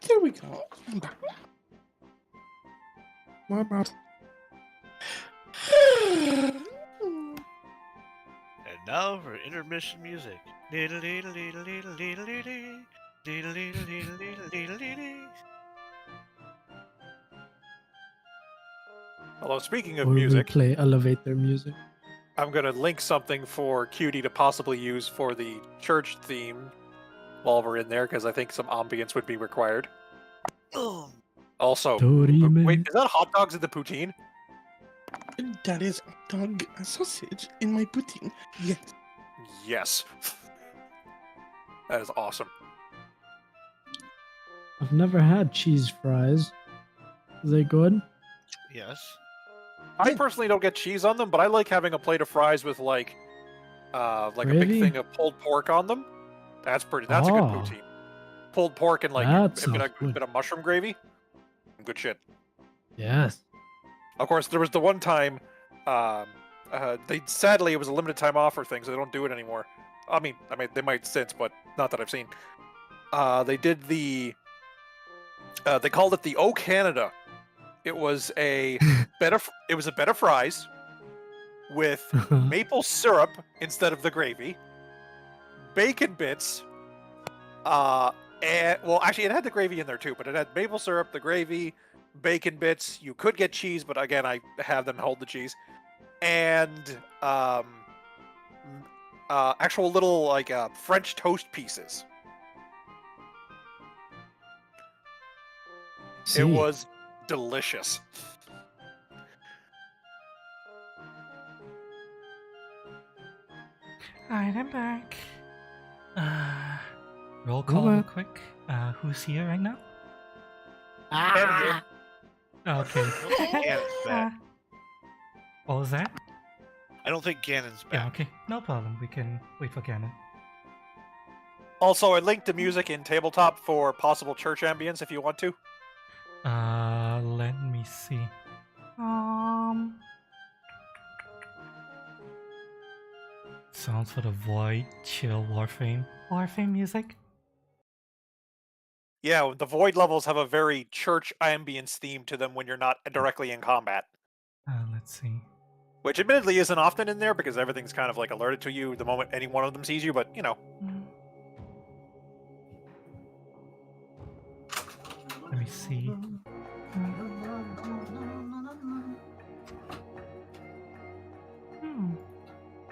There we go. I'm back. What about? And now for intermission music. Diddle-diddle-diddle-diddle-diddle-diddle-dee. Diddle-diddle-diddle-diddle-diddle-dee. although speaking of Or we music, play elevator music. I'm gonna link something for Cutie to possibly use for the church theme while we're in there, because I think some ambience would be required. Also, Dorime. wait, is that hot dogs in the poutine? That is dog sausage in my poutine. Yes. Yes. That is awesome. I've never had cheese fries. Is they good? Yes. I Yeah. personally don't get cheese on them, but I like having a plate of fries with like a big Gravy? thing of pulled pork on them. That's a good poutine. Pulled pork and like That a bit sounds of, good. bit of mushroom gravy. Good shit. Yes. Of course, there was the one time, sadly it was a limited time offer thing, so they don't do it anymore. I mean, they might since, but not that I've seen. They did they called it the O Canada. It was a bed of fries with maple syrup instead of the gravy, bacon bits, and well, actually, it had the gravy in there too, but it had maple syrup, the gravy, bacon bits. You could get cheese, but again, I have them hold the cheese, and actual little like French toast pieces. See. It was delicious. Alright, I'm back. Roll call real Alright. quick. Who's here right now? Ah! Okay. Ganon's back. What was that? I don't think Ganon's Yeah, back. okay. No problem. We can wait for Ganon. Also, I linked the music in tabletop for possible church ambience if you want to. Let me see. Sounds for the Void, Chill, Warframe. Warframe music? Yeah, the void levels have a very church ambience theme to them when you're not directly in combat. Let's see. Which admittedly isn't often in there because everything's kind of like alerted to you the moment any one of them sees you, but you know. Let me see.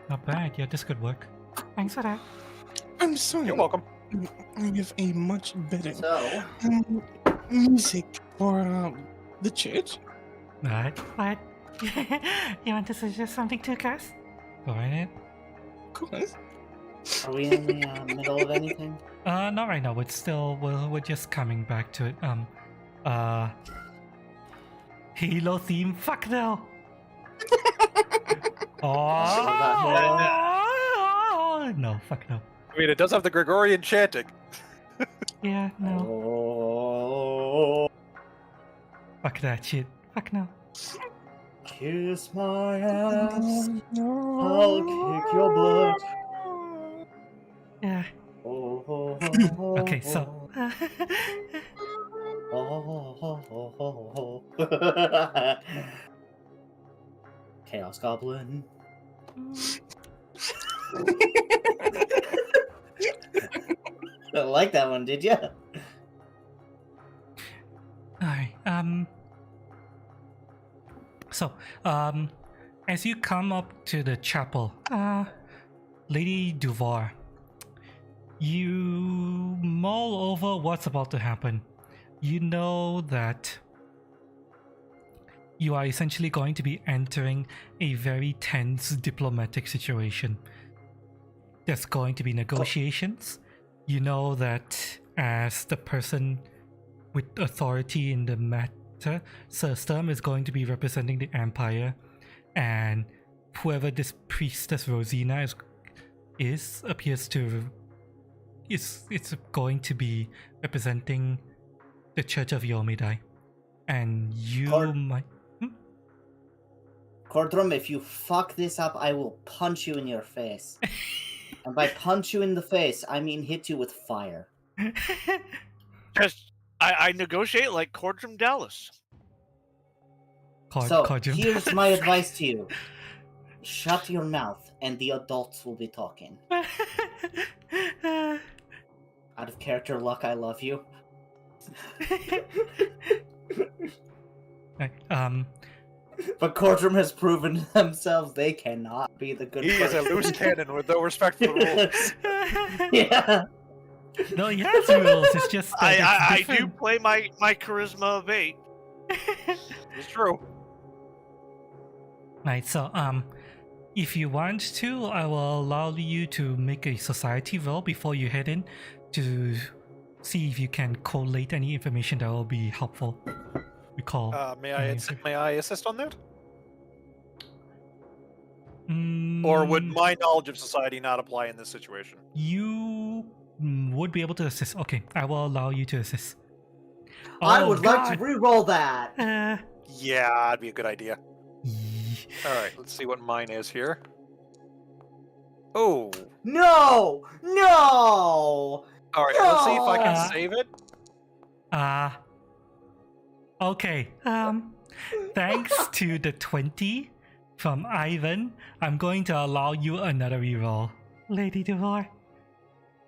Not bad. Yeah, this could work. Thanks for that. I'm sorry. You're welcome. I have a much better So, music for the church. What? You want to suggest something too, Cass? Go right ahead. course. Are we in the middle of anything? Not right now. It's still we're just coming back to it. Halo theme. Fuck no. Oh no. Fuck no. I mean, it does have the Gregorian chanting. Yeah, no. Oh, Fuck that shit. Fuck no. kiss my ass. I'll kick your butt. Yeah. Oh, Okay, so. Chaos Goblin. I like that one, did you? Alright, so, as you come up to the chapel, Lady Duvar, you mull over what's about to happen. You know that you are essentially going to be entering a very tense diplomatic situation. There's going to be negotiations. You know that as the person with authority in the matter, Sir Sturm is going to be representing the Empire, and whoever this priestess Rosina is appears to it's going to be representing the Church of Yomidai, and you might. Cordrum, if you fuck this up, I will punch you in your face. And by punch you in the face, I mean hit you with fire. Just, I negotiate like Cordrum Dallas. So, here's my advice to you. Shut your mouth, and the adults will be talking. Out of character luck, I love you. But Cordrum has proven to themselves they cannot be the good He is a person. loose cannon with no respect for the rules. Yeah. No, he has rules. It's just that I it's do different. play my charisma of 8. It's true. Right, so if you want to, I will allow you to make a society roll before you head in to see if you can collate any information that will be helpful. Recall. May I assist on that? Mm, Or would my knowledge of society not apply in this situation? you would be able to assist? Okay, I will allow you to assist. I Oh, would like God. to re-roll that. Yeah, that'd be a good idea. Ye- All right, let's see what mine is here. Oh, No! No! all right. Let's see if I can No! save it. Okay. Thanks to the 20 from Ivan, I'm going to allow you another reroll, Lady Duvar.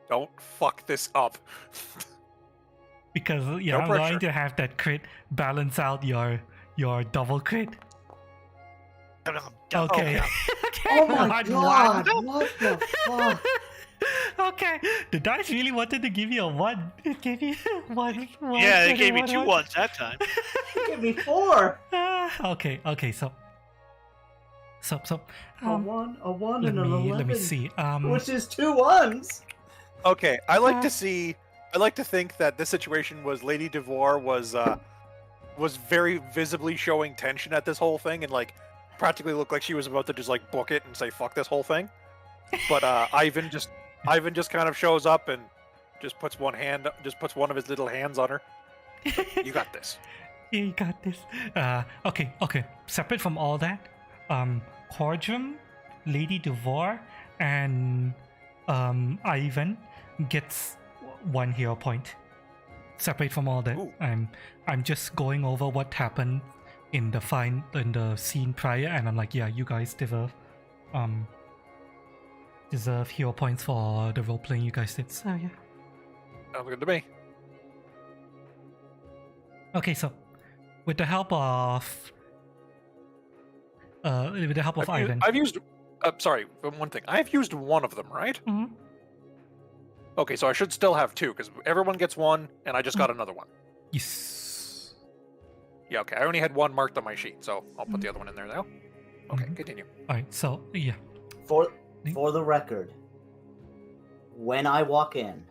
Don't fuck this up. Because No I'm pressure. going to have that crit balance out your double crit. Okay. Okay. Oh my one, god! What the fuck? Okay. The dice really wanted to give you a 1. It gave you one. Yeah, they and gave me one, 2 one. ones that time. Give me 4! Okay, so A 1, and let an 11. me see. Which is 2 1s! Okay, I like to see. I like to think that this situation was Lady Devore was very visibly showing tension at this whole thing, and like practically looked like she was about to just like book it and say fuck this whole thing. But Ivan just kind of shows up and just puts one of his little hands on her. You got this. Yeah, you got this. Okay. Separate from all that, Cordrum, Lady Devore, and Ivan gets 1 hero point. Separate from all that, Ooh. I'm just going over what happened in the scene prior, and I'm like, yeah, you guys deserve hero points for the role playing you guys did. So yeah. Sounds good to me. Okay, so with the help of Ivan. I've used. Sorry, one thing. I've used one of them, right? Mhm. Okay, so I should still have 2 because everyone gets 1, and I just got another one. Yes. Yeah, okay. I only had 1 marked on my sheet, so I'll put the other one in there now. Okay, Mhm. continue. All right. So yeah. For the record, when I walk in,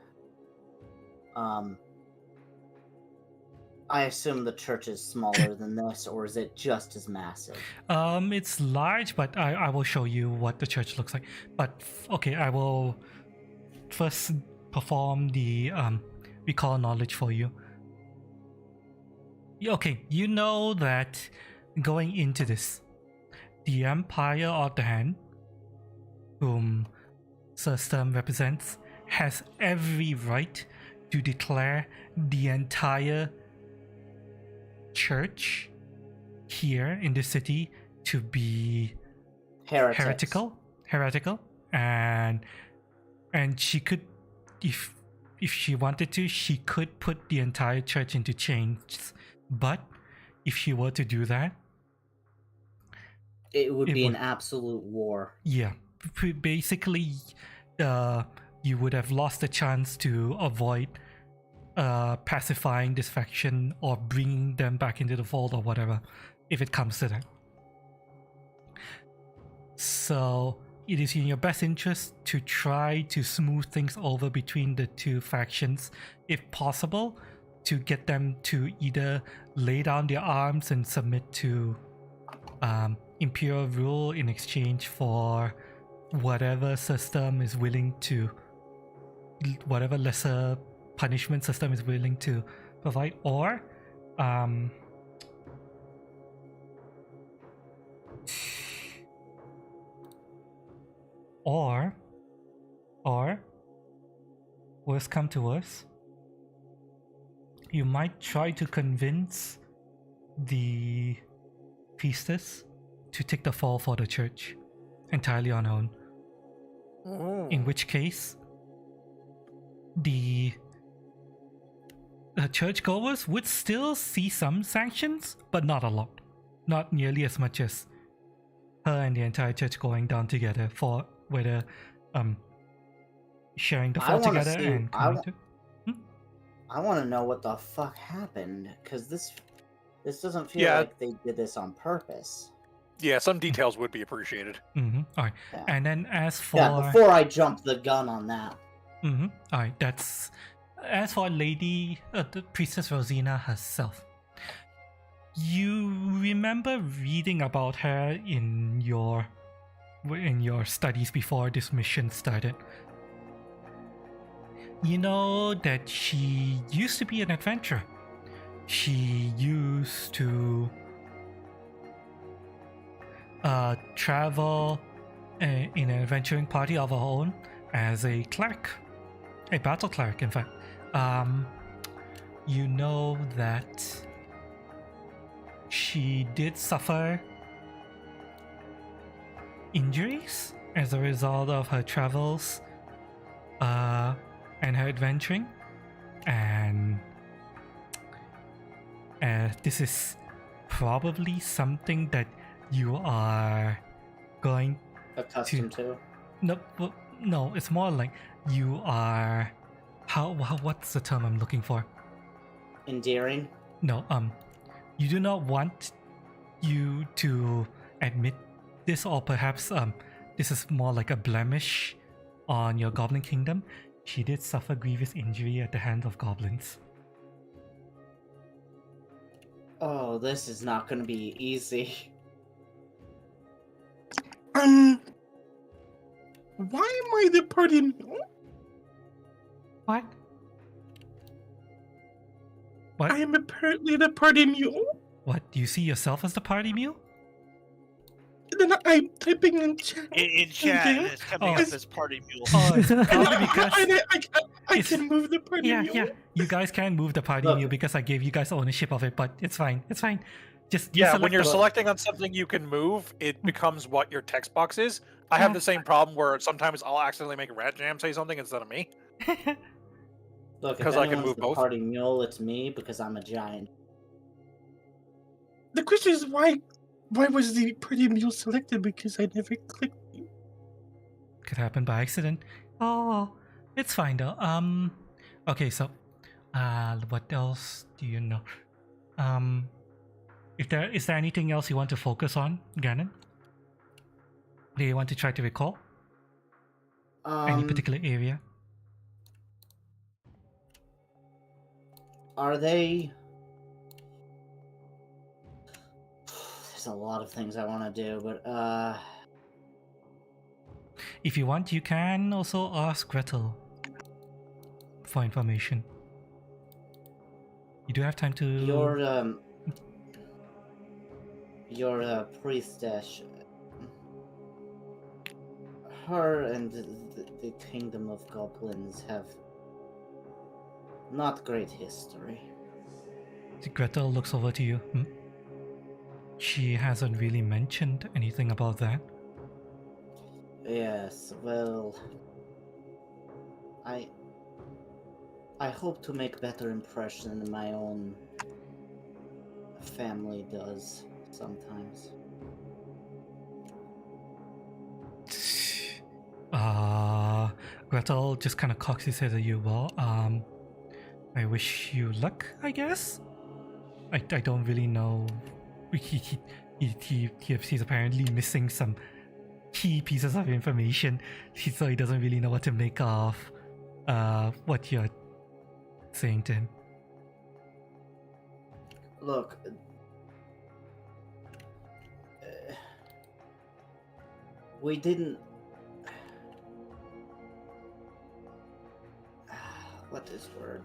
I assume the church is smaller than this, or is it just as massive? It's large, but I will show you what the church looks like. But okay, I will first perform the recall knowledge for you. Okay, you know that going into this, the Empire of the Hand, whom Sir Sturm represents, has every right to declare the entire church here in the city to be heretical, and she could, if she wanted to, she could put the entire church into chains. But if she were to do that, it would be an absolute war. Yeah, basically, you would have lost the chance to avoid pacifying this faction or bringing them back into the fold or whatever, if it comes to that. So it is in your best interest to try to smooth things over between the two factions, if possible, to get them to either lay down their arms and submit to Imperial rule in exchange for whatever system is willing to, whatever lesser punishment system is willing to provide, or worst come to worst, you might try to convince the priestess to take the fall for the church entirely on her own. In which case, the churchgoers would still see some sanctions, but not a lot. Not nearly as much as her and the entire church going down together for whether sharing the fall together and coming to. I want to know what the fuck happened, because this doesn't feel like they did this on purpose. Yeah, some details would be appreciated. All right. Yeah. And then as for... Yeah, before I jump the gun on that. All right, that's... As for Lady... the Priestess Rosina herself. You remember reading about her in your studies before this mission started. You know that she used to be an adventurer. She used to travel in an adventuring party of her own as a cleric, a battle cleric, in fact. You know that she did suffer injuries as a result of her travels and her adventuring, and this is probably something that you are going accustomed to. No, it's more like you are what's the term I'm looking for? Endearing? No, you do not want you to admit this, or perhaps this is more like a blemish on your goblin kingdom. She did suffer grievous injury at the hands of goblins. Oh, this is not going to be easy. Why am I the party mule? What? I am apparently the party mule. What? Do you see yourself as the party mule? Then I'm typing in chat. In chat, and it's coming up as party mule. Oh, it's probably because I can move the party mule. Yeah. You guys can move the party mule because I gave you guys ownership of it, but it's fine. It's fine. Just when you're selecting on something you can move, it becomes what your text box is. I have the same problem where sometimes I'll accidentally make Rat Jam say something instead of me. Look, because if I can anyone's move the both. party mule, it's me because I'm a giant. The question is why was the party mule selected? Because I never clicked it. Could happen by accident. Oh, it's fine though. Okay, so what else do you know? Is there anything else you want to focus on, Ganon? Do you want to try to recall? Any particular area? Are they? There's a lot of things I want to do, but If you want, you can also ask Gretel for information. You do have time to. Your priestess. Her and the Kingdom of Goblins have not great history. Gretel looks over to you. She hasn't really mentioned anything about that. Yes, well, I hope to make better impression than my own family does sometimes. Gretel just kind of cocks his head at you. Well, I wish you luck, I guess. I don't really know. He's apparently missing some key pieces of information, so he doesn't really know what to make of what you're saying to him. Look, we didn't. What is word?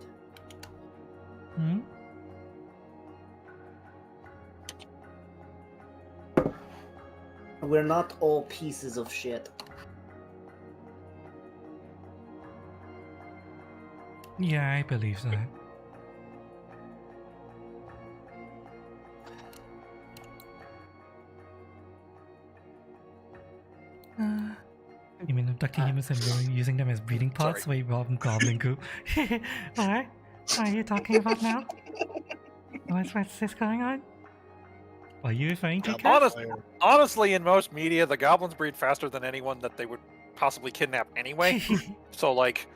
We're not all pieces of shit. Yeah, I believe that. You mean abducting humans and using them as breeding pods? Wait, Rob Goblin Group. What are you talking about now? What's this going on? Are you referring to Honestly, in most media, the goblins breed faster than anyone that they would possibly kidnap anyway. So, like,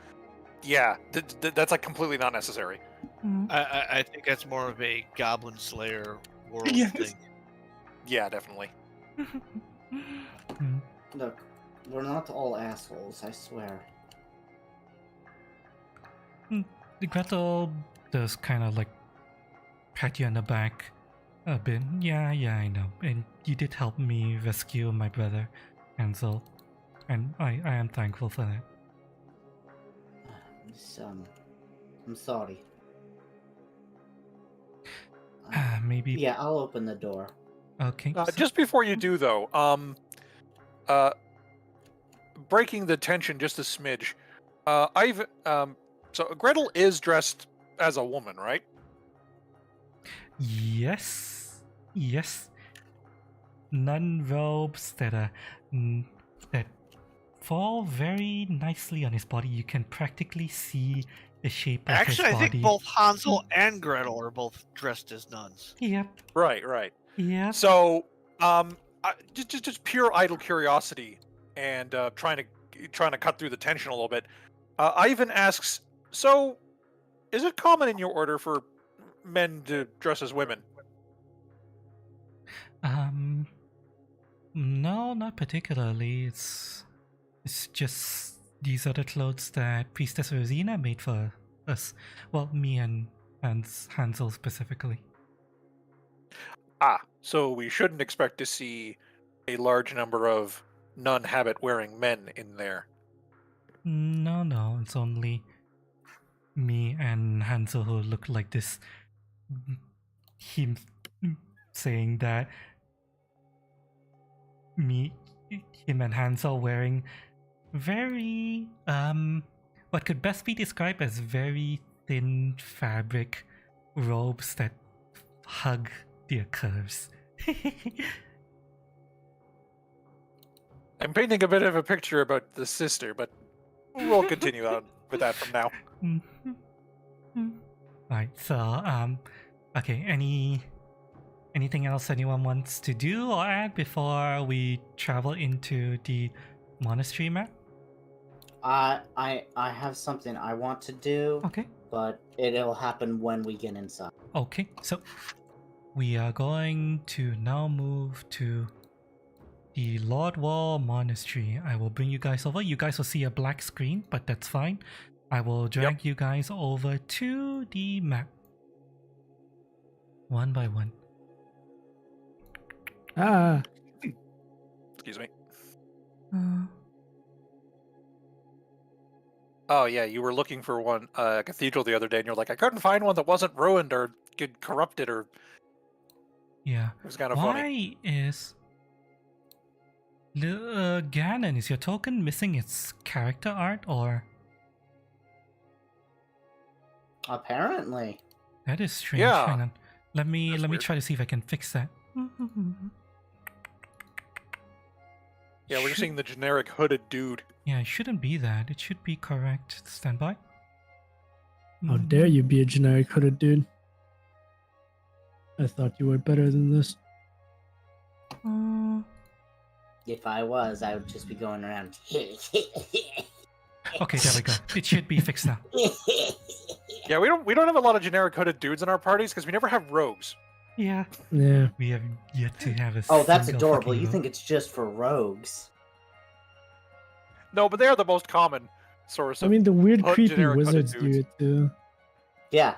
yeah, that's like completely not necessary. I think that's more of a Goblin Slayer world thing. Yeah, definitely. Look, we're not all assholes, I swear. Gretel does kind of like pat you on the back a bit. Yeah, I know. And you did help me rescue my brother, Hansel. And I am thankful for that. I'm sorry. Maybe. Yeah, I'll open the door. Okay. Just before you do, though, breaking the tension just a smidge. So Gretel is dressed as a woman, right? Yes. Nun robes that fall very nicely on his body. You can practically see the shape of his body. Actually, I think both Hansel and Gretel are both dressed as nuns. Yep. Right. Yep. So, just pure idle curiosity and trying to cut through the tension a little bit. Ivan asks, so is it common in your order for men to dress as women? No, not particularly. It's just these are the clothes that Priestess Rosina made for us. Well, me and Hansel specifically. So we shouldn't expect to see a large number of nun habit-wearing men in there. No, it's only me and Hansel who look like this. Him saying that him and Hansel wearing very what could best be described as very thin fabric robes that hug their curves. I'm painting a bit of a picture about the sister, but we'll continue on with that from now. Right, so okay, anything else anyone wants to do or add before we travel into the monastery, Matt? I have something I want to do. Okay. But it'll happen when we get inside. Okay, so we are going to now move to the Lordwall Monastery. I will bring you guys over. You guys will see a black screen, but that's fine. I will drag you guys over to the map. One by one. Ah, Excuse me. Uh, Oh yeah, you were looking for one cathedral the other day, and you're like, I couldn't find one that wasn't ruined or get corrupted, or yeah. it was kind of funny. Why is Ganon, is your token missing its character art, or Apparently. that is strange? Yeah. Hang on. Let me That's weird. try to see if I can fix that. Yeah, we're just seeing the generic hooded dude. Yeah, it shouldn't be that. It should be correct. Stand by. how dare you be a generic hooded dude? I thought you were better than this. If I was, I would just be going around. Okay, there we go. It should be fixed now. Yeah, we don't have a lot of generic hooded dudes in our parties because we never have rogues. Yeah. Yeah. We have yet to have a Oh, that's single adorable. fucking You rogue. think it's just for rogues? No, but they are the most common source I of. mean, the weird, hood- creepy generic hooded wizards do dudes. it too. Yeah.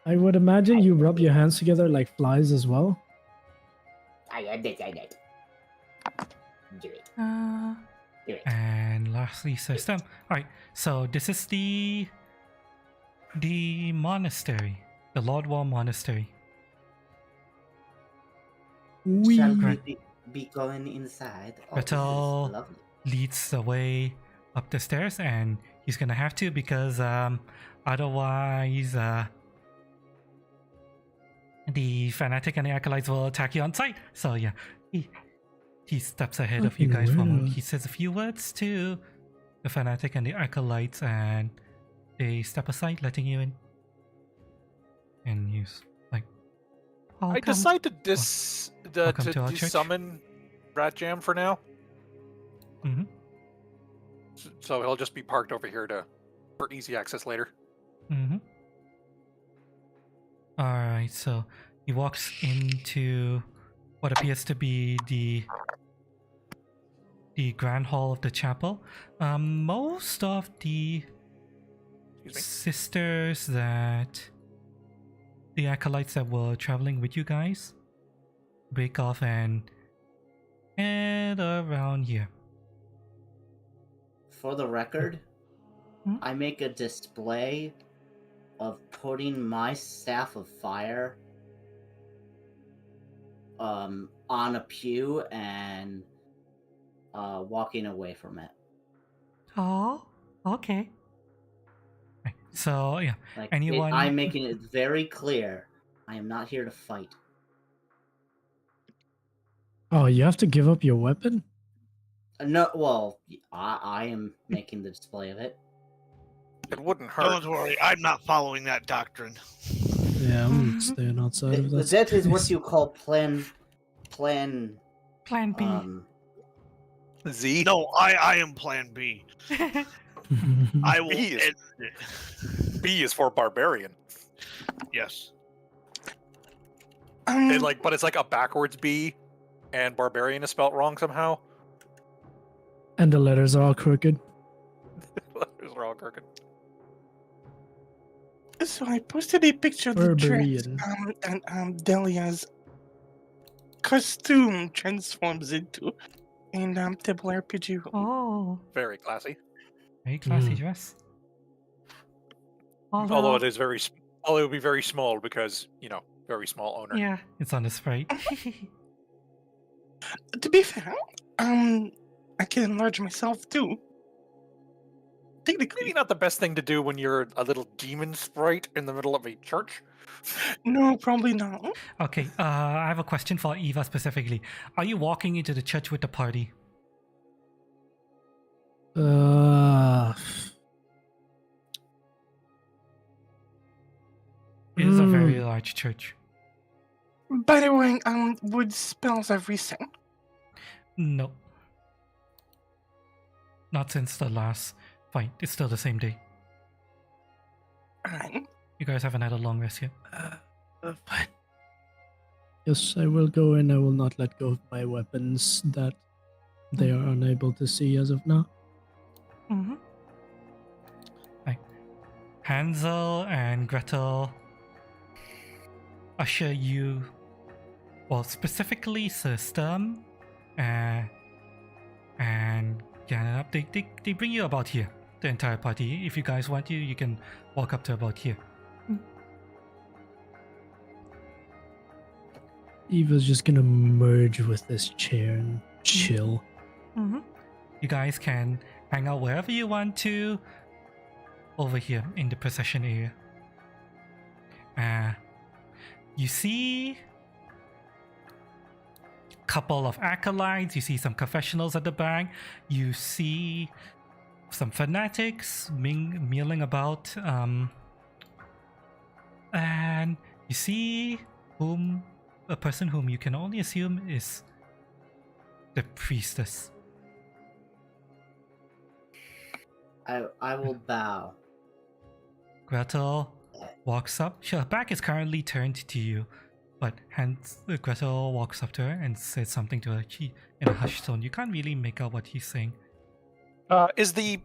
I would imagine you rub your hands together like flies as well. I did. Do it. Do it. And lastly, system. Alright, so this is the monastery. The Lordwall Monastery. We Shall we Correct. be going inside? Oh, this is Gretel lovely. leads the way up the stairs, and he's gonna have to because otherwise the fanatic and the acolytes will attack you on sight. So yeah, he steps ahead of you guys for a moment. He says a few words to the fanatic and the acolytes, and they step aside, letting you in. And he's like, I decide to Welcome to our church. summon Rat Jam for now. Mhm. So he'll just be parked over here for easy access later. Mm-hmm. Alright, so he walks into what appears to be the grand hall of the chapel. Most of the Excuse me. sisters the acolytes that were traveling with you guys break off and head around here. For the record, Hmm? I make a display of putting my staff of fire on a pew and walking away from it. Oh, okay. Right, so yeah, Like Anyone- I'm making it very clear. I am not here to fight. Oh, you have to give up your weapon? No, well, I am making the display of it. It wouldn't hurt. Don't worry, I'm not following that doctrine. Yeah, I'm staying outside of that. That is what space. you call plan. Plan B. Z. No, I am Plan B. I will B is- end it. B is for barbarian. Yes. And but it's like a backwards B, and barbarian is spelt wrong somehow. And the letters are all crooked. Those are all crooked. So I posted a picture of the dress, Barbarian. and Delia's costume transforms into in Table RPG. Oh, Very classy. very classy Mm. dress. Although it is although it would be very small because very small owner. yeah, it's on the sprite. To be fair, I can enlarge myself too. Maybe Technically, not the best thing to do when you're a little demon sprite in the middle of a church. no, probably not. Okay, I have a question for Eva specifically. Are you walking into the church with the party? It is a very large church. By the way, would spells have reset? No. Not since the last fight. It's still the same day. Alright. You guys haven't had a long rest yet. Fine. Yes, I will go in. I will not let go of my weapons that they are unable to see as of now. Mm-hmm. Like Hansel and Gretel usher you, well, specifically Sir Sturm and Ganon up. They bring you about here, the entire party. If you guys want to, you can walk up to about here. Eva's just gonna merge with this chair and chill. Mm-hmm. You guys can hang out wherever you want to over here in the procession area. You see a couple of acolytes, you see some confessionals at the back, you see some fanatics milling about, and you see a person whom you can only assume is the priestess. I will bow. Gretel walks up. Her back is currently turned to you, but Gretel walks up to her and says something to her in a hushed tone. You can't really make out what he's saying. Is the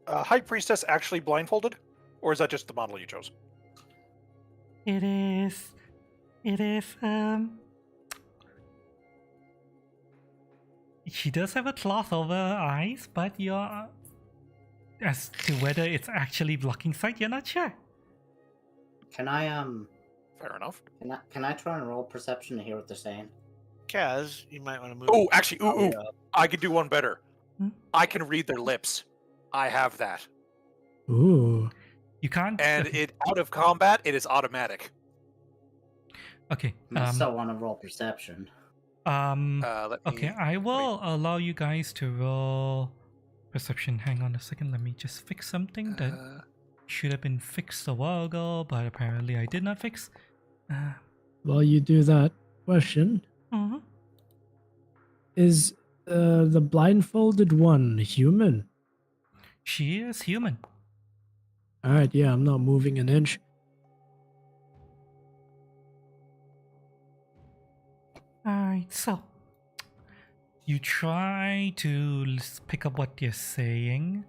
high priestess actually blindfolded, or is that just the model you chose? It is. She does have a cloth over her eyes, but you're as to whether it's actually blocking sight, you're not sure. Can I Fair enough. Can I try and roll perception to hear what they're saying? Kaz, you might want to move. Oh, actually, I could do one better. Hmm? I can read their lips. I have that. Ooh. You can't. And it out of combat, it is automatic. Okay. I still want to roll perception. Okay, I will allow you guys to roll perception. Hang on a second. Let me just fix something that should have been fixed a while ago, but apparently I did not fix. While you do that, question: is the blindfolded one human? She is human. All right, yeah, I'm not moving an inch. Alright, so you try to pick up what they're saying.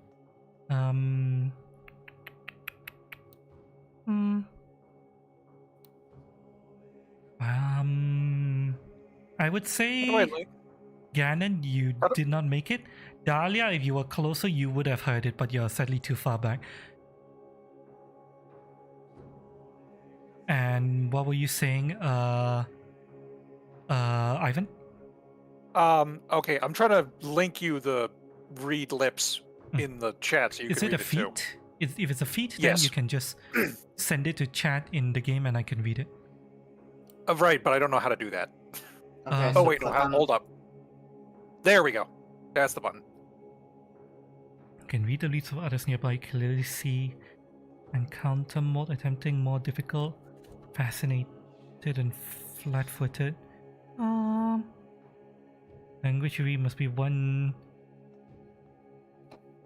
I would say Ganon, you did not make it. Dahlia, if you were closer, you would have heard it, but you're sadly too far back. And what were you saying, Ivan? Okay, I'm trying to link you the read lips in the chat so you Is can it read a it too. feat? If it's a feat, then Yes. you can just send it to chat in the game and I can read it. Right, but I don't know how to do that. Okay, Oh wait, no, click on- hold up. There we go. That's the button. Can read the leads of others nearby, clearly see encounter mode, attempting more difficult, fascinated and flat-footed. Language you read must be one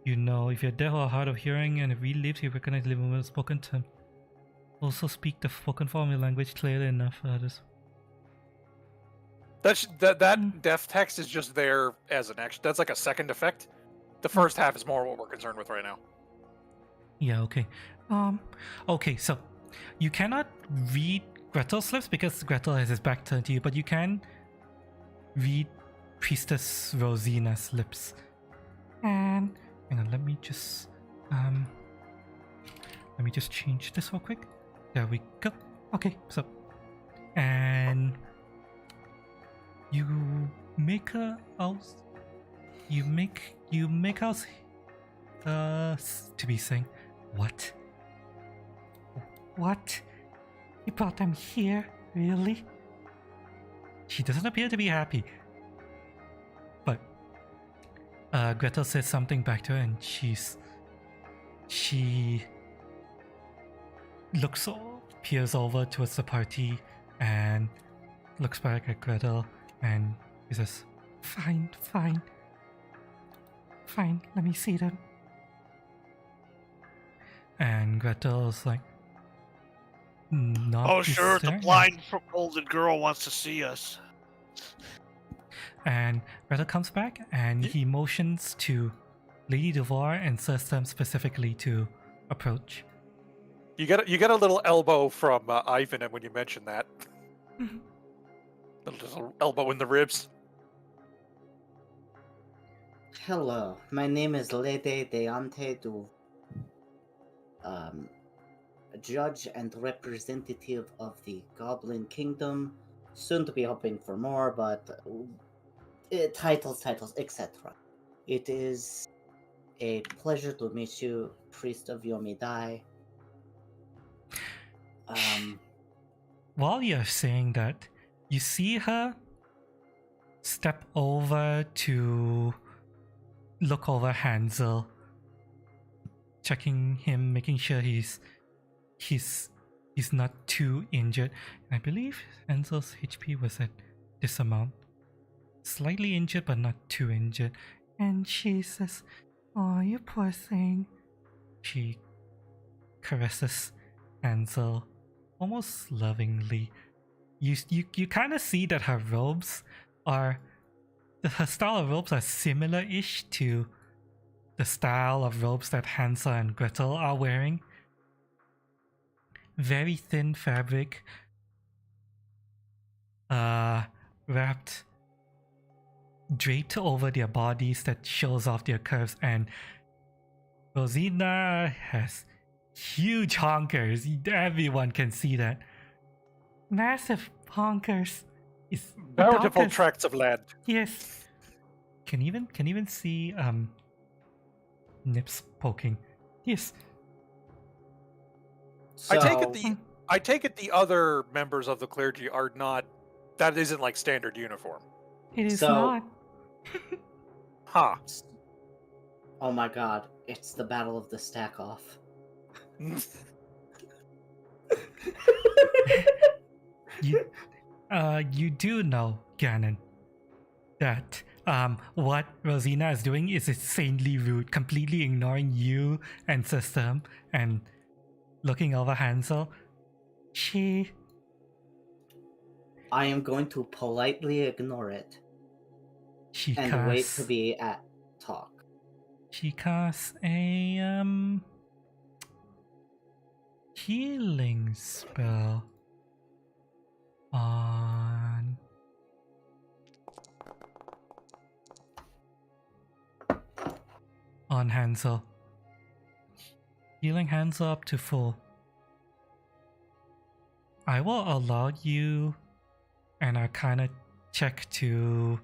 you know. If you're deaf or hard of hearing and if read lips, you recognize the living word spoken term. Also speak the spoken form of your language clearly enough for others. That deaf text is just there as an action. That's like a second effect. The first half is more what we're concerned with right now. Yeah, okay. Okay, so you cannot read Gretel's lips because Gretel has his back turned to you, but you can read Priestess Rosina's lips. And hang on, let me just change this real quick. There we go. Okay, so and you make her out. You make out to be saying, what? What? You brought them here, really? She doesn't appear to be happy. But Gretel says something back to her and she peers over towards the party and looks back at Gretel and he says, Fine, let me see them. And Gretel's like, Not Oh, sure, the discern. blindfolded girl wants to see us. And Gretel comes back and he motions to Lady Devar and System specifically to approach. You get a little elbow from Ivan when you mention that. Little elbow in the ribs. Hello, my name is Lede Deante Du, judge and representative of the Goblin Kingdom. Soon to be hoping for more, but titles, etc. It is a pleasure to meet you, Priest of Yomidai. While you're saying that, you see her step over to look over Hansel, checking him, making sure he's not too injured. And I believe Hansel's HP was at this amount. Slightly injured, but not too injured. And she says, "Oh, you poor thing." She caresses Hansel almost lovingly. You kind of see that her robes are... her style of robes are similar-ish to the style of robes that Hansel and Gretel are wearing. Very thin fabric, wrapped, draped over their bodies that shows off their curves, and Rosina has huge honkers. Everyone can see that. Massive honkers. Bountiful tracts of land. Yes. Can even see nips poking. Yes. So, I take it the other members of the clergy are not. That isn't like standard uniform. It is So- not. Huh. oh my god, it's the Battle of the Stack Off. You do know, Ganon, that what Rosina is doing is insanely rude, completely ignoring you and System and looking over Hansel. I am going to politely ignore it She and casts, wait to be at talk. She casts a healing spell on Hansel. Healing Hansel up to full. I will allow you an Arcana check to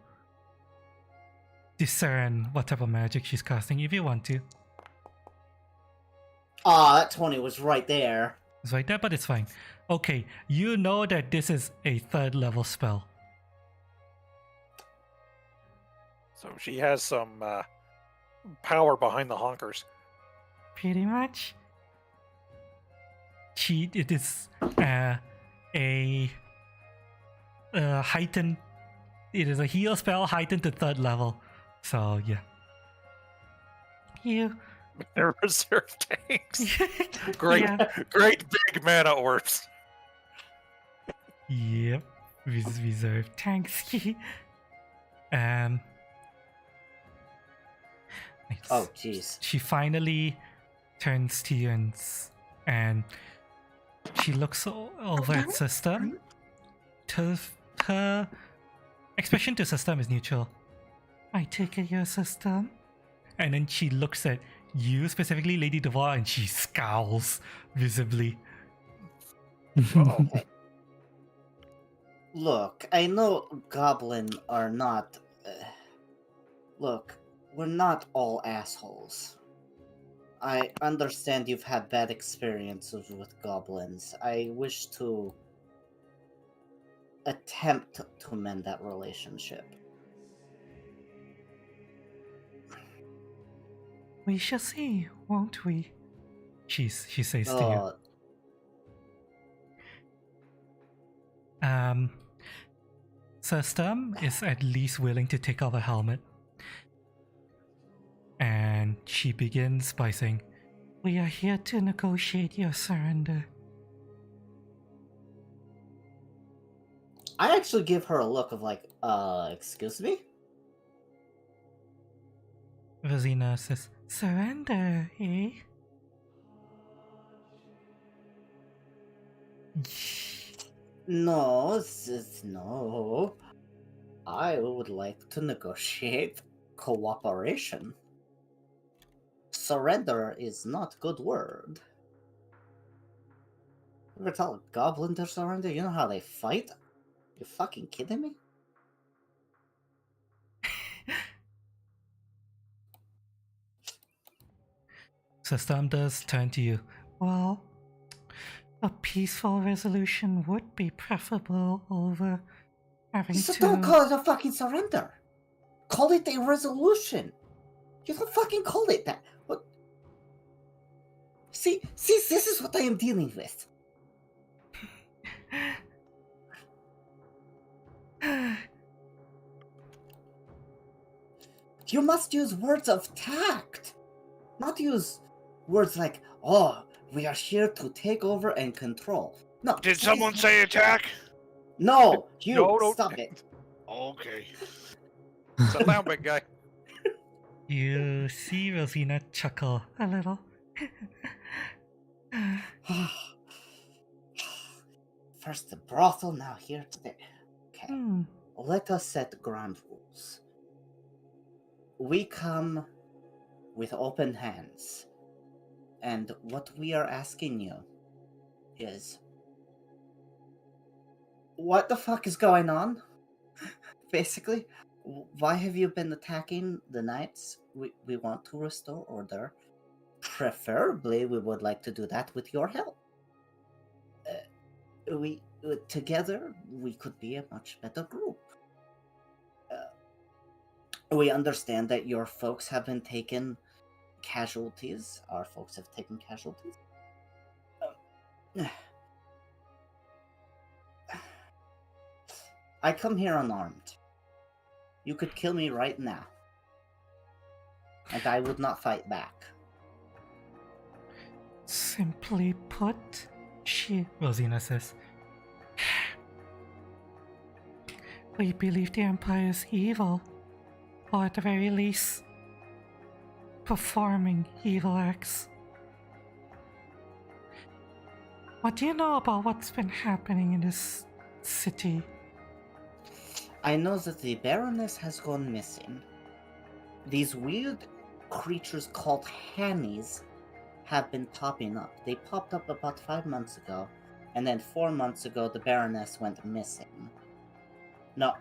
discern what type of magic she's casting if you want to. That 20 was right there. It's right there, but it's fine. Okay, you know that this is a 3rd level spell. So she has some power behind the honkers. Pretty much. It is a heightened. It is a heal spell heightened to 3rd level. So yeah. You. They're reserve tanks. Great, Yeah. great big mana orbs. Yep. Reserve tanks. Nice. Oh, jeez. She finally turns to you and she looks over at System. Her expression to System is neutral. I take it your System. And then she looks at you, specifically Lady Devar, and she scowls visibly. Okay. Look, I know Goblin are not... look, we're not all assholes. I understand you've had bad experiences with goblins. I wish to attempt to mend that relationship. We shall see, won't we? She says to you. System is at least willing to take off a helmet. And she begins by saying, "We are here to negotiate your surrender." I actually give her a look of like, excuse me? Rosina says, surrender, eh? No, no. I would like to negotiate cooperation. Surrender is not a good word. You ever tell a goblin to surrender? You know how they fight? You fucking kidding me? So Storm does turn to you. Well, a peaceful resolution would be preferable over having So to... don't call it a fucking surrender. Call it a resolution. You don't fucking call it that. What? See, this is what I am dealing with. You must use words of tact, not use words like, oh, we are here to take over and control. No. Did someone say attack? No, you, No, don't- stop it. Okay. Settle down, big guy. You see Rosina chuckle a little. First the brothel, now here today. Okay, Hmm. let us set ground rules. We come with open hands. And what we are asking you is, what the fuck is going on? Basically, why have you been attacking the knights? We want to restore order. Preferably, we would like to do that with your help. We together, we could be a much better group. We understand that your folks have been taken casualties. Our folks have taken casualties. I come here unarmed. You could kill me right now. And I would not fight back. Simply put, Rosina says, we believe the Empire is evil, or at the very least, performing evil acts. What do you know about what's been happening in this city? I know that the Baroness has gone missing. These weird creatures called Hannies have been popping up. They popped up about 5 months ago, and then 4 months ago the Baroness went missing. No,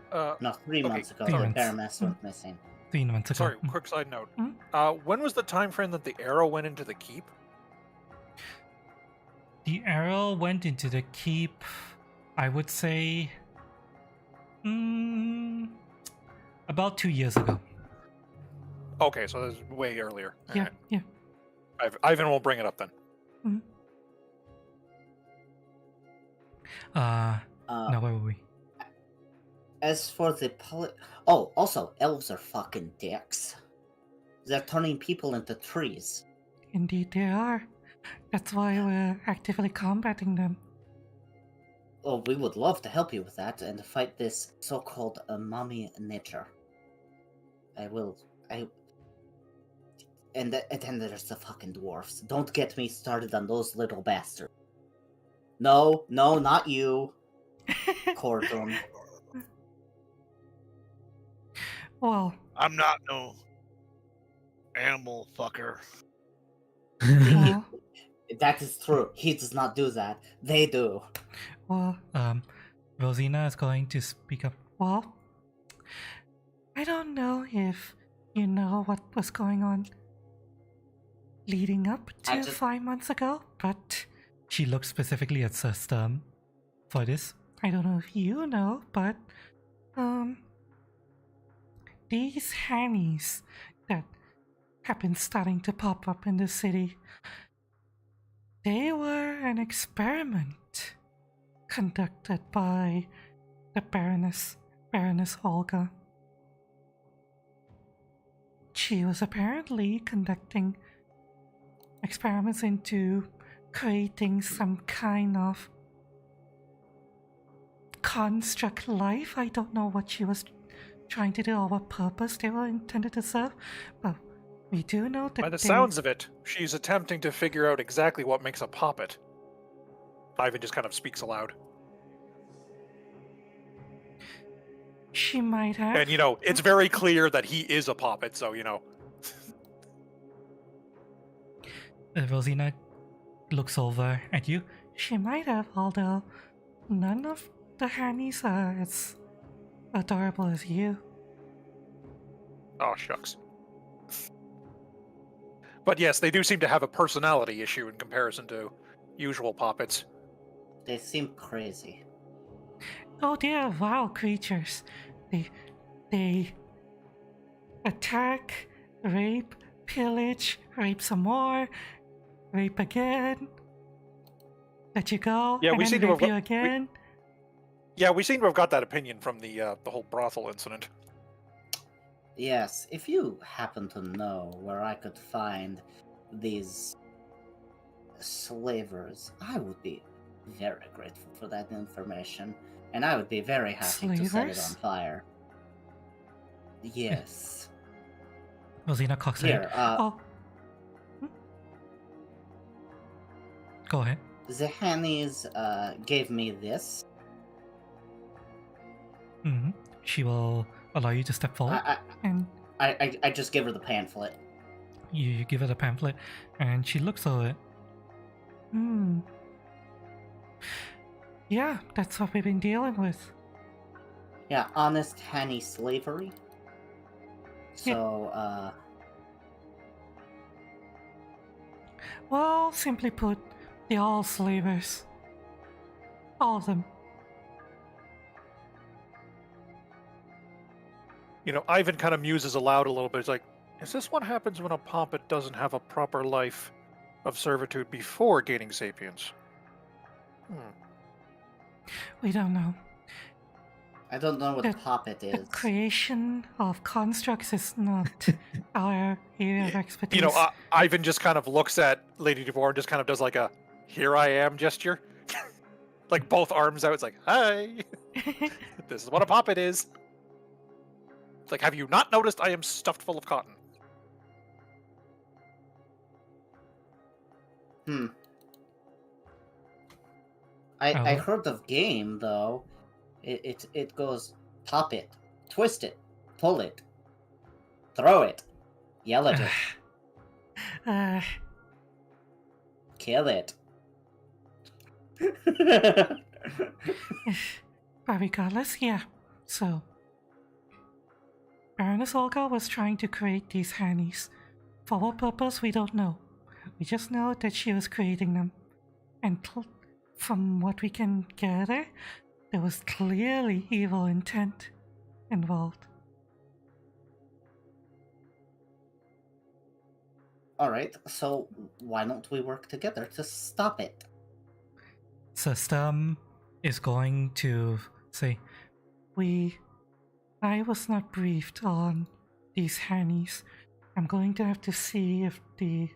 3 months ago 3 the months. Baroness went missing. 3 months ago. Sorry, quick side note. Hmm? When was the time frame that the arrow went into the keep? The arrow went into the keep, I would say, about 2 years ago. Okay, so that's way earlier. Yeah, Alright. yeah. Ivan will bring it up then. Now where were we? As for the oh, also, elves are fucking dicks. They're turning people into trees. Indeed they are. That's why we're actively combating them. Oh, we would love to help you with that and fight this so-called mommy nature. And then there's the fucking dwarfs. Don't get me started on those little bastards. No, not you. Cordon. Well, I'm not no animal fucker. well, That is true. He does not do that. They do. well, Rosina is going to speak up. Well, I don't know if you know what was going on leading up to 5 months ago, but she looks specifically at Sturm for this. I don't know if you know, but these Hannies that have been starting to pop up in the city, they were an experiment conducted by the Baroness Olga. She was apparently conducting experiments into creating some kind of construct life. I don't know what she was trying to do or what purpose they were intended to serve, but we do know that By the sounds of it, she's attempting to figure out exactly what makes a poppet. Ivan just kind of speaks aloud. she might have. And, it's very clear that he is a poppet, so, Rosina looks over at you. She might have, although none of the Hannies are as adorable as you. Oh, shucks. But yes, they do seem to have a personality issue in comparison to usual poppets. They seem crazy. Oh, they are wild creatures. They attack, rape, pillage, rape some more, rape again, let you go, Yeah, and we then seem to rape have you again. We seem to have got that opinion from the whole brothel incident. Yes, if you happen to know where I could find these slavers, I would be very grateful for that information, and I would be very happy to set it on Slavers? fire. Yes. Rosina cocks her head. Here, Oh. Go ahead. the Hannies gave me this. Mm-hmm. She will allow you to step forward, and I just give her the pamphlet. you give her the pamphlet, and she looks over it. Yeah, that's what we've been dealing with. Yeah, honest Hanny slavery. So, Well, simply put, they're all slavers. All of them. Ivan kind of muses aloud a little bit. He's like, is this what happens when a poppet doesn't have a proper life of servitude before gaining sapience? We don't know. I don't know what The- poppet The is. creation of constructs is not our area of expertise. Ivan just kind of looks at Lady DeVore and just kind of does like a "here I am" gesture. Like both arms out. It's like, hi, this is what a poppet is. It's like, have you not noticed I am stuffed full of cotton? I heard of game though. It goes pop it, twist it, pull it, throw it, yell at it, kill it. But regardless, yeah. So, Baroness Olga was trying to create these Hannies. For what purpose, we don't know. We just know that she was creating them. And from what we can gather, there was clearly evil intent involved. Alright, so why don't we work together to stop it? System is going to say, I was not briefed on these Hannies. I'm going to have to see if the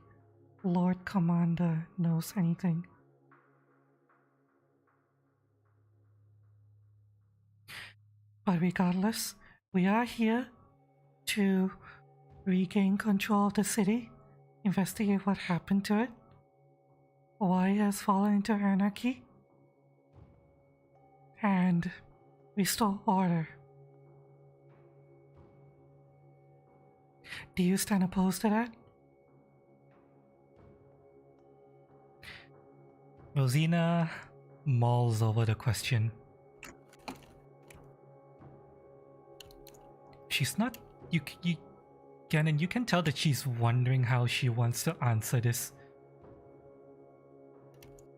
Lord Commander knows anything. But regardless, we are here to regain control of the city, investigate what happened to it, why it has fallen into anarchy, and restore order. Do you stand opposed to that? Rosina mulls over the question. She's not. Gannon, you can tell that she's wondering how she wants to answer this.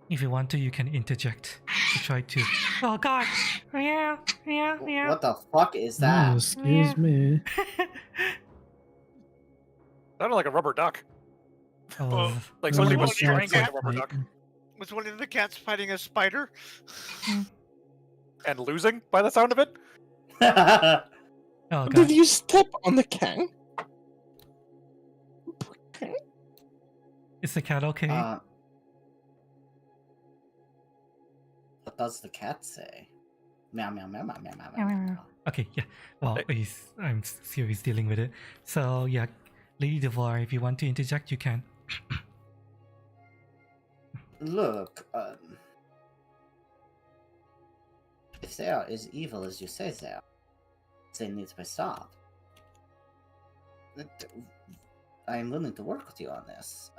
If you want to, you can interject to try to. Oh God! Yeah. What the fuck is that? Oh, excuse me. Sounded like a rubber duck. Oh, Like Was somebody it was one of your strangling a cats? rubber duck Was one of the cats fighting a spider? and losing by the sound of it. oh God! Did you step on the cat? Is the cat okay? What does the cat say? Meow meow meow meow meow meow meow. meow. Okay, yeah. Well, I'm sure he's dealing with it. So yeah, Lady Devoir, if you want to interject, you can. Look, if they are as evil as you say they need to be stopped. I'm willing to work with you on this.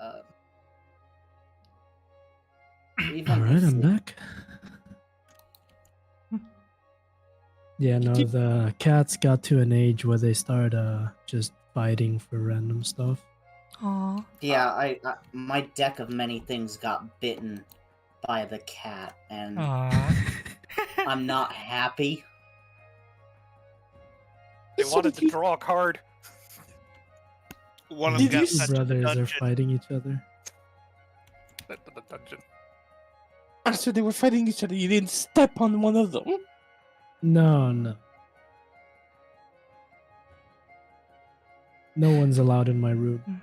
Even Alright, if I'm they- back. Yeah, no, Keep- the cats got to an age where they start just fighting for random stuff. Aww. Yeah, I my deck of many things got bitten by the cat, and I'm not happy. They So wanted did to you- draw a card. One of Did them you got s- sent to the Brothers are dungeon. fighting each other. Sent to the dungeon. So they were fighting each other. You didn't step on one of them. No, no. No one's allowed in my room.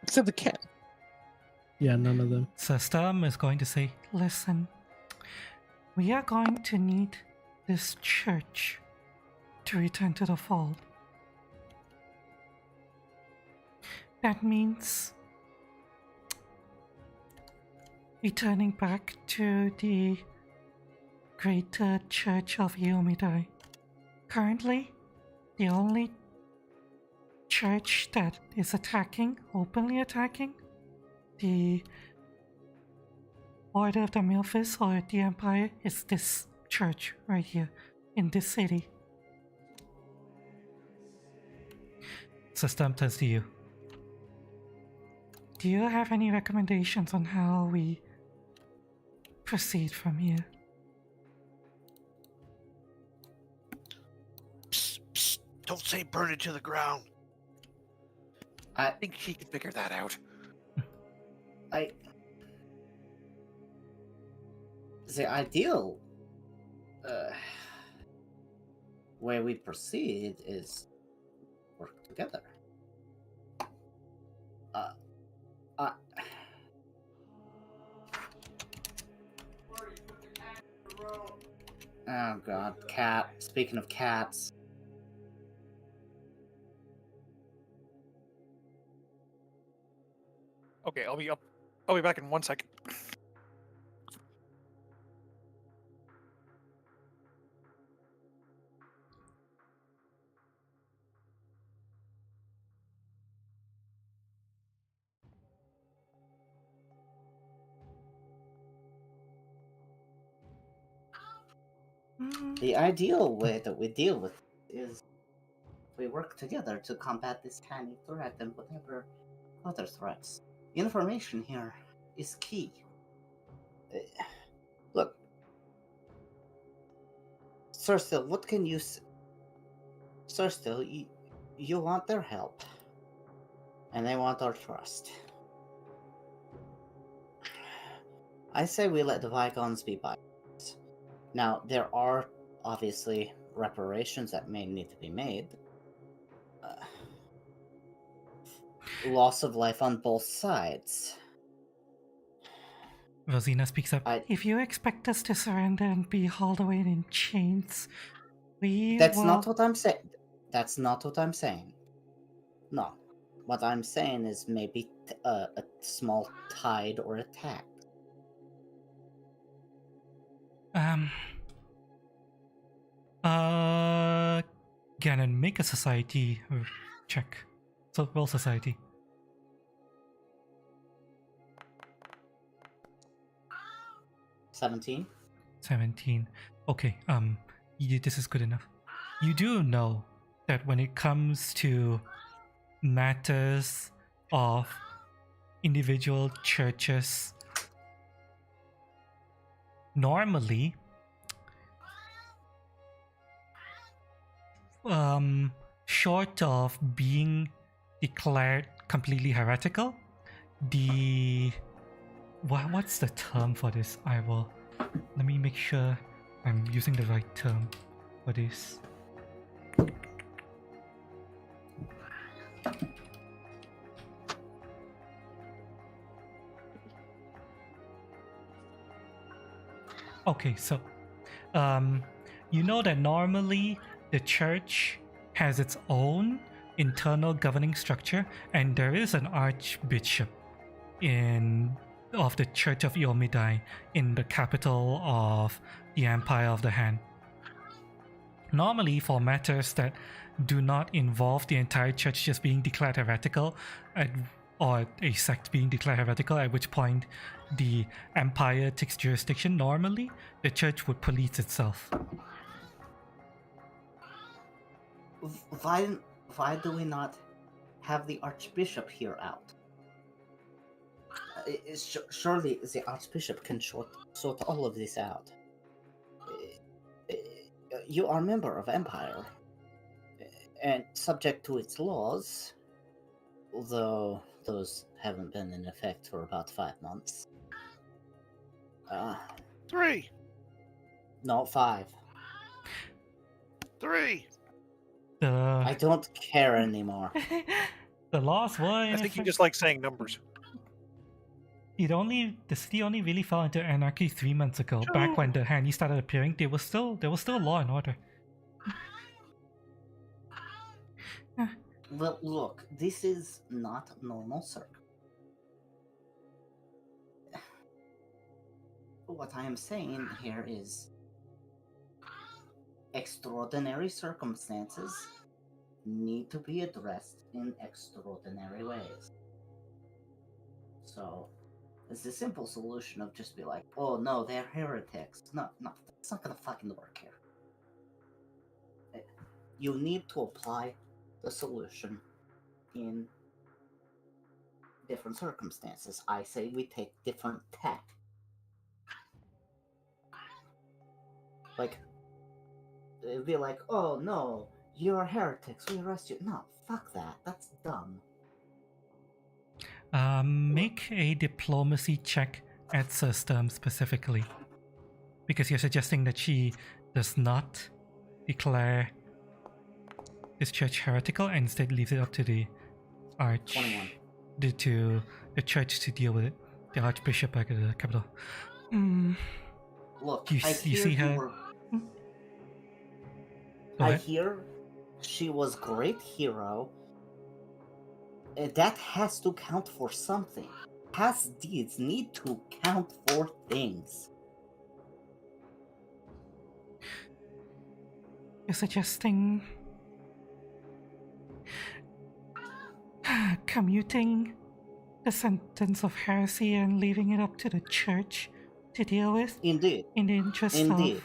Except the cat. Yeah, none of them. So Sturm is going to say, listen, we are going to need this church to return to the fold. That means returning back to the greater church of Iomidai. Currently, the only church that is openly attacking, the Order of the Milfis or the Empire is this church right here in this city. System turns to you. Do you have any recommendations on how we proceed from here? Psst, psst, don't say burn it to the ground. I think she can figure that out. The ideal way we proceed is work together. Oh god, cat. Speaking of cats. Okay, I'll be up. I'll be back in 1 second. The ideal way that we deal with it is we work together to combat this tiny threat and whatever other threats. Information here is key. Look, Cerstil, what can you... Cerstil, you want their help. And they want our trust. I say we let the bygones be bygones. Now, there are obviously reparations that may need to be made. Loss of life on both sides. Rosina speaks up. If you expect us to surrender and be hauled away in chains, That's not what I'm saying. That's not what I'm saying. No. What I'm saying is maybe a small tide or attack. Ganon, make a society check. So roll society. 17. 17. Okay, this is good enough. You do know that when it comes to matters of individual churches, normally, short of being declared completely heretical, what's the term for this? Let me make sure I'm using the right term for this. Okay, so You know that normally the church has its own internal governing structure, and there is an archbishop of the Church of Iomidai in the capital of the Empire of the Hand. Normally, for matters that do not involve the entire church just being declared heretical, or a sect being declared heretical, at which point the empire takes jurisdiction, normally the church would police itself. Why do we not have the Archbishop hear out? Surely the Archbishop can sort all of this out. You are a member of Empire, and subject to its laws, although those haven't been in effect for about 5 months. 3. No, 5. 3. I don't care anymore. The laws were. I think you just like saying numbers. The city only really fell into anarchy 3 months ago. Back when the Hanny started appearing, there was still law and order. Well, look, this is not normal circ. What I am saying here is extraordinary circumstances need to be addressed in extraordinary ways. So, it's the simple solution of just be like, oh no, they're heretics. No, that's not gonna fucking work here. You need to apply the solution in different circumstances. I say we take different tack. Like, it'd be like, oh no, you're heretics, we arrest you. No, fuck that. That's dumb. Make a diplomacy check at System specifically. Because you're suggesting that she does not declare this church heretical and instead leaves it up to the 21. to the church to deal with it. The Archbishop back at the capital. Look, You I see hear her- you were... Go I ahead. hear she was great hero. That has to count for something. Past deeds need to count for things. You're suggesting commuting the sentence of heresy and leaving it up to the church to deal with Indeed. in the interest Indeed. of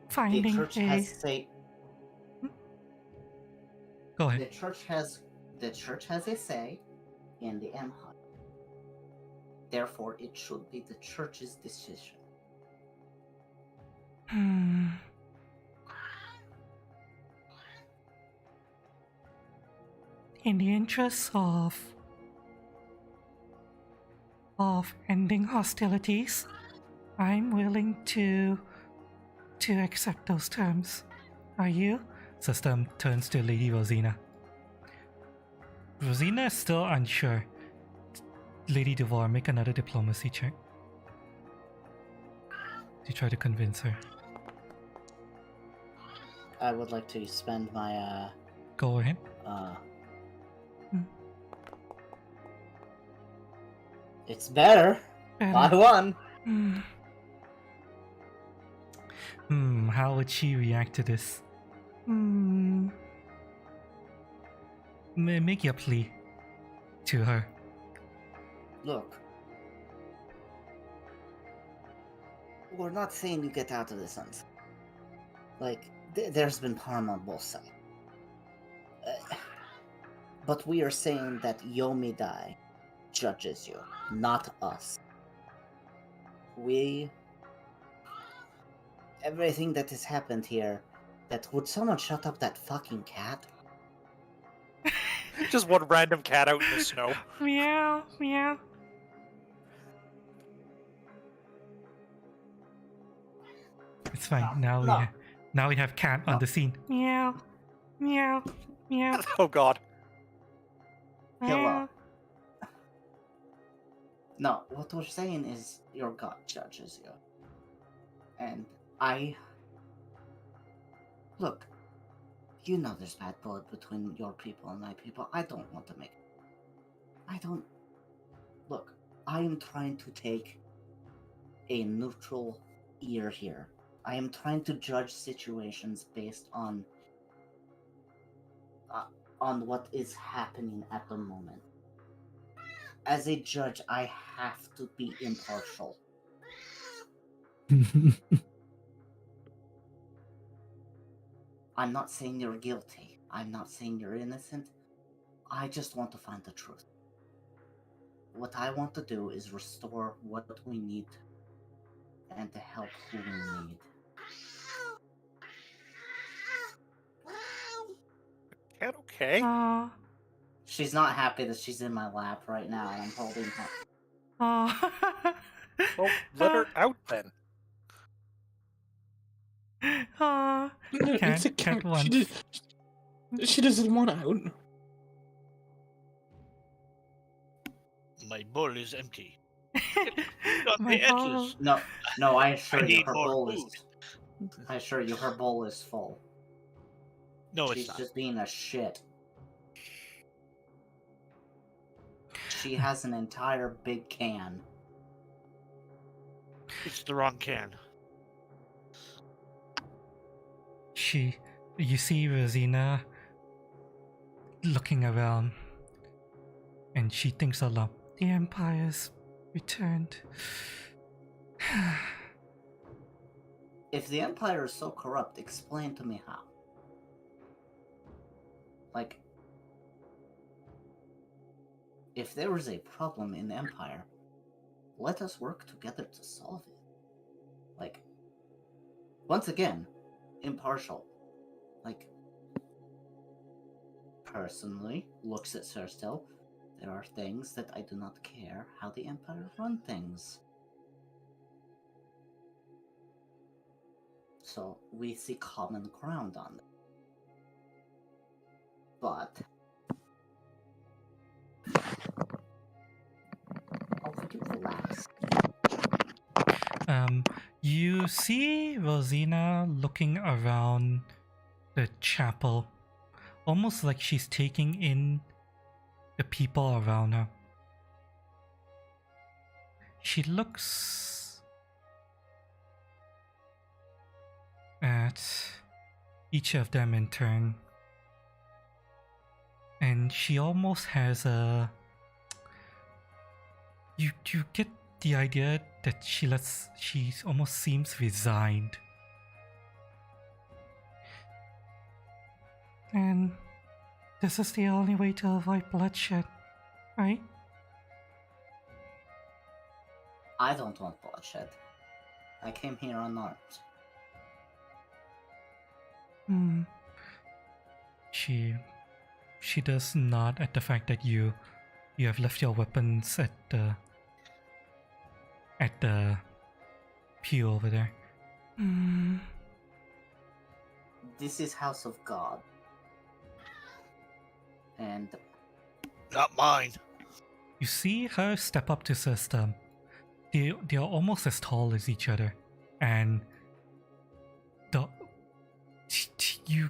The finding church a... has say Go the ahead. church has a say in the empire. Therefore, it should be the church's decision. In the interest of ending hostilities, I'm willing to accept those terms. Are you? System turns to Lady Rosina. Rosina is still unsure. Lady Devore, make another diplomacy check to try to convince her. I would like to spend my Go ahead. It's better. I won. How would she react to this? Make your plea to her. Look, we're not saying you get out of this sunset. Like, there's been harm on both sides. But we are saying that Yomidai judges you, not us. Everything that has happened here, would someone shut up that fucking cat? Just one random cat out in the snow. Meow, meow. It's fine. Now we have cat on the scene. Meow, meow, meow. Oh god. Hello. No, what we're saying is your god judges you. And look, you know there's bad blood between your people and my people. I don't want to make. Look, I am trying to take a neutral ear here. I am trying to judge situations based on what is happening at the moment. As a judge, I have to be impartial. I'm not saying you're guilty. I'm not saying you're innocent. I just want to find the truth. What I want to do is restore what we need and to help who we need. Cat okay? Aw. She's not happy that she's in my lap right now and I'm holding her. Aw. Well, let her out then. Aw. No, it's a Cat cat. wants. She doesn't want out. My bowl is empty. My the bottle. edges. No, I assure I you need her more bowl food. I assure you her bowl is full. No, it's She's not. just being a shit. She has an entire big can. It's the wrong can. You see Rosina looking around, and she thinks aloud, the Empire's returned. If the Empire is so corrupt, explain to me how. Like, if there is a problem in the Empire, let us work together to solve it. Like, once again, impartial. Like, personally, looks at Cerstel, there are things that I do not care how the Empire run things. So, we see common ground on it. But... oh, would you relax? You see Rosina looking around the chapel, almost like she's taking in the people around her. She looks at each of them in turn, and she almost has a... You get the idea that she almost seems resigned. And this is the only way to avoid bloodshed, right? I don't want bloodshed. I came here unarmed. She does nod at the fact that you have left your weapons at the pew over there. This is House of God. And Not mine. You see her step up to System. They are almost as tall as each other, and you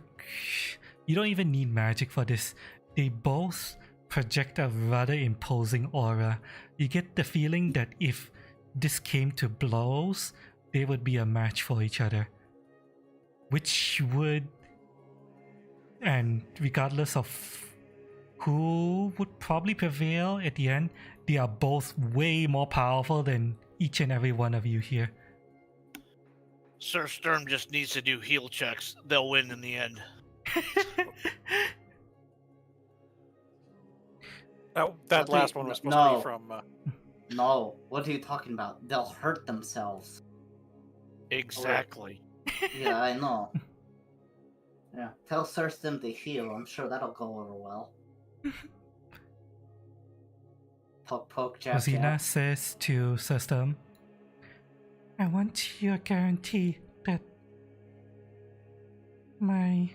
don't even need magic for this. They both project a rather imposing aura. You get the feeling that if this came to blows, they would be a match for each other. Which would, and regardless of who would probably prevail at the end, they are both way more powerful than each and every one of you here. Sir Sturm just needs to do heal checks. They'll win in the end. Oh, that What last do you- one was supposed to no. be from... no, what are you talking about? They'll hurt themselves. Exactly. Yeah, I know. Yeah, tell Thurston to heal. I'm sure that'll go over well. Poke, poke, jab, Rosina jab. says to System, I want your guarantee that my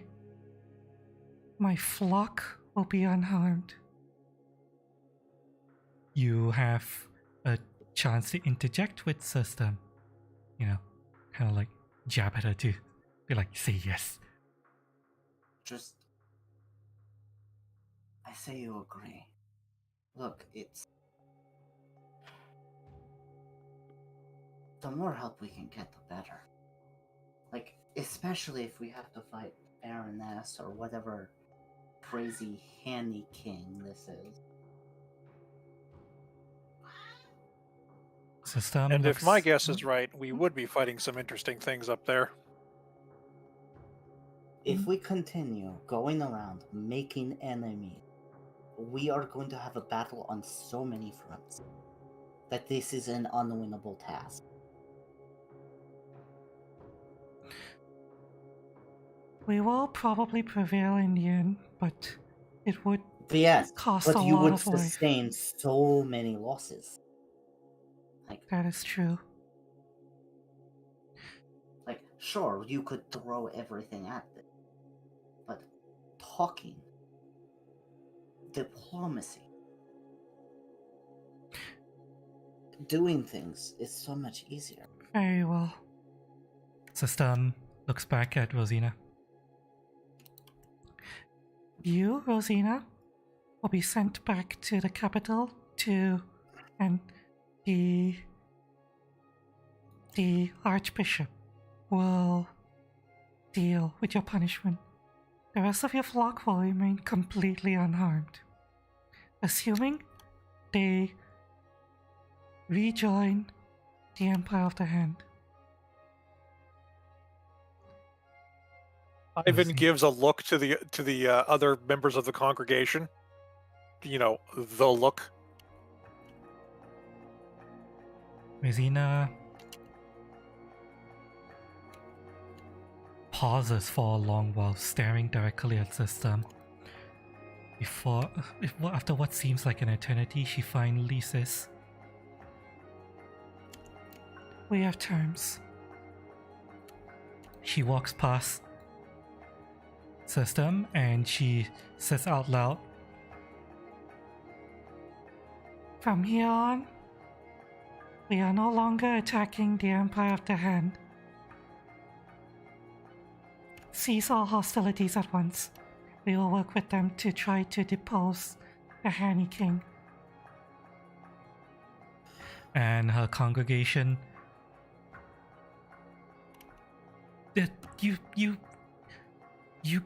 flock will be unharmed. You have a chance to interject with System, you know. kind of like jab at her to be like, say yes. Just... I say you agree. Look, it's... The more help we can get, the better. Like, especially if we have to fight Baroness or whatever crazy Hanny King this is. System And if looks- my guess is right, we would be fighting some interesting things up there. If we continue going around making enemies, we are going to have a battle on so many fronts that this is an unwinnable task. we will probably prevail in the end, but it would But yes, cost but a you lot would of life. sustain so many losses. That is true. Like, sure, you could throw everything at them, but talking, diplomacy, doing things is so much easier. Very well. System looks back at Rosina. You, Rosina, will be sent back to the capital and the Archbishop will deal with your punishment. The rest of your flock will remain completely unharmed, assuming they rejoin the Empire of the Hand. Ivan gives a look to the other members of the congregation. You know, the look. Rosina pauses for a long while, staring directly at System. After what seems like an eternity, she finally says, "We have terms." She walks past System and she says out loud, "From here on, we are no longer attacking the Empire of the Hand. Cease all hostilities at once. We will work with them to try to depose the Hanny King." And her congregation, that you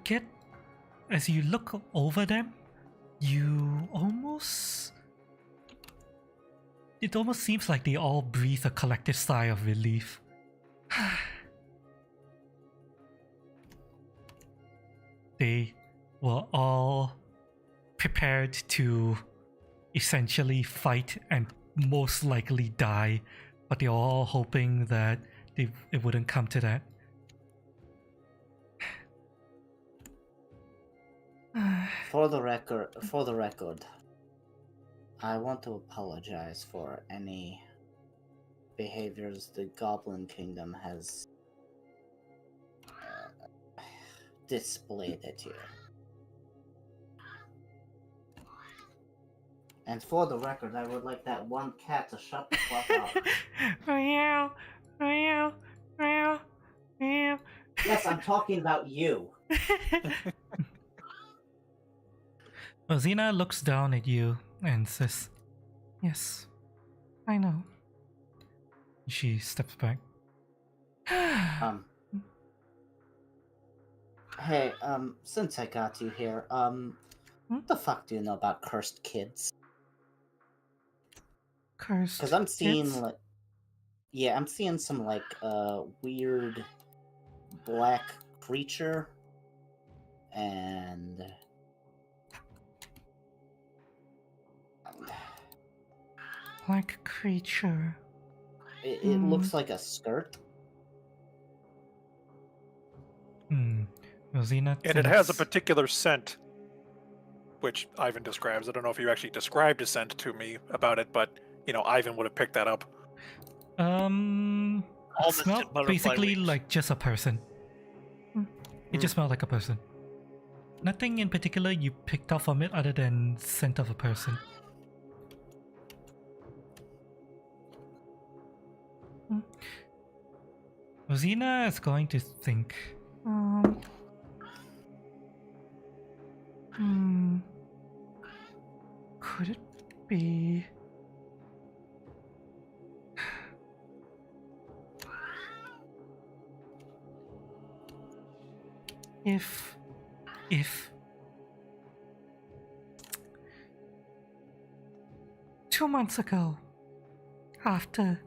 get, as you look over them, it almost seems like they all breathe a collective sigh of relief. They were all prepared to essentially fight and most likely die, but they were all hoping that it wouldn't come to that. For the record, I want to apologize for any behaviors the Goblin Kingdom has displayed at you. And for the record, I would like that one cat to shut the fuck up. Meow, meow, meow, meow. Yes, I'm talking about you. Rosina looks down at you and says, "Yes, I know." She steps back. Hey, since I got you here, what the fuck do you know about cursed kids? Cursed. Because I'm seeing, kids? like... Yeah, I'm seeing some, like, weird black creature, and... Black creature. It looks like a skirt. Rosina And it has a thinks- particular scent, which Ivan describes. I don't know if you actually described a scent to me about it, but, you know, Ivan would have picked that up. It Almost smelled butterfly basically wings. like just a person. It just smelled like a person. Nothing in particular you picked up from it other than scent of a person. Rosina is going to think. Could it be? If 2 months ago, after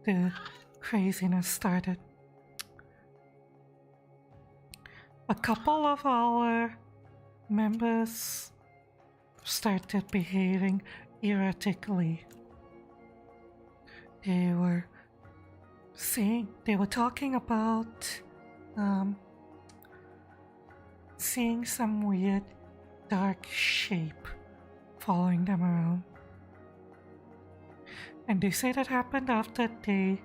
the craziness started, a couple of our members started behaving erratically. They were talking about seeing some weird dark shape following them around. And they say that happened after they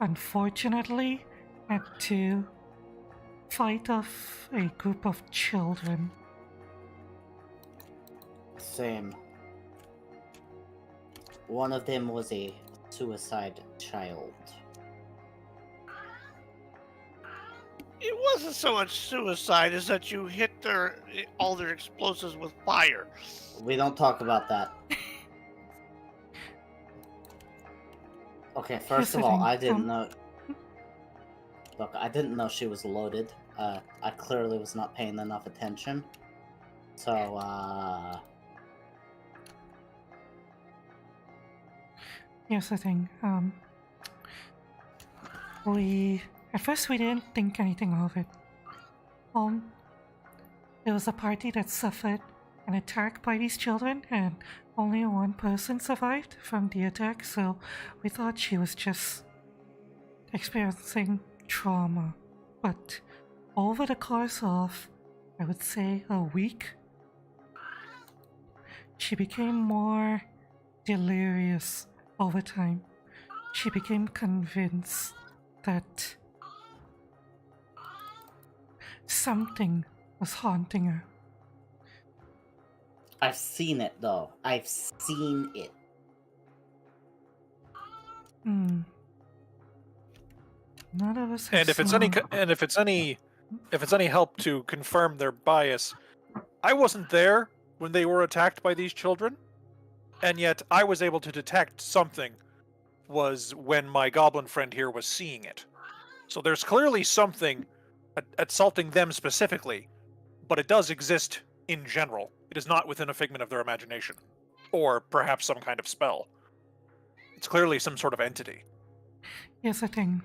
unfortunately had to fight off a group of children. Same. One of them was a suicide child. It wasn't so much suicide as that you hit all their explosives with fire. We don't talk about that. Okay, first of all, I didn't know. Look, I didn't know she was loaded. I clearly was not paying enough attention. So, Here's the thing, at first we didn't think anything of it. There was a party that suffered an attack by these children, and only one person survived from the attack, so we thought she was just experiencing trauma. But over the course of, I would say, a week, she became more delirious over time. She became convinced that something was haunting her. I've seen it though. I've seen it. None of us have And if it's any help to confirm their bias, I wasn't there when they were attacked by these children, and yet I was able to detect something was when my goblin friend here was seeing it. So there's clearly something assaulting them specifically, but it does exist in general. It is not within a figment of their imagination, or perhaps some kind of spell. It's clearly some sort of entity. Here's the thing.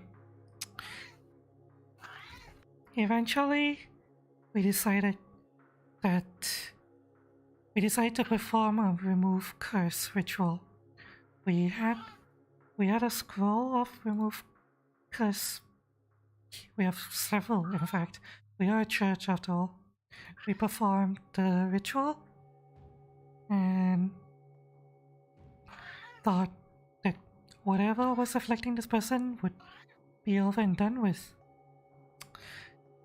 Eventually, we decided to perform a remove curse ritual. We had a scroll of remove curse. We have several, in fact. We are a church after all. We performed the ritual and thought that whatever was afflicting this person would be over and done with.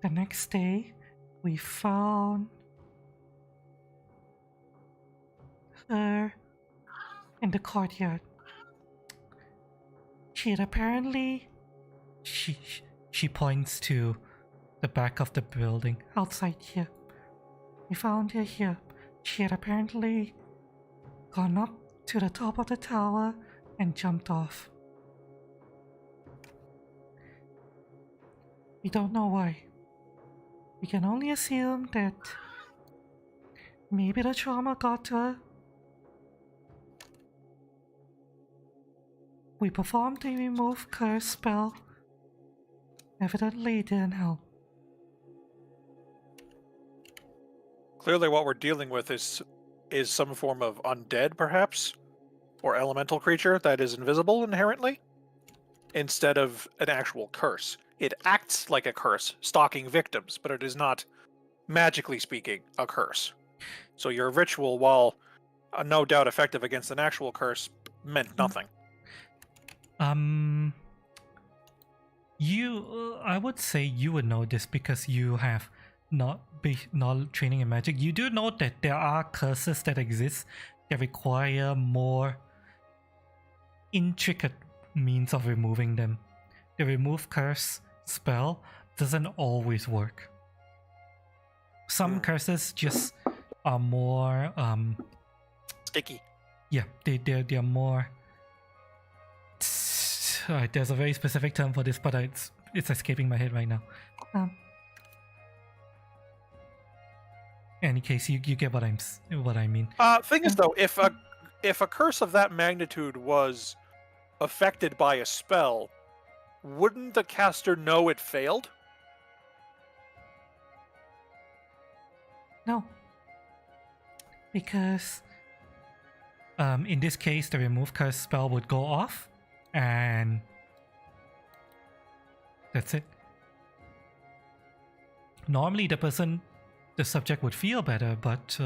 The next day, we found her in the courtyard. She had apparently... She points to the back of the building, outside here. We found her here. She had apparently gone up to the top of the tower and jumped off. We don't know why. We can only assume that maybe the trauma got to her. We performed the remove curse spell. Evidently it didn't help. Clearly what we're dealing with is some form of undead, perhaps? Or elemental creature that is invisible inherently? Instead of an actual curse. It acts like a curse, stalking victims, but it is not, magically speaking, a curse. So your ritual, while no doubt effective against an actual curse, meant nothing. I would say you would know this because you have not training in magic. You do know that there are curses that exist that require more intricate means of removing them. the remove curse spell doesn't always work. Some curses just are more Sticky. yeah, they're more. There's a very specific term for this, but it's escaping my head right now. Any case, you get what I mean. Thing is though, if a curse of that magnitude was affected by a spell, wouldn't the caster know it failed? No, because in this case, the remove curse spell would go off, and that's it. Normally, the subject would feel better, but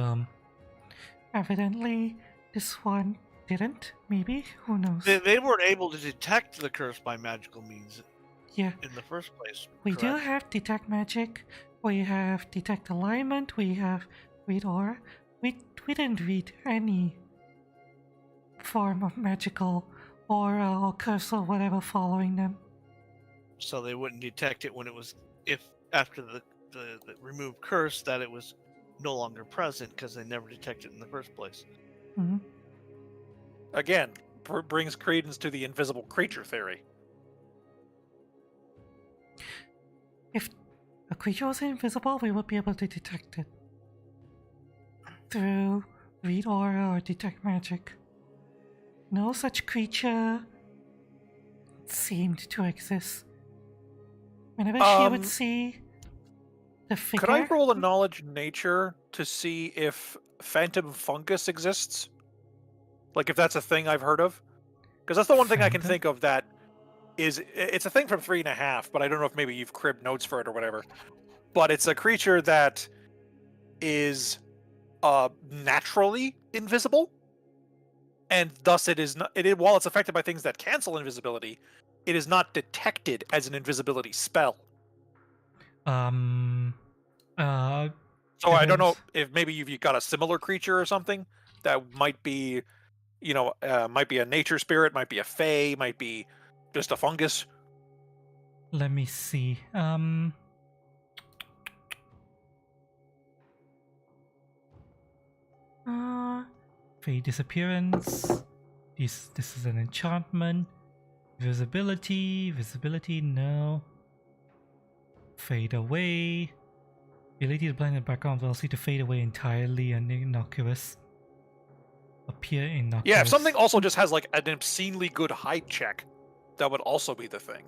evidently this one didn't. Maybe, who knows? They weren't able to detect the curse by magical means Yeah, in the first place. we do correct? have detect magic. We have detect alignment. We have read aura. We didn't read any form of magical aura or curse or whatever following them. So they wouldn't detect it when it was, if after the removed curse, that it was no longer present because they never detected it in the first place. Mhm. Again, brings credence to the invisible creature theory. If a creature was invisible, we would be able to detect it through read aura or detect magic. No such creature seemed to exist. Whenever she would see the figure, Could I roll a knowledge nature to see if phantom fungus exists? Like if that's a thing I've heard of? Because that's the one thing I can Phantom? think of that is, it's a thing from 3.5, but I don't know if maybe you've cribbed notes for it or whatever. But it's a creature that is naturally invisible, and thus it is not. While it's affected by things that cancel invisibility, it is not detected as an invisibility spell. So I don't know if maybe you've got a similar creature or something that might be, might be a nature spirit, might be a fae, might be just a fungus. Let me see. Fade disappearance. This is an enchantment. Visibility, no. Fade away. Ability to blend in the background velocity to fade away entirely and innocuous. Appear innocuous. Yeah, if something also just has like an obscenely good hide check, that would also be the thing.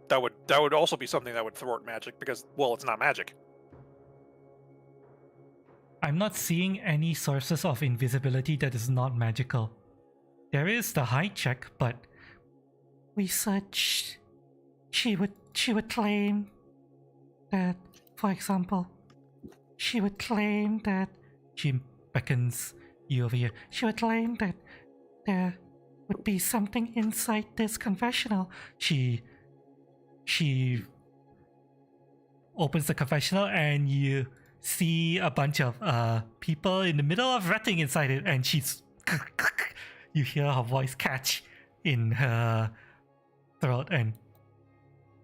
That would also be something that would thwart magic because, well, it's not magic. I'm not seeing any sources of invisibility that is not magical. There is the hide check, but we searched. She would claim that, for example, she would claim that she beckons you over here. She would claim that there would be something inside this confessional. She opens the confessional and you see a bunch of people in the middle of retting inside it, and she's you hear her voice catch in her throat, and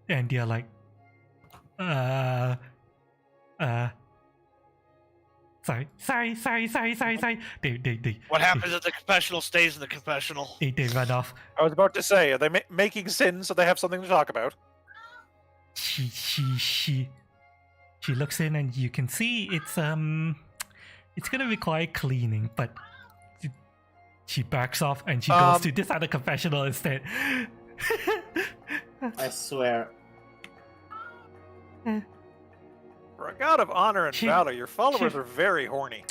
they're like sorry. They What happens at the confessional stays in the confessional. they run off. I was about to say, are they making sin so they have something to talk about? She looks in, and you can see it's gonna require cleaning, but she backs off and she goes to this other confessional instead. I swear. For a god of honor and valor, your followers are very horny.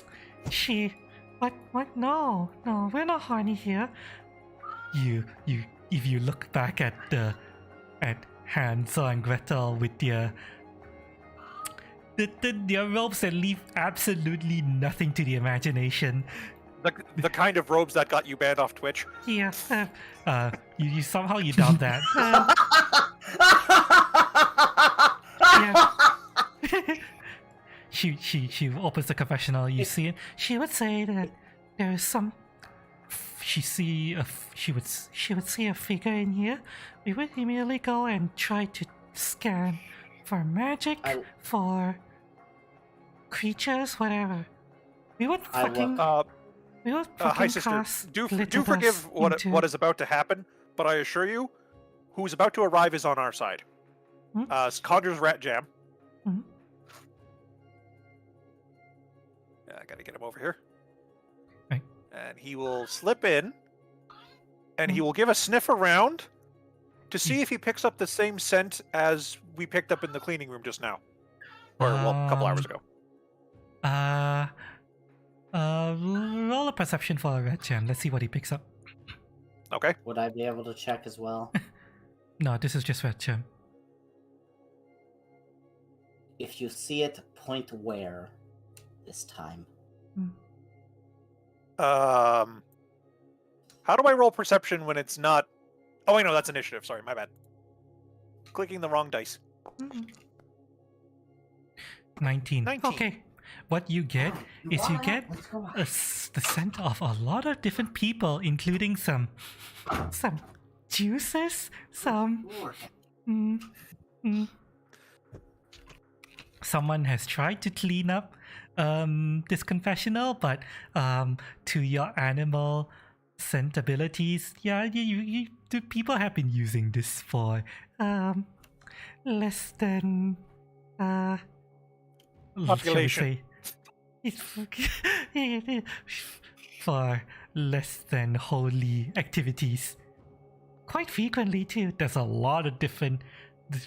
What? No, we're not horny here. If you look back at Hansel and Gretel with their robes that leave absolutely nothing to the imagination. The kind of robes that got you banned off Twitch. Yeah, you somehow you doubt that. Yeah. She opens the confessional. You see it. She would say that there is some. she would see a figure in here, we would immediately go and try to scan for magic, for creatures, whatever. We would I fucking we would Hi, fucking sister. cast Do glitter forgive dust what into- is about to happen, but I assure you, who's about to arrive is on our side. Hmm? Conjures Rat Jam. Hmm? I gotta get him over here. Right. And he will slip in, and he Hmm? will give a sniff around to see if he picks up the same scent as we picked up in the cleaning room just now. Or, well, a couple hours ago. Roll a perception for a red gem. Let's see what he picks up. Okay. Would I be able to check as well? No, this is just red gem. If you see it, point where this time. How do I roll perception when it's not... Oh, wait, no, that's initiative. Sorry, my bad. Clicking the wrong dice. 19. 19. Okay. What you get is you get Let's go. the scent of a lot of different people, including some juices, some... Someone has tried to clean up this confessional, but to your animal scent abilities, yeah, the people have been using this for less than shall we Population. say, it's for less than holy activities. Quite frequently too. There's a lot of different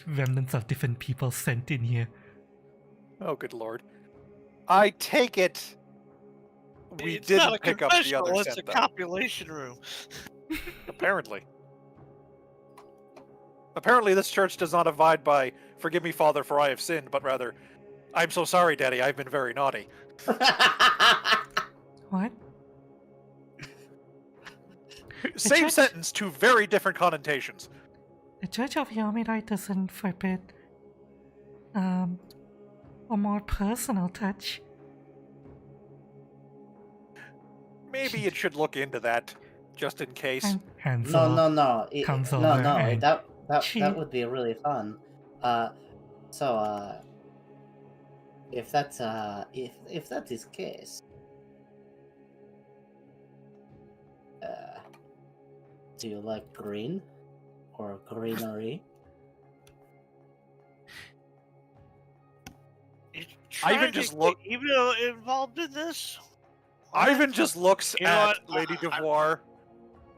remnants of different people sent in here. Oh, good lord. I take it we It's didn't not a pick up the other confessional, it's scent, a though. copulation room. Apparently. Apparently this church does not abide by, forgive me, Father, for I have sinned, but rather, I'm so sorry, Daddy, I've been very naughty. What? Same church- sentence, two very different connotations. The Church of Yomidai doesn't forbid a more personal touch. Maybe it should look into that, just in case. And Hansel. No. comes No, over no. and That would be really fun. If that's if that is case, do you like green or greenery? Ivan just look- Even involved in this. Ivan just looks You know at what? Lady Devoir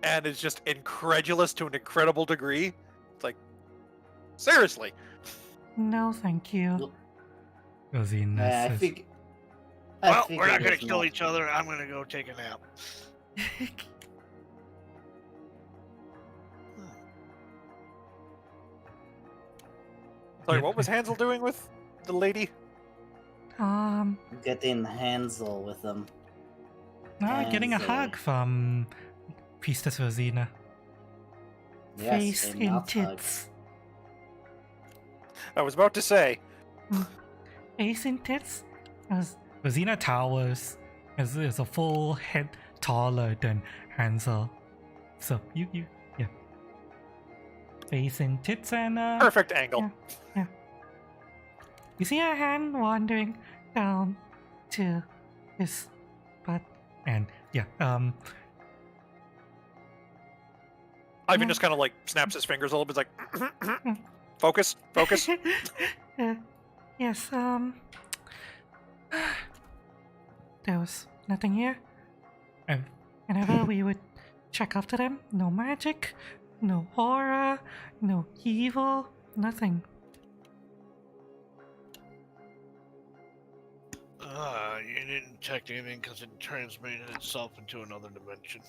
and is just incredulous to an incredible degree. It's like, seriously. no, thank you. Rosina I says. think. Well, we're not gonna kill each other. I'm gonna go take a nap. Sorry, Yep. what was Hansel doing with the lady? Getting Hansel with them. Getting a Hansel. hug from Priestess Rosina. Yes, Face a in mouth hug. tits. I was about to say, Face in tits? As Rosina towers is a full head taller than Hansel. So you yeah. Face in tits and perfect angle. Yeah. You see her hand wandering down to his butt and Ivan just kind of like snaps his fingers a little bit, like, focus. Yes, there was nothing here. And whenever we would check after them, no magic, no horror, no evil, nothing. You didn't check anything because it transmuted itself into another dimension.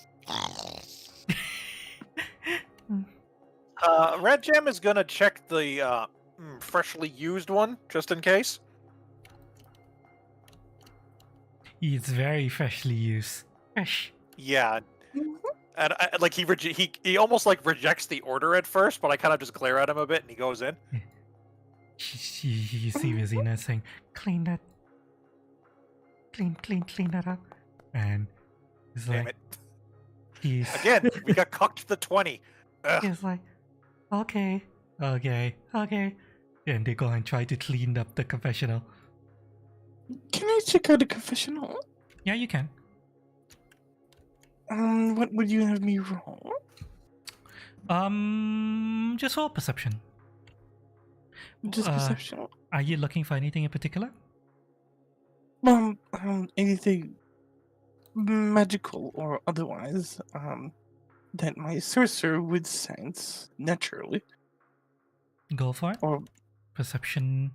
Red Jam is gonna check the freshly used one, just in case. It's very freshly used. Fresh. Yeah. And like he almost like rejects the order at first, but I kind of just glare at him a bit, and he goes in. You see Rosina saying, clean that. Clean that up. And he's Damn like, it! He's Again, we got cocked the 20. Ugh. he's like, okay, okay. And they go and try to clean up the confessional. Can I check out the confessional? Yeah, you can. What would you have me roll? Just roll perception. Just perception. Are you looking for anything in particular? Anything magical or otherwise, that my sorcerer would sense naturally. Go for it. Or Perception.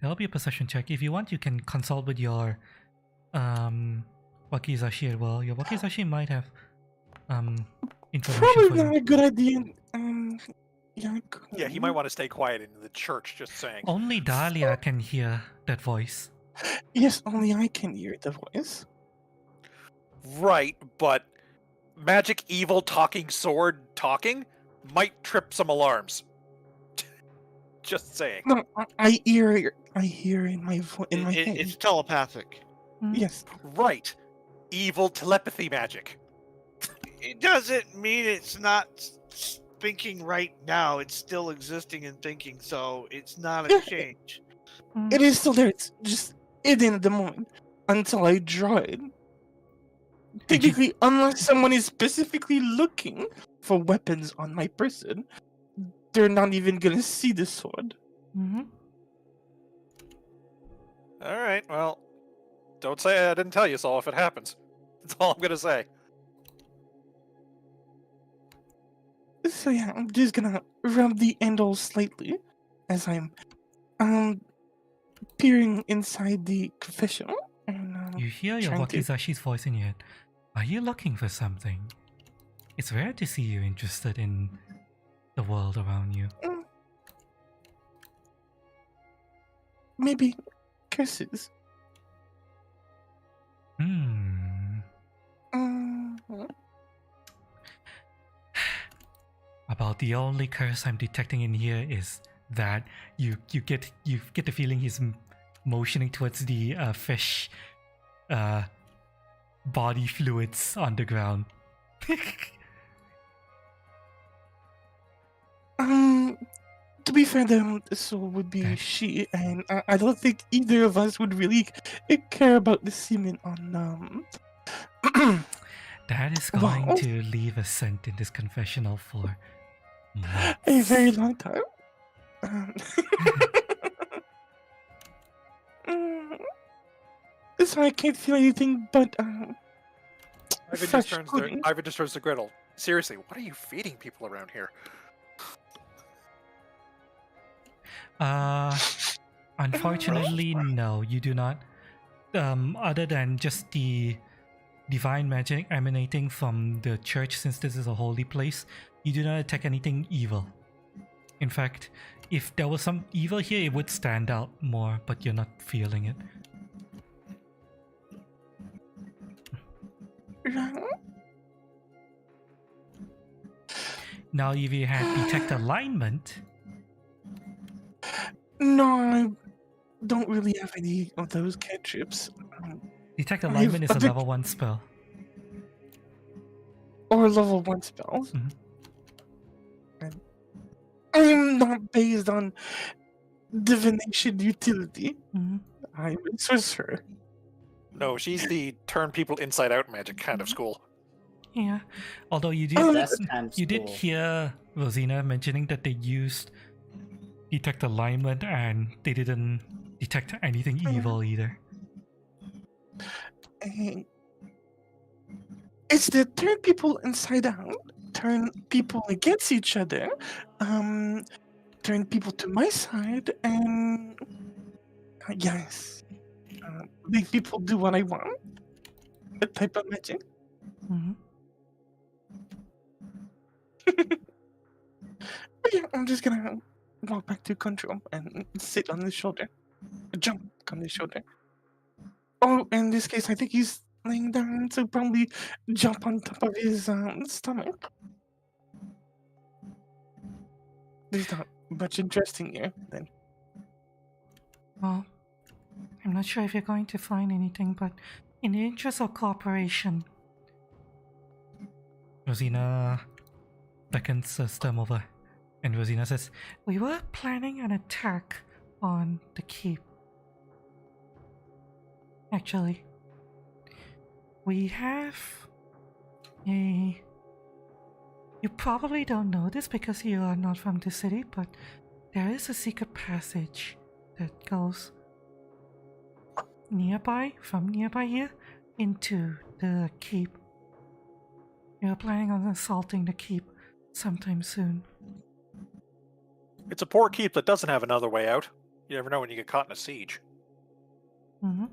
There'll be a perception check. If you want, you can consult with your wakizashi as well. Your wakizashi might have information probably for not you. a good idea. Yeah, he might want to stay quiet in the church, just saying. Only Dahlia can hear that voice. Yes, only I can hear the voice. Right, but magic evil talking sword talking might trip some alarms. Just saying. No, I hear in my in my head. It's telepathic. Yes. Right. Evil telepathy magic. It doesn't mean it's not thinking right now. It's still existing and thinking, so it's not a Yeah. change. It is still there. It's just hidden at the moment until I draw it. Technically, unless someone is specifically looking for weapons on my person, they're not even gonna see the sword. Mm-hmm. Alright, well, don't say I didn't tell you so if it happens. That's all I'm gonna say. So yeah, I'm just gonna rub the handle slightly as I'm peering inside the confessional. And, You hear your trying to- wakizashi's voice in your head. Are you looking for something? It's rare to see you interested in the world around you. Maybe curses. Hmm. About the only curse I'm detecting in here is that you get the feeling he's motioning towards the fish body fluids on the ground. To be fair, the soul would be Okay. she, and I don't think either of us would really care about the semen on That is going Wow. to leave a scent in this confessional for months. a very long time. So I can't feel anything but fresh pudding. Ivan just turns to Gretel. Seriously, what are you feeding people around here? Unfortunately, no, you do not. Other than just the divine magic emanating from the church, since this is a holy place, you do not detect anything evil. In fact, if there was some evil here, it would stand out more, but you're not feeling it. Now, if you had detect alignment, No, I don't really have any of those cantrips. detect I have alignment is a a bit- level 1 spell. Or level 1 spells. Mhm. And I'm not based on divination utility. Mhm. I'm a sorcerer. No, she's the turn people inside out magic kind of school. Yeah, although you Oh, did That's kind of you did cool. hear Rosina mentioning that they used detect alignment and they didn't detect anything evil either. And it's the turn people inside out, turn people against each other, turn people to my side, and yes, make people do what I want. That type of magic. Mhm. But yeah, I'm just gonna walk back to control and sit on his shoulder, jump on his shoulder. Oh, in this case, I think he's laying down, so probably jump on top of his stomach. There's not much interesting here, then. Well, I'm not sure if you're going to find anything, but in the interest of cooperation, Rosina beckons System over, and Rosina says, "We were planning an attack on the keep. Actually, we have a... You probably don't know this because you are not from the city, but there is a secret passage that goes from nearby here, into the keep. We are planning on assaulting the keep sometime soon." It's a poor keep that doesn't have another way out. You never know when you get caught in a siege. Mm-hmm.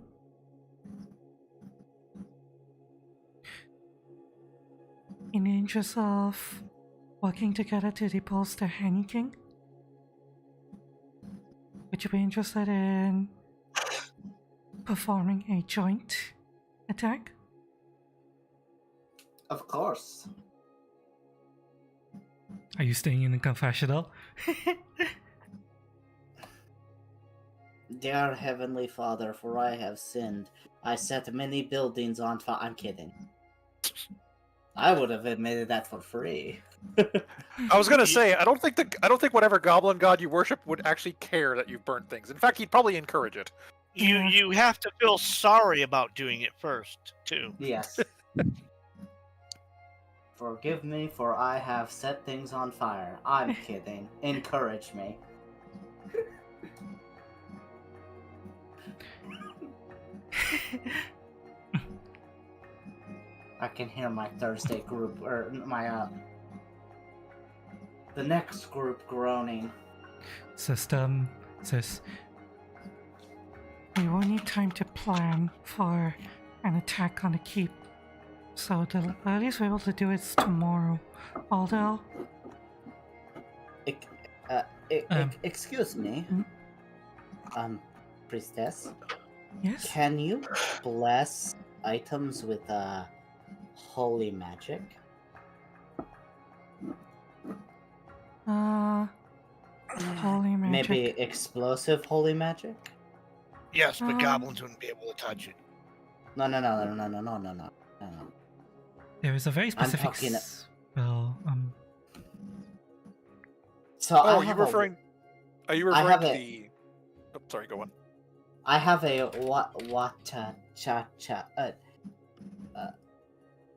In the interest of working together to depose the Henny King, would you be interested in performing a joint attack? Of course. Are you staying in the confessional? Dear Heavenly Father, for I have sinned. I set many buildings on fire. I'm kidding. I would have admitted that for free. I was gonna say, I don't think whatever goblin god you worship would actually care that you've burnt things. In fact, he'd probably encourage it. You have to feel sorry about doing it first, too. Yes. Forgive me, for I have set things on fire. I'm kidding. Encourage me. I can hear my Thursday group, or my, the next group groaning. System says, "We will need time to plan for an attack on the keep. So the earliest we're able to do it is tomorrow. Although..." Excuse me. Priestess? Yes? Can you bless items with, holy magic? Holy magic. Maybe explosive holy magic? Yes, but goblins wouldn't be able to touch it. No. There is a very specific talking- spell. So Oh, I have are you referring to the... Oh, sorry, go on. I have a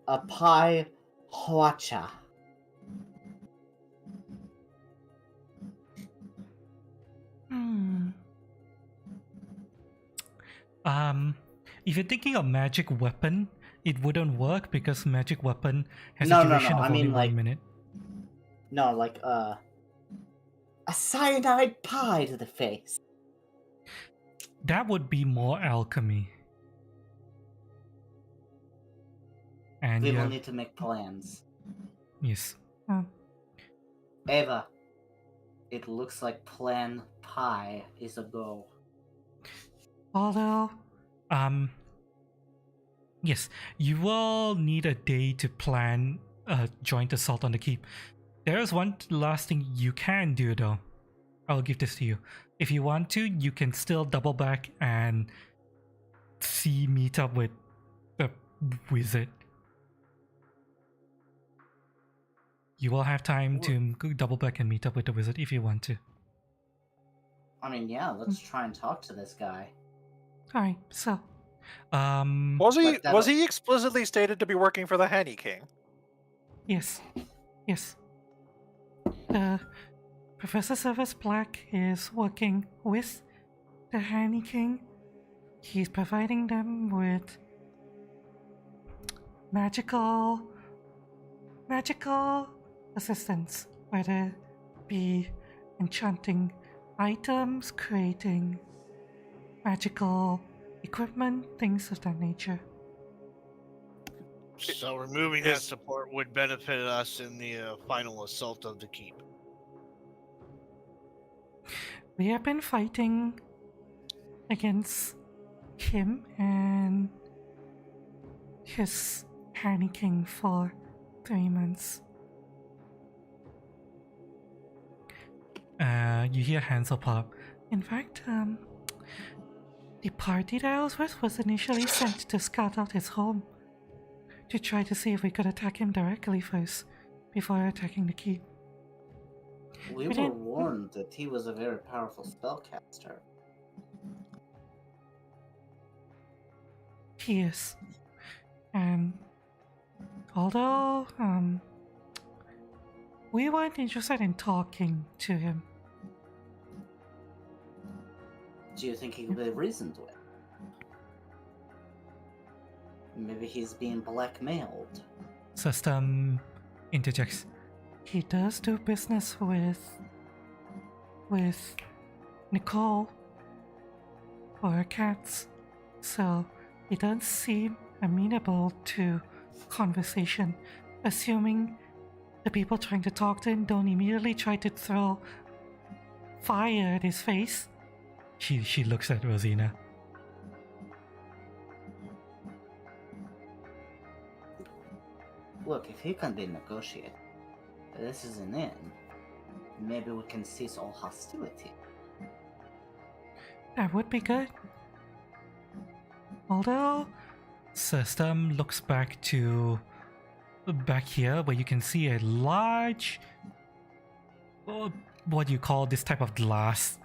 a pie huacha. If you're thinking of magic weapon, it wouldn't work because magic weapon has No, a no, duration no, of I only mean, 1 like- minute. No, like a cyanide pie to the face. That would be more alchemy. And We will yeah, need to make plans. yes. Eva, it looks like plan pie is a go. Although, yes, you will need a day to plan a joint assault on the keep. There is one last thing you can do though. I'll give this to you. If you want to, you can still double back and meet up with the wizard. You will have time to double back and meet up with the wizard if you want to. I mean, yeah, let's try and talk to this guy. Alright, so Was he explicitly stated to be working for the Henny King? yes. Professor Service Black is working with the Henny King. He's providing them with magical assistance, whether it be enchanting items, creating magical equipment, things of that nature. So removing that support would benefit us in the final assault of the keep. We have been fighting against him and his Henny King for 3 months. You hear Hansel pop. In fact, the party that I was with was initially sent to scout out his home. to try to see if we could attack him directly first before attacking the keep. We We were didn't- warned that he was a very powerful spellcaster. He is. And although we weren't interested in talking to him. Do you think he could be reasoned with? Maybe he's being blackmailed. System interjects. He does do business with Nicole or her cats, so he doesn't seem amenable to conversation. Assuming the people trying to talk to him don't immediately try to throw fire at his face. She looks at Rosina. Look, if he can be negotiated, this is an inn. Maybe we can cease all hostility. That would be good. Although, System looks back here where you can see a large, what do you call this type of glass?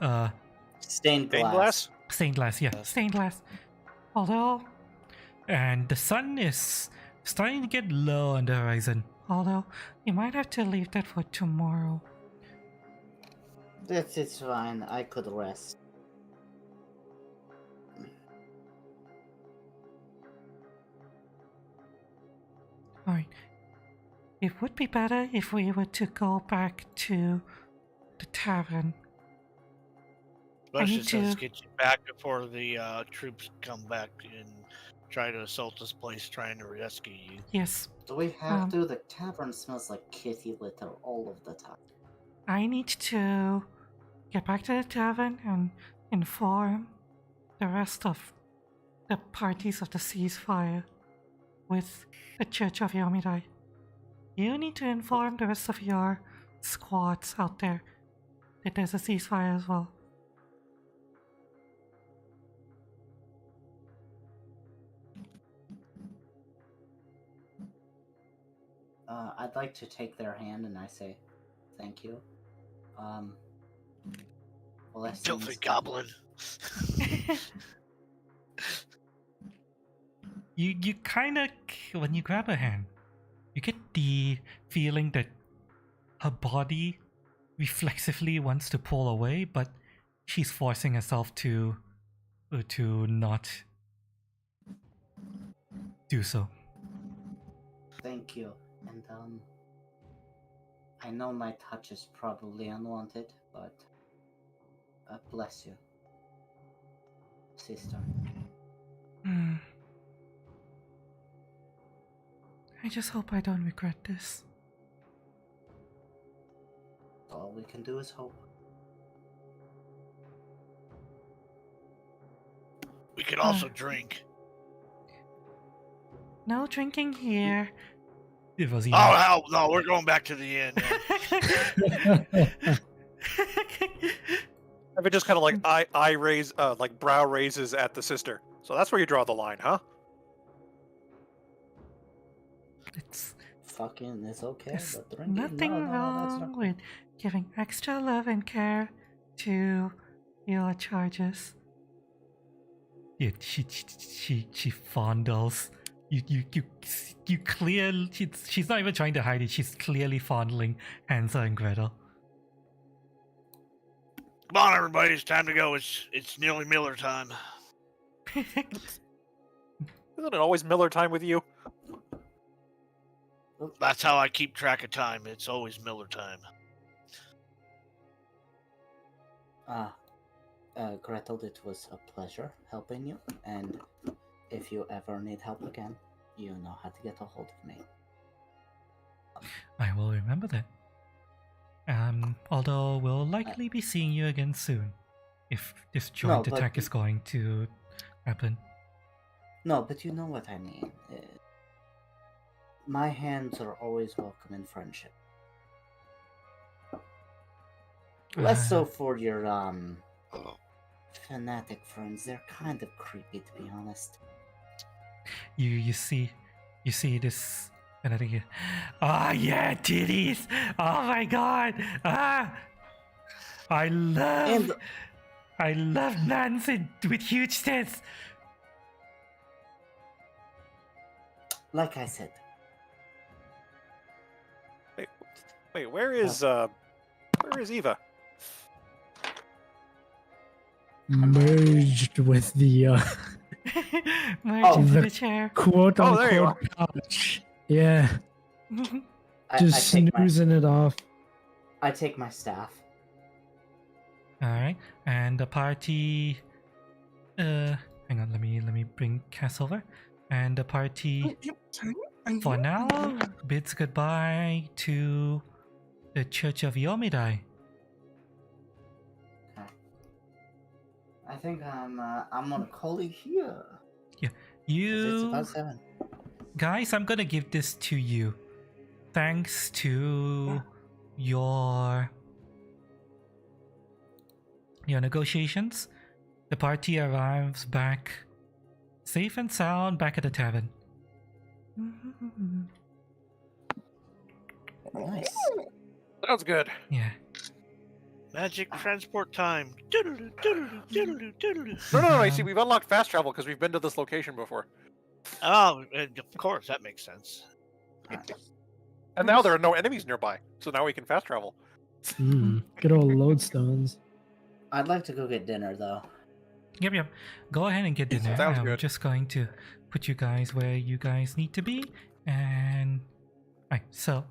Stained glass. Stained glass? Stained glass, yeah, Yes. stained glass. Although, and the sun is starting to get low on the horizon. Although, you might have to leave that for tomorrow. It's fine. I could rest. Alright. It would be better if we were to go back to the tavern. Let's need just to- get you back before the troops come back and try to assault this place, trying to rescue you. Yes, Do we have Um, to? The tavern smells like kitty litter all of the time. I need to get back to the tavern and inform the rest of the parties of the ceasefire with the Church of Yomidai. You need to inform the rest of your squads out there that there's a ceasefire as well. I'd like to take their hand and I say, thank you. Blessings. Filthy goblin. You kind of, when you grab her hand, you get the feeling that her body reflexively wants to pull away, but she's forcing herself to not do so. Thank you. And I know my touch is probably unwanted, but bless you, sister. Hmm. I just hope I don't regret this. All we can do is hope. We could also drink. No drinking here. It was Oh hell no, we're going back to the inn. Evan just kind of like eye raise, like brow raises at the sister. So that's where you draw the line, huh? It's Fucking, it's okay, There's but drinking, nothing no, that's wrong not. with giving extra love and care to your charges. Yeah, she fondles. You clearly. She's not even trying to hide it. She's clearly fondling Hansel and Gretel. Come on, everybody, it's time to go. It's nearly Miller time. Isn't it always Miller time with you? That's how I keep track of time. It's always Miller time. Gretel, it was a pleasure helping you, and if you ever need help again, you know how to get a hold of me. I will remember that. Although we'll likely be seeing you again soon, if this joint but- attack is going to happen. No, but you know what I mean. My hands are always welcome in friendship. Less so for your fanatic friends. They're kind of creepy, to be honest. You see you see this and I think, ah, yeah, titties. Oh my god. Ah, I love nonsense with huge tits. Like I said, Wait, where is Eva? Merged with the Merge into the- the chair. quote there you unquote pouch. Yeah, I just take snoozing it off. I take my staff. Alright, and the party hang on, let me bring Cass over. And the party for now bids goodbye to the Church of Yomidai. I think I'm gonna call it here. Yeah. 'Cause it's about 7. Guys, I'm gonna give this to you. Thanks to your negotiations, the party arrives back safe and sound back at the tavern. Nice. Sounds good. Yeah. Magic transport time. Doodaloo, doodaloo, doodaloo, doodaloo. No. You see, we've unlocked fast travel because we've been to this location before, Oh, of course, that makes sense. and now there are no enemies nearby, so now we can fast travel. Good old lodestones. I'd like to go get dinner though. Yep. Go ahead and get dinner. Sounds I'm good. just going to put you guys where you guys need to be, and alright, so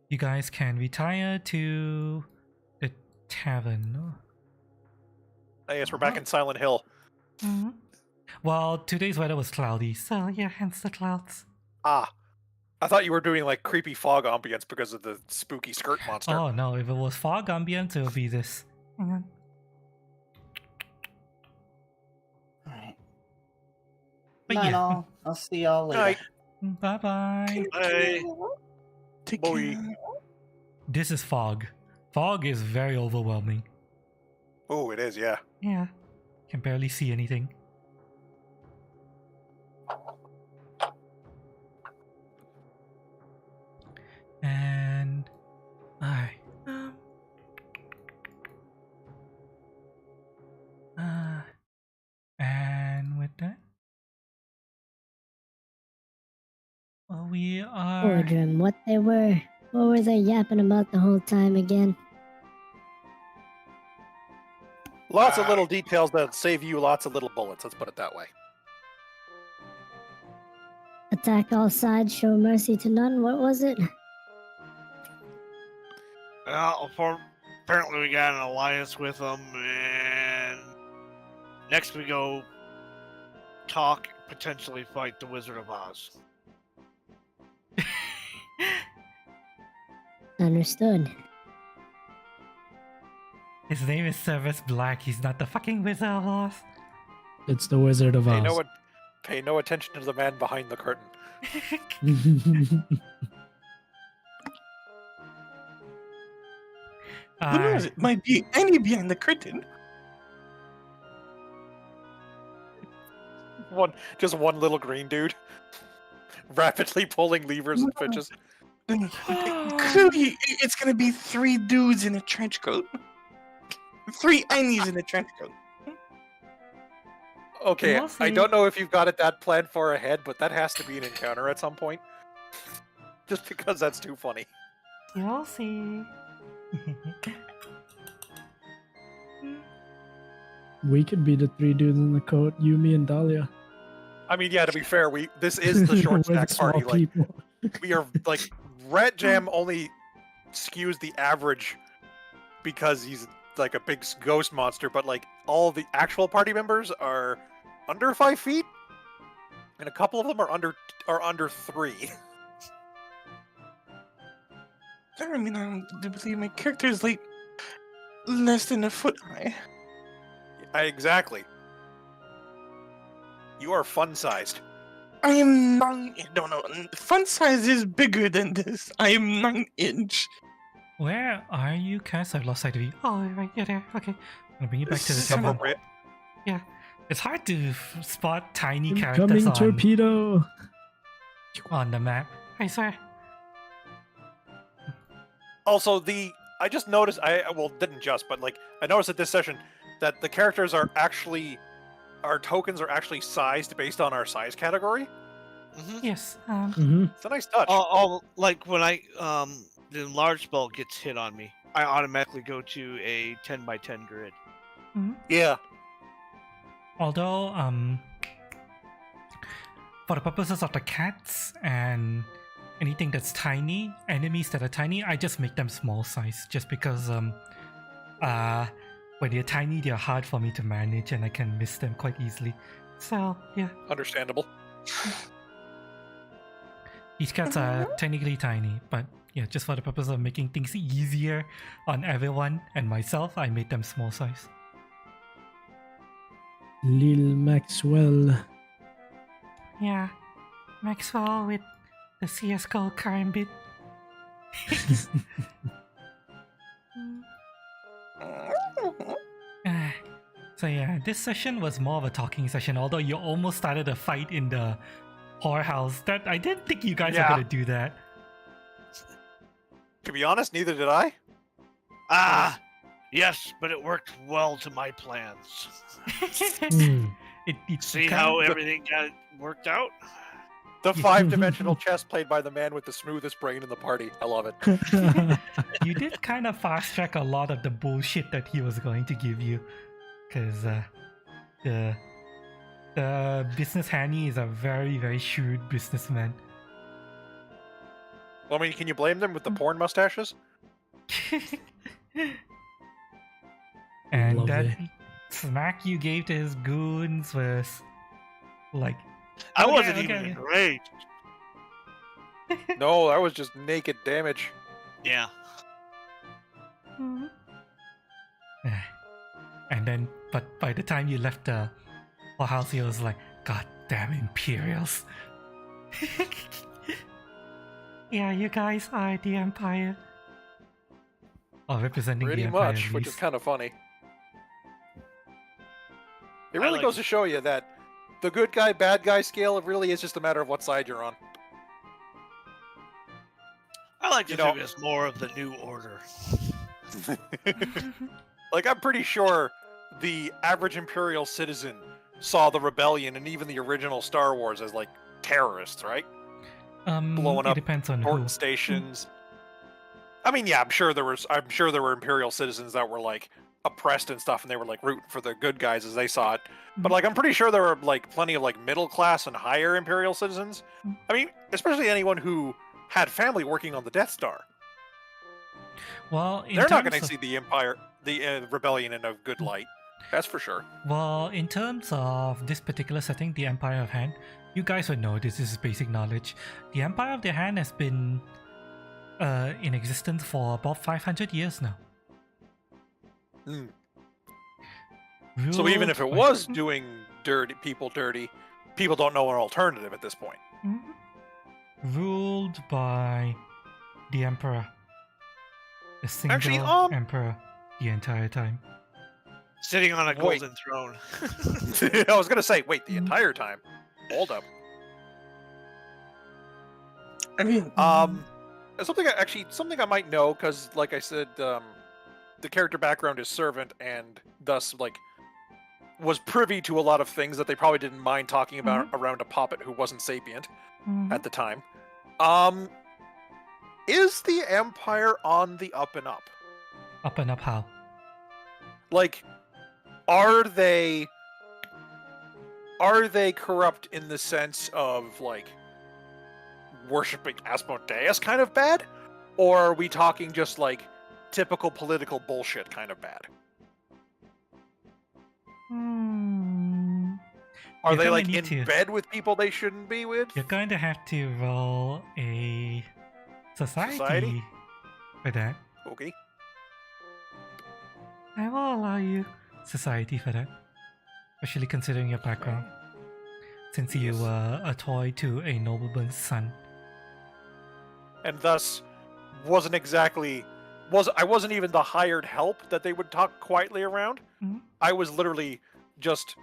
you guys can retire to the tavern. I guess we're back in Silent Hill. Well, today's weather was cloudy, so yeah, hence the clouds. Ah, I thought you were doing like creepy fog ambience because of the spooky skirt monster. Oh no, if it was fog ambience, it would be this. Hang on. Alright. But Night yeah, all. I'll see y'all later. Night. bye bye. Hey, Take Boy. care. This is fog. Fog is very overwhelming. Oh, it is, yeah. Yeah, can barely see anything. And alright. And with that, well, we are. Boardroom, what were they yapping about the whole time again? Lots of little details that save you lots of little bullets, let's put it that way. Attack all sides, show mercy to none. What was it? well, apparently we got an alliance with them, and next we go talk, potentially fight the Wizard of Oz. Understood. His name is Service Black. He's not the fucking Wizard of Oz. It's the Wizard of Oz. Pay no attention to the man behind the curtain. Who knows? It might be any behind the curtain. Just one little green dude, rapidly pulling levers and switches. Clearly, it's gonna be 3 dudes in a trench coat. 3 Enies in a trench coat. Okay, We'll I see. don't know if you've got it that planned for ahead, but that has to be an encounter at some point. Just because that's too funny. You'll see. We could be the 3 dudes in the coat, you, me, and Dahlia. I mean, yeah, to be fair, this is the short We're stack small party. Like, people. we are like Rat Jam only skews the average because he's like a big ghost monster, but like all the actual party members are under 5 feet, and a couple of them are under 3. I mean, I believe my character is like less than a foot high. Exactly. You are fun sized. I am 9. No. Fun size is bigger than this. I am 9-inch. Where are you, Cass? I've lost sight of you. Oh, right, you're there. Okay. I'm gonna bring you back to the This is tavern. Appropriate. Yeah. It's hard to spot tiny characters Incoming on... torpedo. on the map. Hi, sir. Also, I just noticed, didn't just, but like, I noticed at this session that the characters are actually, our tokens are actually sized based on our size category. Yes. It's a nice touch. Like when the enlarge spell gets hit on me, I automatically go to a 10 by 10 grid. Yeah. Although, for the purposes of the cats and anything that's tiny, enemies that are tiny, I just make them small size, just because when they're tiny, they're hard for me to manage and I can miss them quite easily. So, yeah. Understandable. These cats are technically tiny, but yeah, just for the purpose of making things easier on everyone and myself, I made them small size. Lil Maxwell. Yeah, Maxwell with the CSGO crime bit. So yeah, this session was more of a talking session, although you almost started a fight in the whorehouse. That I didn't think you guys were gonna do that. To be honest, neither did I. Yes, but it worked well to my plans. See kind how of- everything got worked out? The 5-dimensional chess played by the man with the smoothest brain in the party. I love it. You did kind of fast track a lot of the bullshit that he was going to give you, because the business Hanny is a very, very shrewd businessman. Well, I mean, can you blame them with the porn mustaches? And Lovely. that smack you gave to his goons was like, I Okay, wasn't okay. even enraged. No, that was just naked damage. Yeah. and then, but by the time you left the whorehouse, he was like, God damn Imperials. Yeah, you guys are the Empire. Or representing Pretty the Empire. much, at which least. is kind of funny. It I really like goes it. to show you that the good guy, bad guy scale, it really is just a matter of what side you're on. I like to You know- think it's more of the new order. Like, I'm pretty sure the average Imperial citizen saw the rebellion and even the original Star Wars as, like, terrorists, right? blowing it up depends on who. Important stations. I mean, yeah, I'm sure there were Imperial citizens that were, like, oppressed and stuff, and they were, like, rooting for the good guys as they saw it. But, like, I'm pretty sure there were, like, plenty of, like, middle class and higher Imperial citizens. I mean, especially anyone who had family working on the Death Star. Well, in They're not terms going to of- see the rebellion in a good light. That's for sure. Well, in terms of this particular setting, the Empire of Han, you guys would know this is basic knowledge. The Empire of the Han has been in existence for about 500 years now. Hmm. So even if it Ruled by- was doing dirty, people don't know an alternative at this point. Ruled by the Emperor. A single Actually, Emperor the entire time. Sitting on a Wait. golden throne. I was gonna say, wait, the entire time. Hold up. I mean, Something I might know, because like I said, the character background is servant, and thus like was privy to a lot of things that they probably didn't mind talking about around a puppet who wasn't sapient at the time. Is the Empire on the up and up? Up and up how? Like, are they corrupt in the sense of like worshipping Asmodeus kind of bad? Or are we talking just like typical political bullshit kind of bad? Are You're they gonna like need in to- bed with people they shouldn't be with? You're going to have to roll a society for that. Okay. I will allow you society for that. Especially considering your background. Since you were a toy to a nobleman's son. And thus wasn't even the hired help that they would talk quietly around. Mhm. I was literally just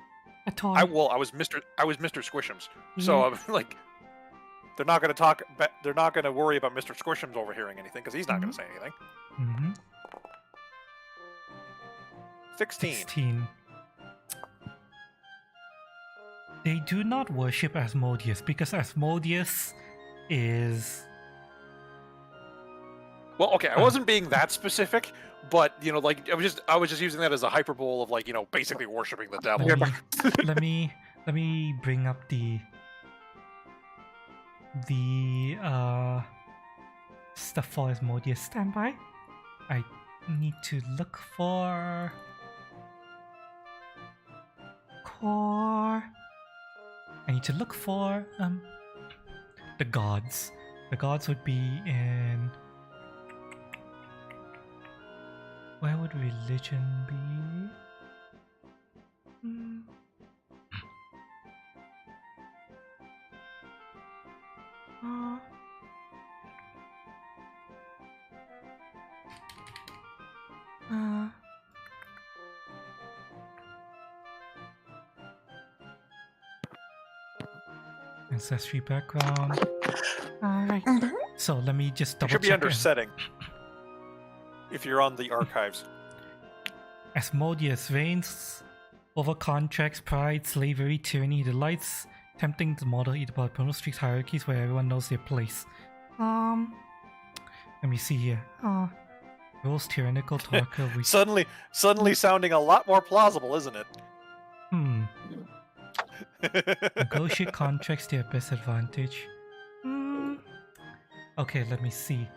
A toy. I was Mr. Squishums. So I'm like, they're not going to talk. They're not going to worry about Mr. Squisham's overhearing anything because he's not going to say anything. Mm-hmm. 16. 16. They do not worship Asmodeus because Asmodeus is. Well, okay, I wasn't being that specific, but you know, like I was just using that as a hyperbole of like, you know, basically worshiping the devil. Let me bring up the stuff for Asmodeus. Standby. I need to look for core. I need to look for the gods. The gods would be in. Where would religion be? Ancestry background. Alright. So let me just It double should be check. under setting. If you're on the archives. Asmodeus reigns over contracts, pride, slavery, tyranny, delights, tempting the model either by pronostics hierarchies where everyone knows their place. Let me see here. Rules tyrannical talker. Suddenly sounding a lot more plausible, isn't it? Negotiate contracts to your best advantage. Okay, let me see.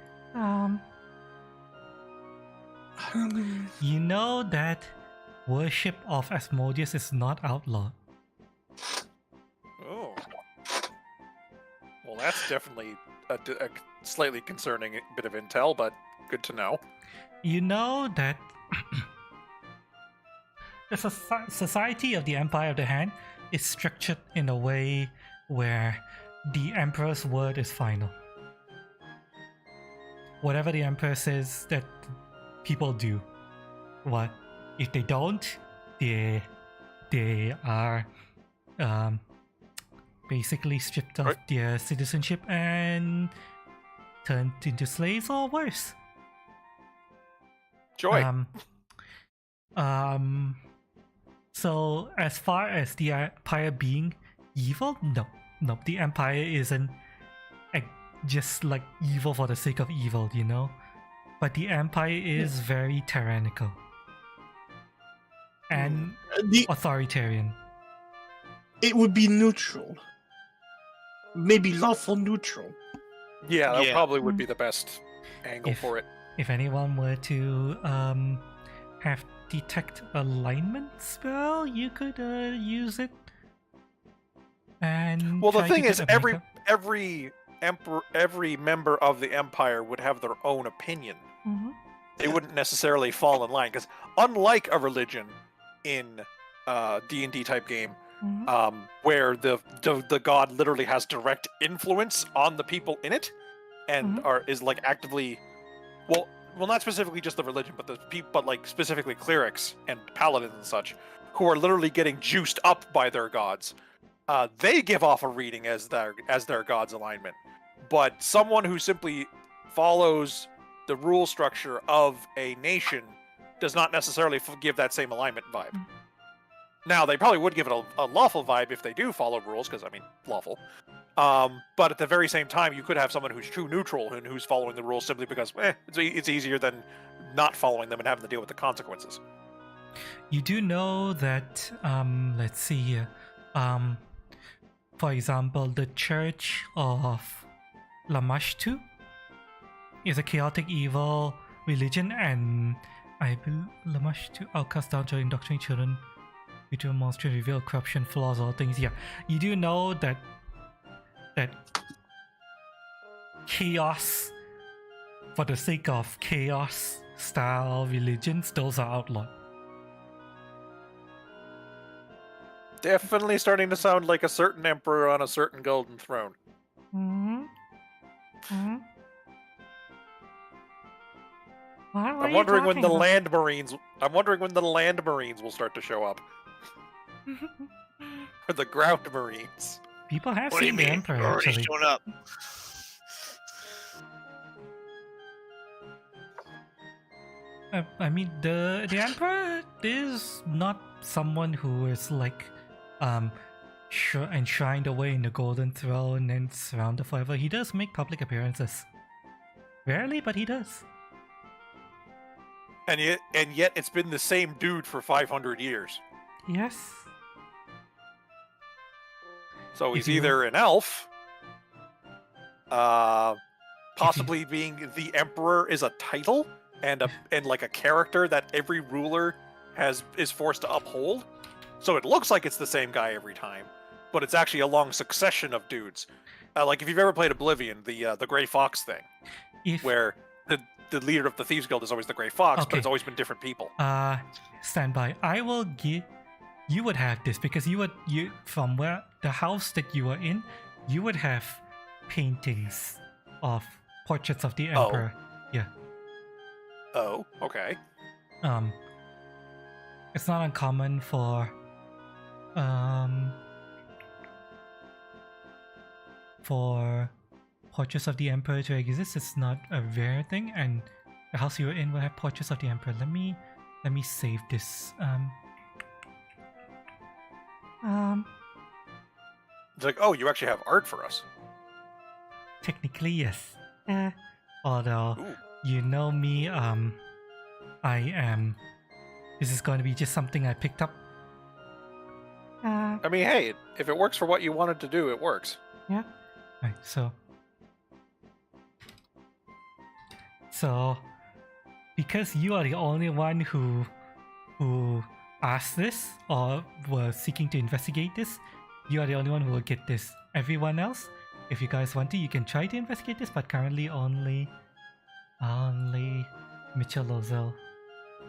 You know that worship of Asmodeus is not outlawed. Oh. Well, that's definitely a slightly concerning bit of intel, but good to know. You know that the Society of the Empire of the Hand is structured in a way where the Emperor's word is final. Whatever the Emperor says, that people do. What if they don't? They are basically stripped of their citizenship and turned into slaves or worse. Joy. So as far as the Empire being evil, no, the Empire isn't just like evil for the sake of evil, you know. But the Empire is very tyrannical and authoritarian. It would be neutral. Maybe lawful neutral. Yeah, that probably would be the best angle for it. If anyone were to have detect alignment spell, you could use it. And well, the try to thing get is, a every member of the Empire would have their own opinion. They wouldn't necessarily fall in line because, unlike a religion in D&D type game, where the god literally has direct influence on the people in it, and is like actively, well, not specifically just the religion, but but like specifically clerics and paladins and such, who are literally getting juiced up by their gods. They give off a reading as their god's alignment, but someone who simply follows the rule structure of a nation does not necessarily give that same alignment vibe. Now, they probably would give it a lawful vibe if they do follow rules, because, I mean, lawful. But at the very same time, you could have someone who's true neutral and who's following the rules simply because it's easier than not following them and having to deal with the consequences. You do know that, let's see here. For example, the Church of Lamashtu is a chaotic evil religion, and I believe Lamashtu outcasts down to indoctrinate children to demonstrate reveal corruption, flaws, all things. Yeah, you do know that chaos, for the sake of chaos style religions, those are outlawed. Definitely starting to sound like a certain emperor on a certain golden throne. I'm wondering when the land marines. I'm wondering when the land marines will start to show up, or the ground marines. People have What do you seen the mean? Emperor, You're already actually. shown up. I mean, the Emperor is not someone who is like, enshrined away in the Golden Throne and surrounded forever. He does make public appearances. Rarely, but he does. And yet it's been the same dude for 500 years. Yes. So he's If you- either an elf, possibly being the emperor is a title and like a character that every ruler is forced to uphold. So it looks like it's the same guy every time, but it's actually a long succession of dudes. Like if you've ever played Oblivion, the Gray Fox thing, where the leader of the Thieves Guild is always the Gray Fox, but Okay. it's always been different people. Stand by. I will give. You would have this because you from where the house that you are in, you would have paintings of portraits of the Oh. Emperor. Yeah. Oh, okay. It's not uncommon for portraits of the Emperor to exist. It's not a rare thing, and the house you were in will have portraits of the Emperor. Let me save this. It's like, oh, you actually have art for us. Technically, yes. Although, Ooh. you know me, this is going to be just something I picked up. I mean, hey, if it works for what you wanted to do, it works. Yeah. Right, so because you are the only one who asked this or were seeking to investigate this, you are the only one who will get this. Everyone else, if you guys want to, you can try to investigate this, but currently only Mitchell Lozel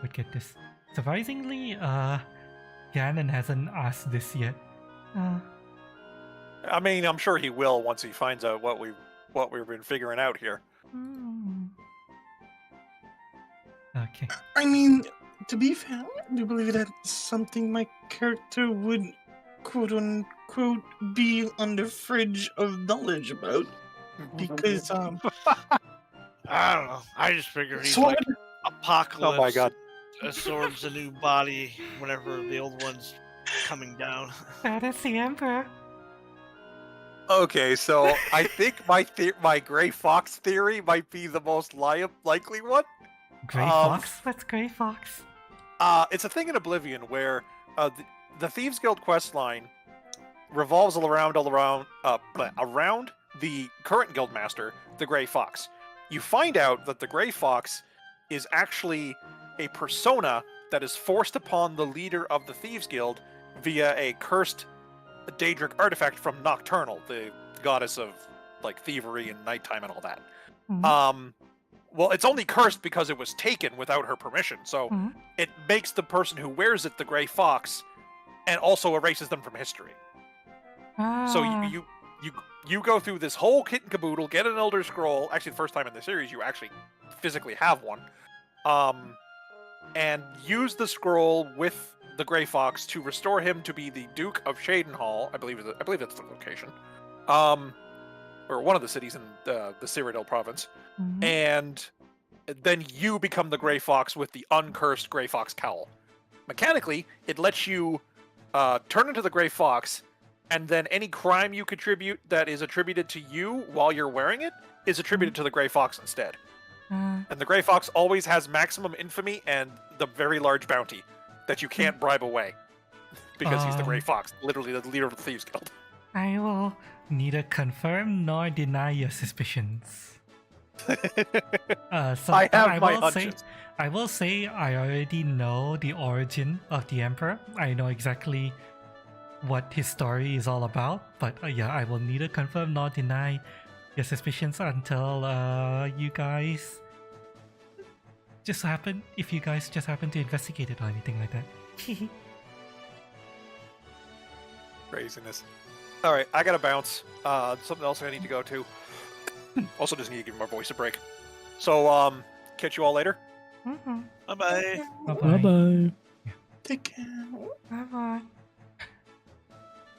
would get this. Surprisingly, Ganon hasn't asked this yet. I mean, I'm sure he will once he finds out what we've been figuring out here. Okay. I mean, to be fair, I do believe that's something my character would, quote unquote, be on the fridge of knowledge about. Because, I don't know. I just figured he's Sword. like Apocalypse. Oh my god. Absorbs a new body whenever the old one's coming down. That is the Emperor. Okay, so I think my Gray Fox theory might be the most likely one. Grey Fox? What's Grey Fox? It's a thing in Oblivion where the Thieves Guild quest line revolves around the current guildmaster, the Gray Fox. You find out that the Gray Fox is actually a persona that is forced upon the leader of the Thieves Guild via a cursed Daedric artifact from Nocturnal, the goddess of like thievery and nighttime and all that. Well, it's only cursed because it was taken without her permission, so it makes the person who wears it the Gray Fox, and also erases them from history. So you go through this whole kit and caboodle, get an Elder Scroll. Actually, the first time in the series you actually physically have one, and use the scroll with the Gray Fox to restore him to be the Duke of Shadenhall. I believe that's the location, or one of the cities in the Cyrodiil province. And then you become the Gray Fox with the uncursed Gray Fox cowl. Mechanically, it lets you turn into the Gray Fox, and then any crime you contribute that is attributed to you while you're wearing it is attributed to the Gray Fox instead. And the Gray Fox always has maximum infamy and the very large bounty that you can't bribe away. Because he's the Gray Fox, literally the leader of the Thieves Guild. I will neither confirm nor deny your suspicions. So I have my hunches. I will say I already know the origin of the Emperor. I know exactly what his story is all about, but yeah, I will neither confirm nor deny your suspicions until you guys if you guys just happen to investigate it or anything like that. Craziness. Alright, I gotta bounce. Something else I need to go to. Also just need to give my voice a break. So, catch you all later. Bye-bye. Bye bye. Take care. Bye bye.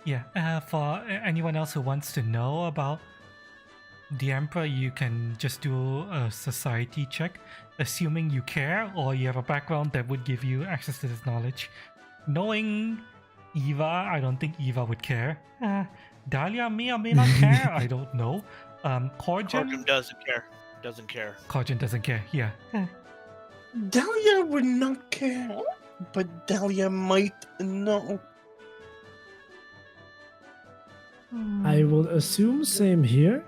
Yeah, for anyone else who wants to know about the Emperor, you can just do a society check, assuming you care or you have a background that would give you access to this knowledge. Knowing Eva, I don't think Eva would care. Dahlia may or may not care, I don't know. Corjum Corjum? doesn't care. Doesn't care. Corjum doesn't care, yeah. Dahlia would not care, but Dahlia might know. I will assume same here.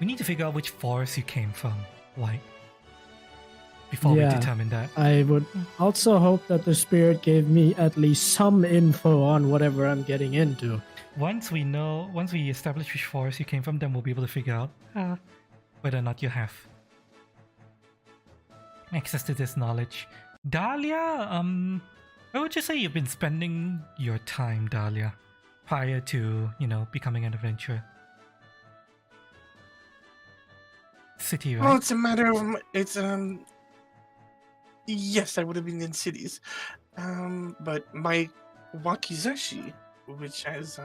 We need to figure out which forest you came from, like, before we Yeah. determine that. I would also hope that the spirit gave me at least some info on whatever I'm getting into. Once we establish which forest you came from, then we'll be able to figure out whether or not you have access to this knowledge. Dahlia, where would you say you've been spending your time, Dahlia, prior to, becoming an adventurer? City, right? Well, it's a matter of yes, I would have been in cities, but my wakizashi, which has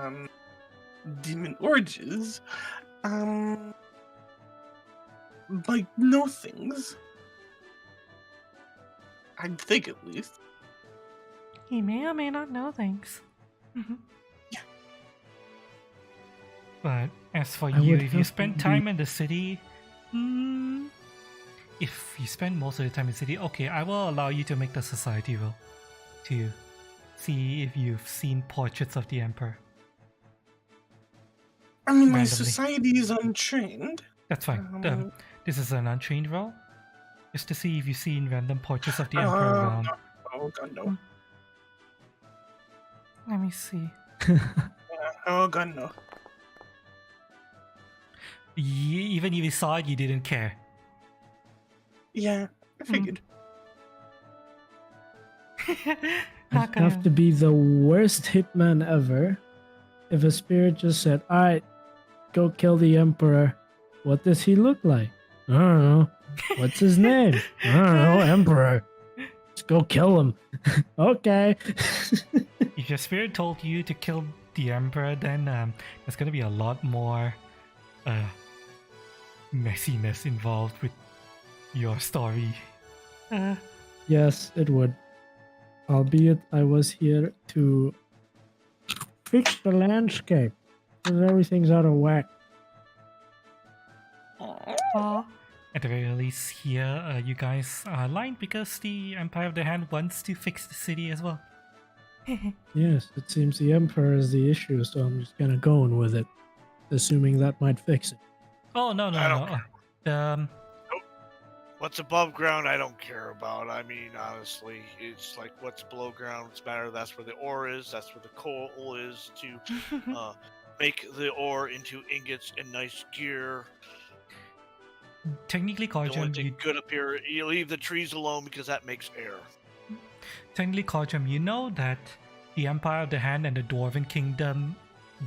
demon origins, might know things. I think, at least. He may or may not know things. Yeah. But as for I you, would if you have spend to time in the city, if you spend most of the time in the city, okay, I will allow you to make the society roll to see if you've seen portraits of the Emperor. I mean, my Randomly. society is untrained. That's fine. This is an untrained roll, just to see if you've seen random portraits of the Emperor around. Oh god, no. Let me see. Oh god, no. Even if you saw it, you didn't care. Yeah, I figured. I'd have to be the worst hitman ever if a spirit just said, "Alright, go kill the Emperor." What does he look like? I don't know. What's his name? I don't know. Emperor. Let's go kill him. Okay. If your spirit told you to kill the Emperor, then there's gonna be a lot more messiness involved with your story. Yes, it would. Albeit I was here to fix the landscape because everything's out of whack. At the very least, here you guys are aligned because the Empire of the Hand wants to fix the city as well. Yes, it seems the Emperor is the issue, so I'm just kind of going with it, assuming that might fix it. Oh no I don't no! What's above ground, I don't care about. I mean, honestly, it's like what's below ground. It's matter. That's where the ore is. That's where the coal is to make the ore into ingots and nice gear. Technically, The only Korjum, thing good up here, you leave the trees alone because that makes air. you know that the Empire of the Hand and the Dwarven Kingdom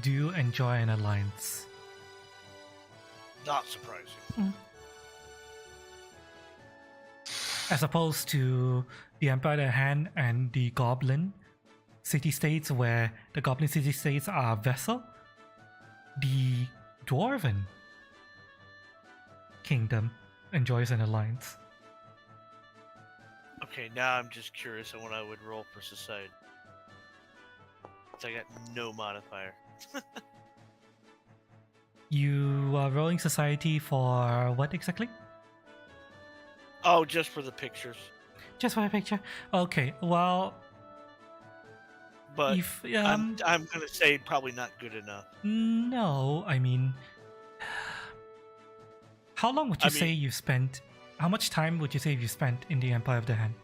do enjoy an alliance. Not surprising. As opposed to the Empire of the Hand and the Goblin city-states, where the Goblin city-states are a vessel, the Dwarven Kingdom enjoys an alliance. Okay, now I'm just curious on what I would roll for society. So I got no modifier. You are rolling society for what exactly? Oh, just for the pictures. Just for a picture? Okay, well, But if I'm gonna say probably not good enough. no, I mean, how long would you I say mean- you spent? How much time would you say you spent in the Empire of the Hand?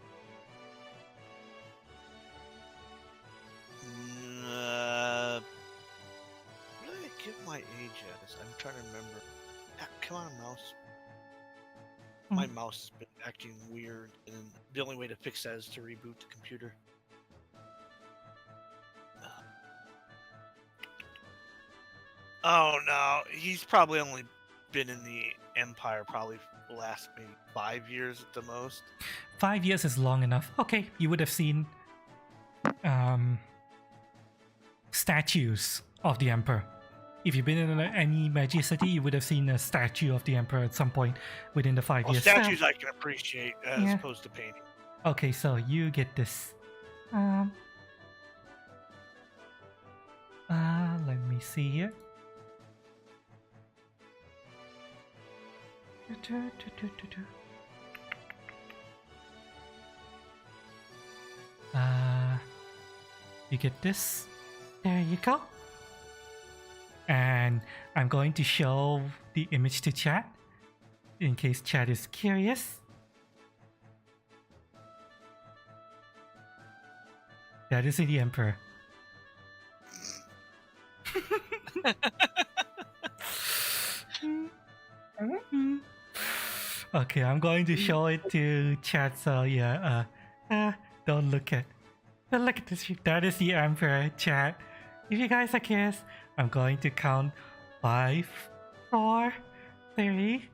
What did I get my age as? I'm trying to remember. Ah, come on, mouse. My mouse has been acting weird, and the only way to fix that is to reboot the computer. Oh no, he's probably only been in the Empire probably the last maybe 5 years at the most. 5 years is long enough. Okay, you would have seen statues of the emperor. If you've been in any Magi city, you would have seen a statue of the emperor at some point within the 5 Well, years. statues I can appreciate as Yeah. opposed to painting. Okay, so you get this. Let me see here. You get this. There you go. And I'm going to show the image to chat in case chat is curious. That is the emperor. Okay, I'm going to show it to chat. So yeah, don't look at this. That is the emperor, chat. If you guys are curious, I'm going to count 5, 4, 3,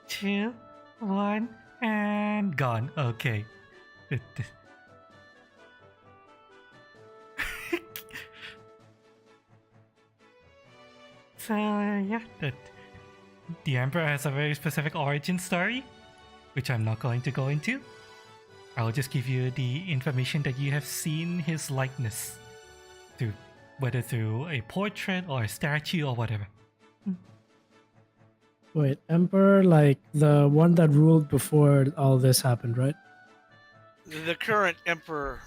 2, 1, and gone. Okay. So yeah, the emperor has a very specific origin story, which I'm not going to go into. I'll just give you the information that you have seen his likeness through, whether through a portrait or a statue or whatever. Wait, emperor, like the one that ruled before all this happened, right? The current emperor.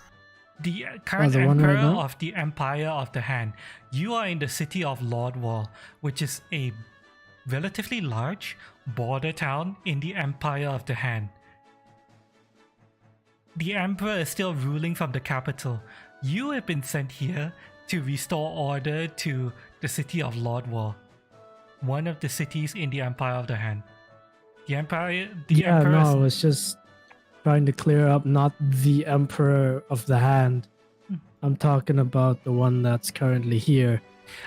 The current the one right emperor now? of the Empire of the Hand. You are in the city of Lordwall, which is a relatively large border town in the Empire of the Hand. The emperor is still ruling from the capital. You have been sent here to restore order to the city of Lordwall, one of the cities in the Empire of the Hand. The emperor. I was just trying to clear up, not the Emperor of the Hand. I'm talking about the one that's currently here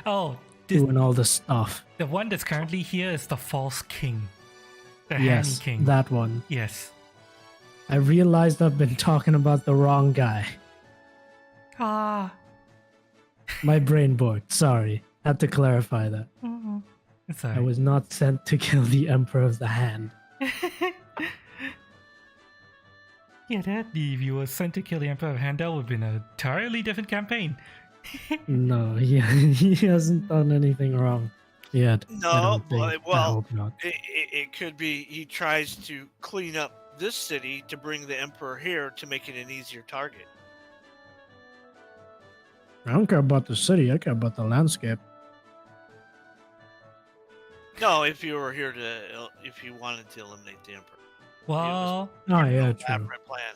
Oh, doing all the stuff. the one that's currently here is the false king, the Yes, Hanny King. that one. Yes. I realized I've been talking about the wrong guy. Ah. My brain board, sorry. Had to clarify that. It's I alright. was not sent to kill the Emperor of the Hand. Yeah, that if you were sent to kill the Emperor of Hand, that would have been an entirely different campaign. No, he hasn't done anything wrong yet. I No, don't think. I well, hope not. it could be he tries to clean up this city to bring the emperor here to make it an easier target. I don't care about the city. I care about the landscape. No, if you were here to, if you wanted to eliminate the emperor. Well, Oh, yeah, true. Elaborate plan.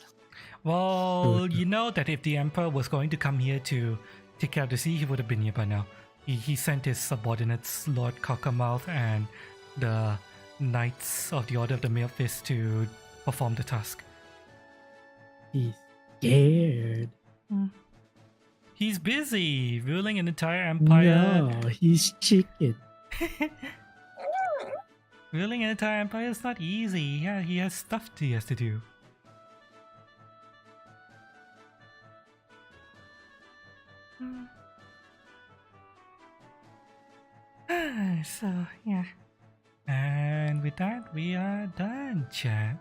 well, True. you know that if the Emperor was going to come here to take care of the sea, he would have been here by now. He sent his subordinates, Lord Cockermouth and the Knights of the Order of the Mailed Fist, to perform the task. He's scared. He's busy ruling an entire empire. No, he's chicken. Ruling an entire empire is not easy. Yeah, he has stuff he has to do. So, yeah. And with that, we are done, chat.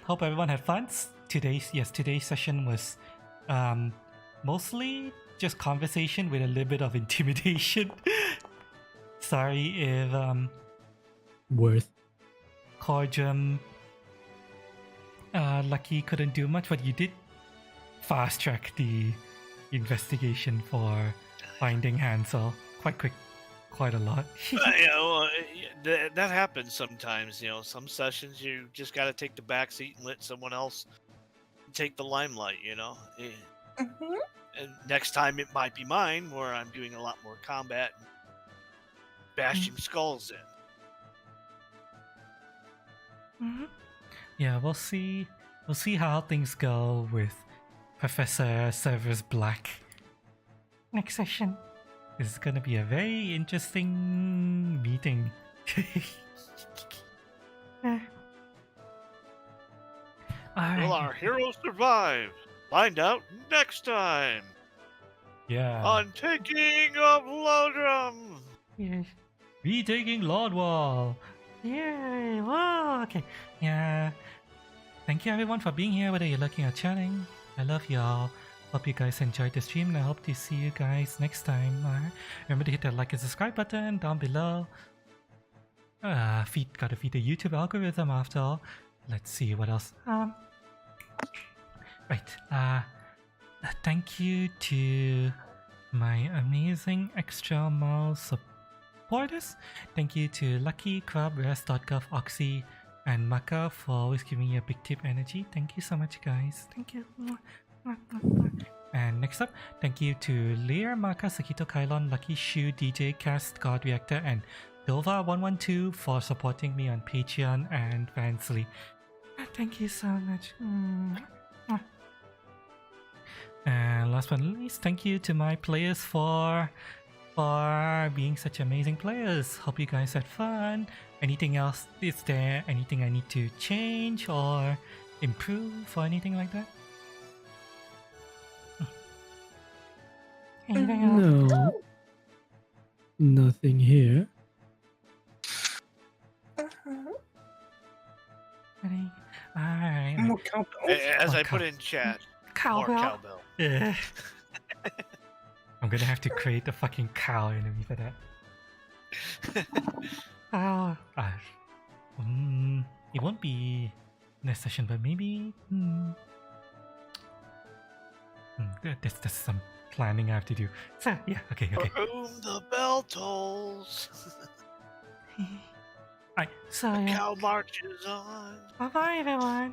Hope everyone had fun. Today's session was mostly just conversation with a little bit of intimidation. Sorry if Worth. Corjum Lucky couldn't do much, but you did fast track the investigation for finding Hansel quite a lot. Yeah, well, that happens sometimes. You know, some sessions you just got to take the back seat and let someone else take the limelight. You know, and next time it might be mine, where I'm doing a lot more combat and bashing skulls in. Yeah, we'll see how things go with Professor Severus Black next session. This is gonna be a very interesting meeting. Alright. Will our heroes survive? Find out next time Yeah. on Taking of Lodrum. Yes. Retaking Lordwall. Yay! Whoa! Okay. Yeah. Thank you everyone for being here, whether you're looking or chatting. I love y'all. Hope you guys enjoyed the stream, and I hope to see you guys next time. Remember to hit that like and subscribe button down below. Gotta feed the YouTube algorithm after all. Let's see what else. Right. Thank you to my amazing extra mile supporters. Thank you to Lucky, Crab, Rest.gov, Oxy, and Maka for always giving me a big tip energy. Thank you so much, guys. Thank you. And next up, thank you to Lear, Maka, Sakito, Kylon, Lucky Shoe, DJ, Cast, God Reactor, and Dova112 for supporting me on Patreon and Fansly. Thank you so much. And last but not least, thank you to my players for being such amazing players. Hope you guys had fun. Anything else? Is there anything I need to change or improve or anything like that? Anything else? No. Nothing here. Alright. More cowbells. As Oh, I put in chat, more Cowbell. cowbell. Yeah. I'm gonna have to create a fucking cow enemy for that. It won't be next session, but maybe. There's some planning I have to do. So yeah, okay. For whom the bell tolls, Alright, so the yeah. cow marches on. Bye bye everyone.